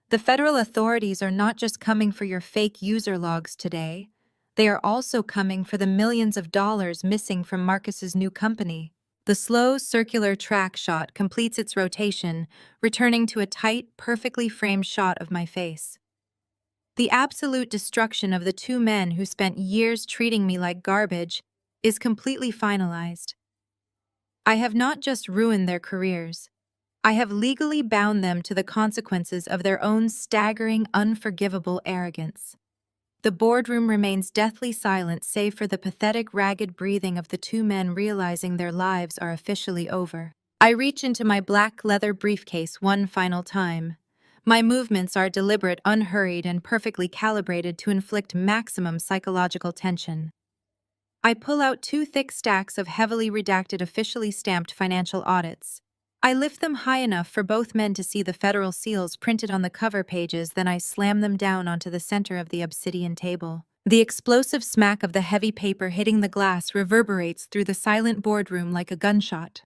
The federal authorities are not just coming for your fake user logs today. They are also coming for the millions of dollars missing from Marcus's new company." The slow, circular track shot completes its rotation, returning to a tight, perfectly framed shot of my face. The absolute destruction of the two men who spent years treating me like garbage is completely finalized. I have not just ruined their careers. I have legally bound them to the consequences of their own staggering, unforgivable arrogance. The boardroom remains deathly silent save for the pathetic, ragged breathing of the two men realizing their lives are officially over. I reach into my black leather briefcase one final time. My movements are deliberate, unhurried, and perfectly calibrated to inflict maximum psychological tension. I pull out 2 thick stacks of heavily redacted, officially stamped financial audits. I lift them high enough for both men to see the federal seals printed on the cover pages, then I slam them down onto the center of the obsidian table. The explosive smack of the heavy paper hitting the glass reverberates through the silent boardroom like a gunshot.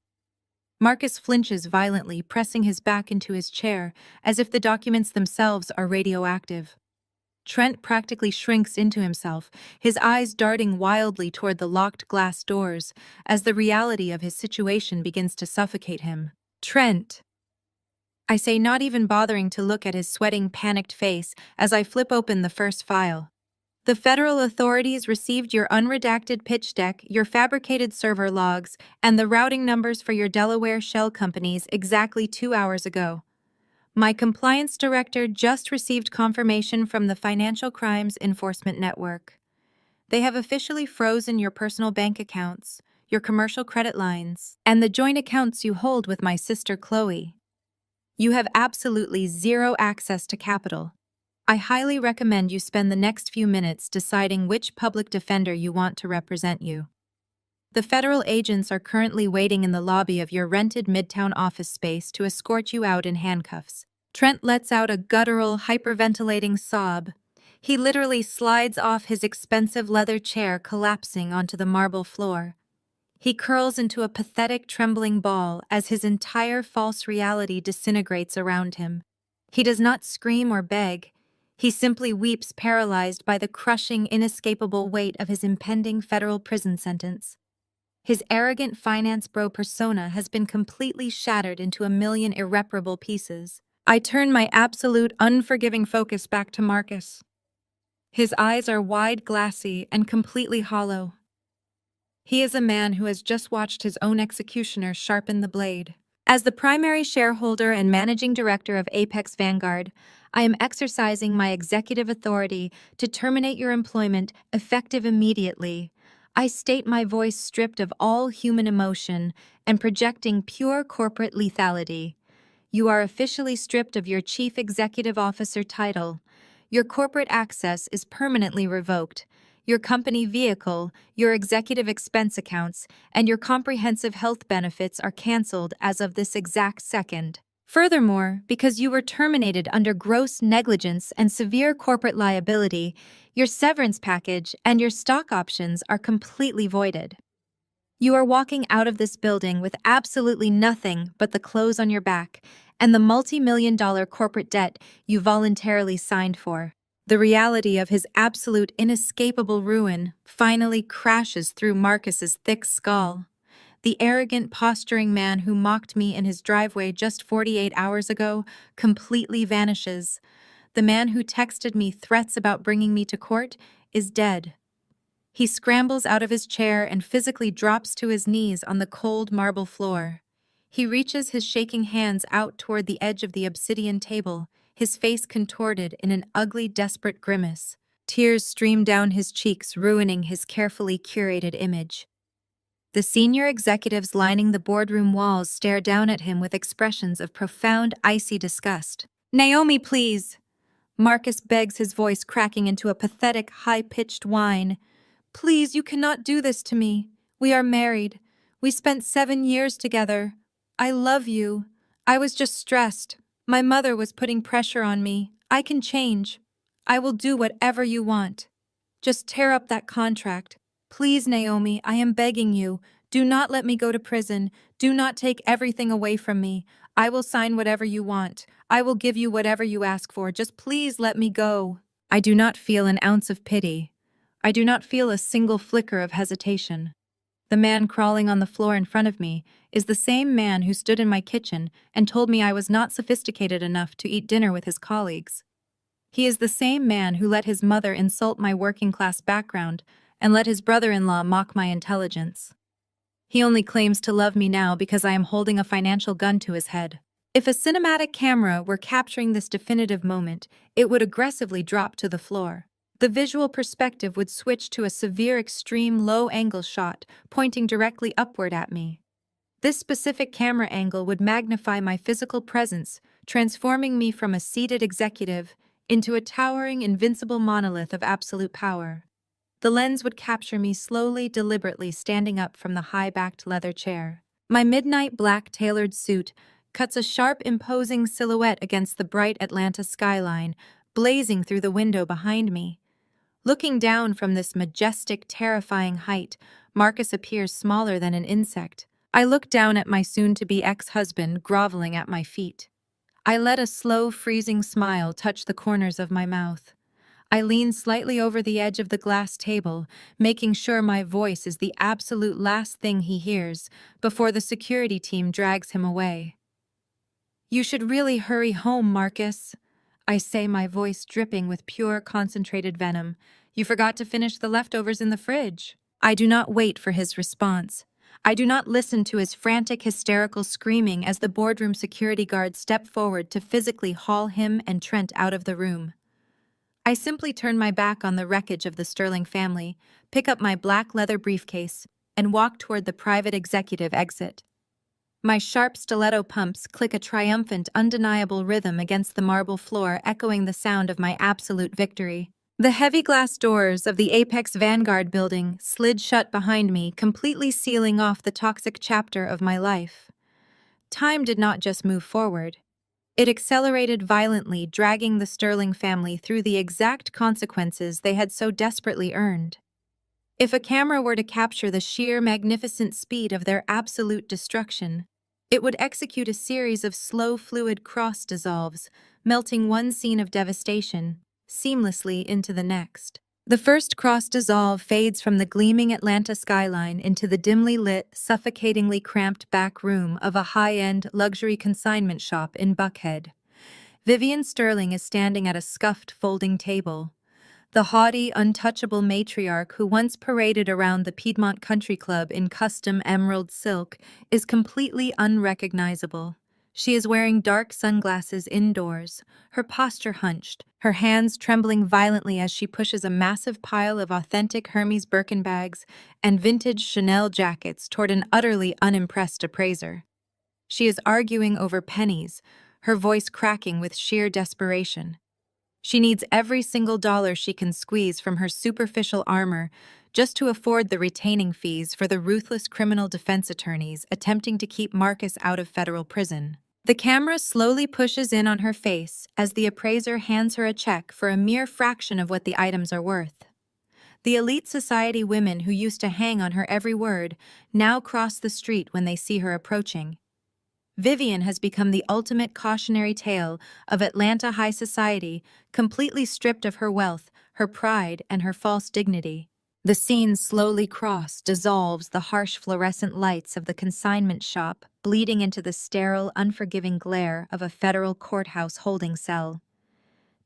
Marcus flinches violently, pressing his back into his chair, as if the documents themselves are radioactive. Trent practically shrinks into himself, his eyes darting wildly toward the locked glass doors, as the reality of his situation begins to suffocate him. "Trent!" I say, not even bothering to look at his sweating, panicked face as I flip open the first file. The federal authorities received your unredacted pitch deck, your fabricated server logs, and the routing numbers for your Delaware shell companies exactly 2 hours ago. My compliance director just received confirmation from the Financial Crimes Enforcement Network. They have officially frozen your personal bank accounts, your commercial credit lines, and the joint accounts you hold with my sister Chloe. You have absolutely zero access to capital. I highly recommend you spend the next few minutes deciding which public defender you want to represent you. The federal agents are currently waiting in the lobby of your rented Midtown office space to escort you out in handcuffs. Trent lets out a guttural, hyperventilating sob. He literally slides off his expensive leather chair, collapsing onto the marble floor. He curls into a pathetic, trembling ball as his entire false reality disintegrates around him. He does not scream or beg. He simply weeps, paralyzed by the crushing, inescapable weight of his impending federal prison sentence. His arrogant finance bro persona has been completely shattered into a million irreparable pieces. I turn my absolute, unforgiving focus back to Marcus. His eyes are wide, glassy, and completely hollow. He is a man who has just watched his own executioner sharpen the blade. As the primary shareholder and managing director of Apex Vanguard, I am exercising my executive authority to terminate your employment effective immediately. I state, my voice stripped of all human emotion and projecting pure corporate lethality. You are officially stripped of your chief executive officer title. Your corporate access is permanently revoked. Your company vehicle, your executive expense accounts, and your comprehensive health benefits are canceled as of this exact second. Furthermore, because you were terminated under gross negligence and severe corporate liability, your severance package and your stock options are completely voided. You are walking out of this building with absolutely nothing but the clothes on your back and the multi-million-dollar corporate debt you voluntarily signed for. The reality of his absolute, inescapable ruin finally crashes through Marcus's thick skull. The arrogant, posturing man who mocked me in his driveway just 48 hours ago completely vanishes. The man who texted me threats about bringing me to court is dead. He scrambles out of his chair and physically drops to his knees on the cold marble floor. He reaches his shaking hands out toward the edge of the obsidian table, his face contorted in an ugly, desperate grimace. Tears stream down his cheeks, ruining his carefully curated image. The senior executives lining the boardroom walls stare down at him with expressions of profound, icy disgust. "Naomi, please!" Marcus begs, his voice cracking into a pathetic, high-pitched whine. "Please, you cannot do this to me. We are married. We spent 7 years together. I love you. I was just stressed. My mother was putting pressure on me. I can change. I will do whatever you want. Just tear up that contract. Please, Naomi, I am begging you. Do not let me go to prison. Do not take everything away from me. I will sign whatever you want. I will give you whatever you ask for. Just please let me go." I do not feel an ounce of pity. I do not feel a single flicker of hesitation. The man crawling on the floor in front of me is the same man who stood in my kitchen and told me I was not sophisticated enough to eat dinner with his colleagues. He is the same man who let his mother insult my working-class background and let his brother-in-law mock my intelligence. He only claims to love me now because I am holding a financial gun to his head. If a cinematic camera were capturing this definitive moment, it would aggressively drop to the floor. The visual perspective would switch to a severe, extreme, low-angle shot, pointing directly upward at me. This specific camera angle would magnify my physical presence, transforming me from a seated executive into a towering, invincible monolith of absolute power. The lens would capture me slowly, deliberately standing up from the high-backed leather chair. My midnight black tailored suit cuts a sharp, imposing silhouette against the bright Atlanta skyline, blazing through the window behind me. Looking down from this majestic, terrifying height, Marcus appears smaller than an insect. I look down at my soon-to-be ex-husband groveling at my feet. I let a slow, freezing smile touch the corners of my mouth. I lean slightly over the edge of the glass table, making sure my voice is the absolute last thing he hears before the security team drags him away. You should really hurry home, Marcus. I say, my voice dripping with pure, concentrated venom. You forgot to finish the leftovers in the fridge. I do not wait for his response. I do not listen to his frantic, hysterical screaming as the boardroom security guards step forward to physically haul him and Trent out of the room. I simply turn my back on the wreckage of the Sterling family, pick up my black leather briefcase, and walk toward the private executive exit. My sharp stiletto pumps click a triumphant, undeniable rhythm against the marble floor, echoing the sound of my absolute victory. The heavy glass doors of the Apex Vanguard building slid shut behind me, completely sealing off the toxic chapter of my life. Time did not just move forward. It accelerated violently, dragging the Sterling family through the exact consequences they had so desperately earned. If a camera were to capture the sheer magnificent speed of their absolute destruction, it would execute a series of slow fluid cross dissolves, melting one scene of devastation seamlessly into the next. The first cross dissolve fades from the gleaming Atlanta skyline into the dimly lit, suffocatingly cramped back room of a high-end luxury consignment shop in Buckhead. Vivian Sterling is standing at a scuffed folding table. The haughty, untouchable matriarch who once paraded around the Piedmont Country Club in custom emerald silk is completely unrecognizable. She is wearing dark sunglasses indoors, her posture hunched, her hands trembling violently as she pushes a massive pile of authentic Hermes Birkin bags and vintage Chanel jackets toward an utterly unimpressed appraiser. She is arguing over pennies, her voice cracking with sheer desperation. She needs every single dollar she can squeeze from her superficial armor just to afford the retaining fees for the ruthless criminal defense attorneys attempting to keep Marcus out of federal prison. The camera slowly pushes in on her face as the appraiser hands her a check for a mere fraction of what the items are worth. The elite society women who used to hang on her every word now cross the street when they see her approaching. Vivian has become the ultimate cautionary tale of Atlanta high society, completely stripped of her wealth, her pride, and her false dignity. The scene slowly dissolves the harsh fluorescent lights of the consignment shop, bleeding into the sterile, unforgiving glare of a federal courthouse holding cell.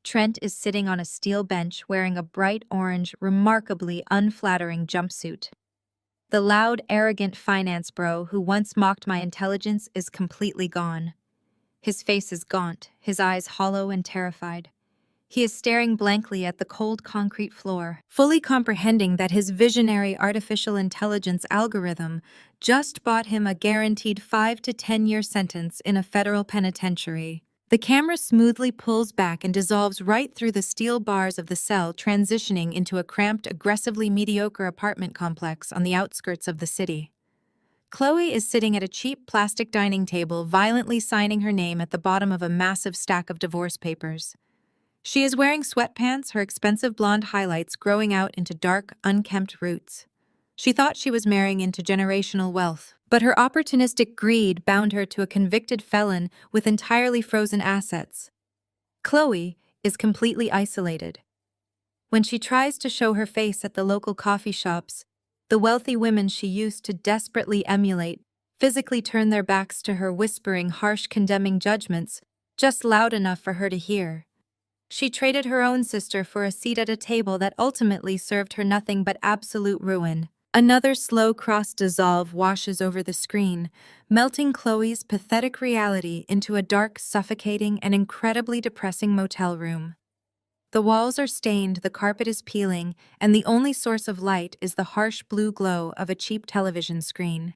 Trent is sitting on a steel bench wearing a bright orange, remarkably unflattering jumpsuit. The loud, arrogant finance bro who once mocked my intelligence is completely gone. His face is gaunt, his eyes hollow and terrified. He is staring blankly at the cold concrete floor, fully comprehending that his visionary artificial intelligence algorithm just bought him a guaranteed 5 to 10-year sentence in a federal penitentiary. The camera smoothly pulls back and dissolves right through the steel bars of the cell, transitioning into a cramped, aggressively mediocre apartment complex on the outskirts of the city. Chloe is sitting at a cheap plastic dining table, violently signing her name at the bottom of a massive stack of divorce papers. She is wearing sweatpants, her expensive blonde highlights growing out into dark, unkempt roots. She thought she was marrying into generational wealth, but her opportunistic greed bound her to a convicted felon with entirely frozen assets. Chloe is completely isolated. When she tries to show her face at the local coffee shops, the wealthy women she used to desperately emulate physically turn their backs to her, whispering harsh, condemning judgments, just loud enough for her to hear. She traded her own sister for a seat at a table that ultimately served her nothing but absolute ruin. Another slow cross dissolve washes over the screen, melting Chloe's pathetic reality into a dark, suffocating, and incredibly depressing motel room. The walls are stained, the carpet is peeling, and the only source of light is the harsh blue glow of a cheap television screen.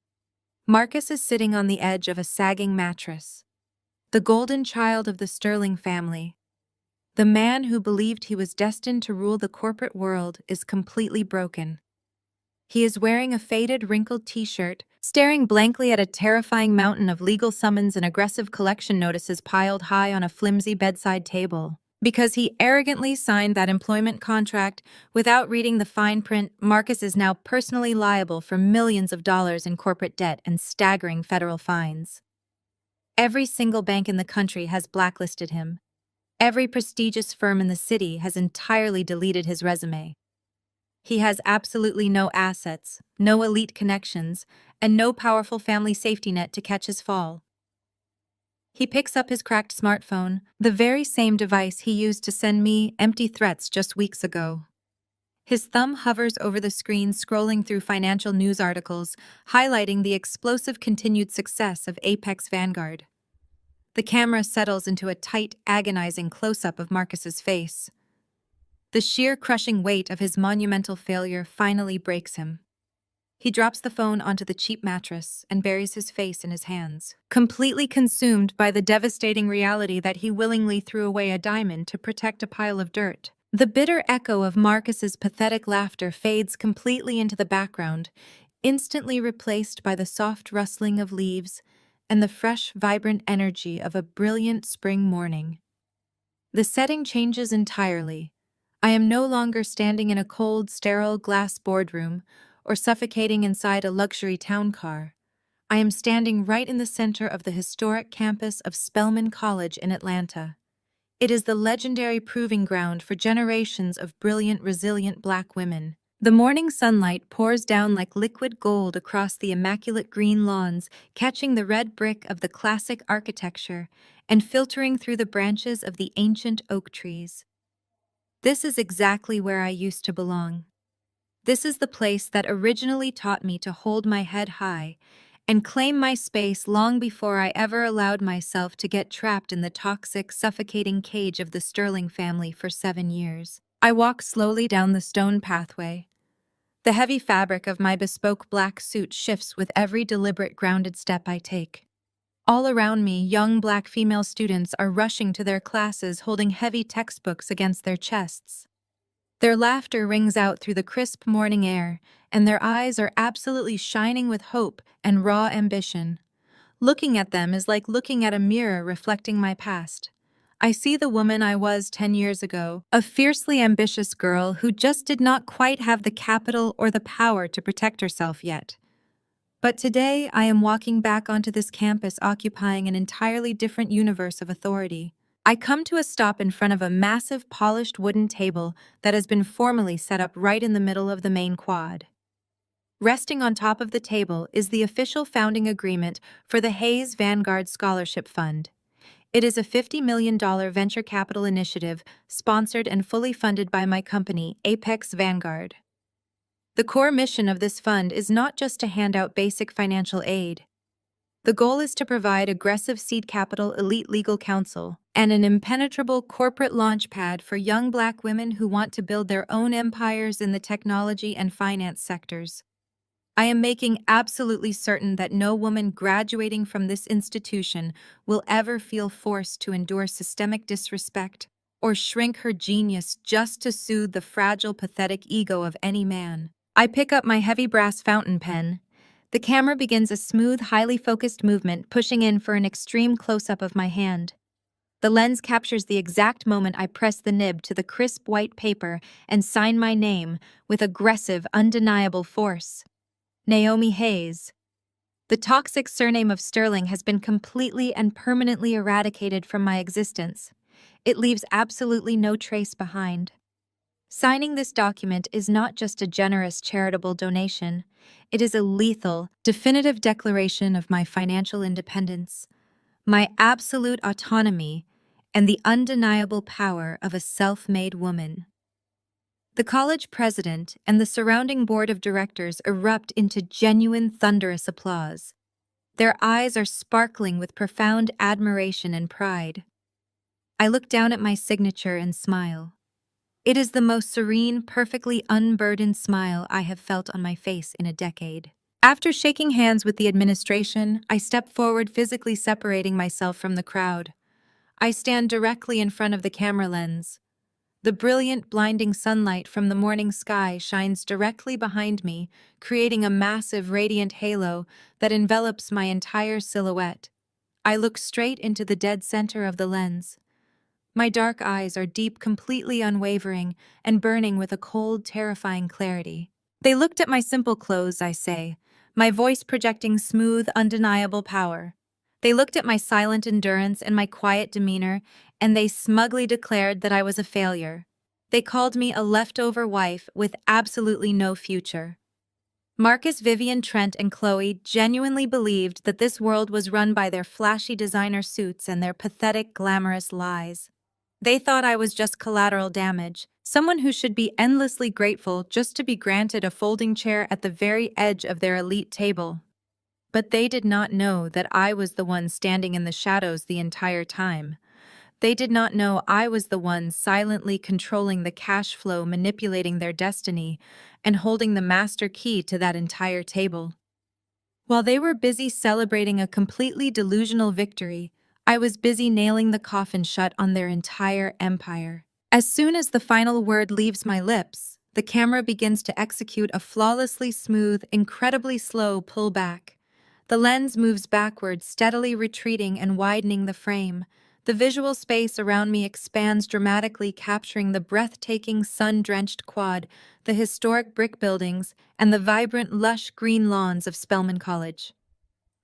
Marcus is sitting on the edge of a sagging mattress. The golden child of the Sterling family. The man who believed he was destined to rule the corporate world is completely broken. He is wearing a faded, wrinkled t-shirt, staring blankly at a terrifying mountain of legal summons and aggressive collection notices piled high on a flimsy bedside table. Because he arrogantly signed that employment contract without reading the fine print, Marcus is now personally liable for millions of dollars in corporate debt and staggering federal fines. Every single bank in the country has blacklisted him. Every prestigious firm in the city has entirely deleted his resume. He has absolutely no assets, no elite connections, and no powerful family safety net to catch his fall. He picks up his cracked smartphone, the very same device he used to send me empty threats just weeks ago. His thumb hovers over the screen, scrolling through financial news articles, highlighting the explosive continued success of Apex Vanguard. The camera settles into a tight, agonizing close-up of Marcus's face. The sheer crushing weight of his monumental failure finally breaks him. He drops the phone onto the cheap mattress and buries his face in his hands, completely consumed by the devastating reality that he willingly threw away a diamond to protect a pile of dirt. The bitter echo of Marcus's pathetic laughter fades completely into the background, instantly replaced by the soft rustling of leaves and the fresh, vibrant energy of a brilliant spring morning. The setting changes entirely. I am no longer standing in a cold, sterile glass boardroom or suffocating inside a luxury town car. I am standing right in the center of the historic campus of Spelman College in Atlanta. It is the legendary proving ground for generations of brilliant, resilient Black women. The morning sunlight pours down like liquid gold across the immaculate green lawns, catching the red brick of the classic architecture and filtering through the branches of the ancient oak trees. This is exactly where I used to belong. This is the place that originally taught me to hold my head high and claim my space long before I ever allowed myself to get trapped in the toxic, suffocating cage of the Sterling family for 7 years. I walk slowly down the stone pathway. The heavy fabric of my bespoke black suit shifts with every deliberate, grounded step I take. All around me, young Black female students are rushing to their classes, holding heavy textbooks against their chests. Their laughter rings out through the crisp morning air, and their eyes are absolutely shining with hope and raw ambition. Looking at them is like looking at a mirror reflecting my past. I see the woman I was 10 years ago, a fiercely ambitious girl who just did not quite have the capital or the power to protect herself yet. But today, I am walking back onto this campus occupying an entirely different universe of authority. I come to a stop in front of a massive polished wooden table that has been formally set up right in the middle of the main quad. Resting on top of the table is the official founding agreement for the Hayes Vanguard Scholarship Fund. It is a $50 million venture capital initiative sponsored and fully funded by my company, Apex Vanguard. The core mission of this fund is not just to hand out basic financial aid. The goal is to provide aggressive seed capital, elite legal counsel, and an impenetrable corporate launchpad for young Black women who want to build their own empires in the technology and finance sectors. I am making absolutely certain that no woman graduating from this institution will ever feel forced to endure systemic disrespect or shrink her genius just to soothe the fragile, pathetic ego of any man. I pick up my heavy brass fountain pen. The camera begins a smooth, highly focused movement, pushing in for an extreme close-up of my hand. The lens captures the exact moment I press the nib to the crisp white paper and sign my name with aggressive, undeniable force. Naomi Hayes. The toxic surname of Sterling has been completely and permanently eradicated from my existence. It leaves absolutely no trace behind. Signing this document is not just a generous charitable donation. It is a lethal, definitive declaration of my financial independence, my absolute autonomy, and the undeniable power of a self-made woman. The college president and the surrounding board of directors erupt into genuine, thunderous applause. Their eyes are sparkling with profound admiration and pride. I look down at my signature and smile. It is the most serene, perfectly unburdened smile I have felt on my face in a decade. After shaking hands with the administration, I step forward, physically separating myself from the crowd. I stand directly in front of the camera lens. The brilliant, blinding sunlight from the morning sky shines directly behind me, creating a massive, radiant halo that envelops my entire silhouette. I look straight into the dead center of the lens. My dark eyes are deep, completely unwavering, and burning with a cold, terrifying clarity. They looked at my simple clothes, I say, my voice projecting smooth, undeniable power. They looked at my silent endurance and my quiet demeanor, and they smugly declared that I was a failure. They called me a leftover wife with absolutely no future. Marcus, Vivian, Trent, and Chloe genuinely believed that this world was run by their flashy designer suits and their pathetic, glamorous lies. They thought I was just collateral damage, someone who should be endlessly grateful just to be granted a folding chair at the very edge of their elite table. But they did not know that I was the one standing in the shadows the entire time. They did not know I was the one silently controlling the cash flow, manipulating their destiny, and holding the master key to that entire table. While they were busy celebrating a completely delusional victory, I was busy nailing the coffin shut on their entire empire. As soon as the final word leaves my lips, the camera begins to execute a flawlessly smooth, incredibly slow pullback. The lens moves backward, steadily retreating and widening the frame. The visual space around me expands dramatically, capturing the breathtaking sun-drenched quad, the historic brick buildings, and the vibrant, lush green lawns of Spelman College.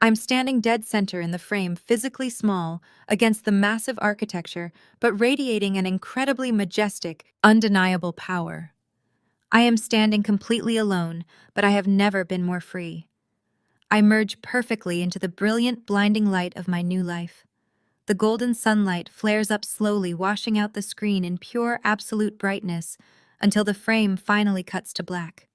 I'm standing dead center in the frame, physically small, against the massive architecture, but radiating an incredibly majestic, undeniable power. I am standing completely alone, but I have never been more free. I merge perfectly into the brilliant, blinding light of my new life. The golden sunlight flares up slowly, washing out the screen in pure, absolute brightness, until the frame finally cuts to black.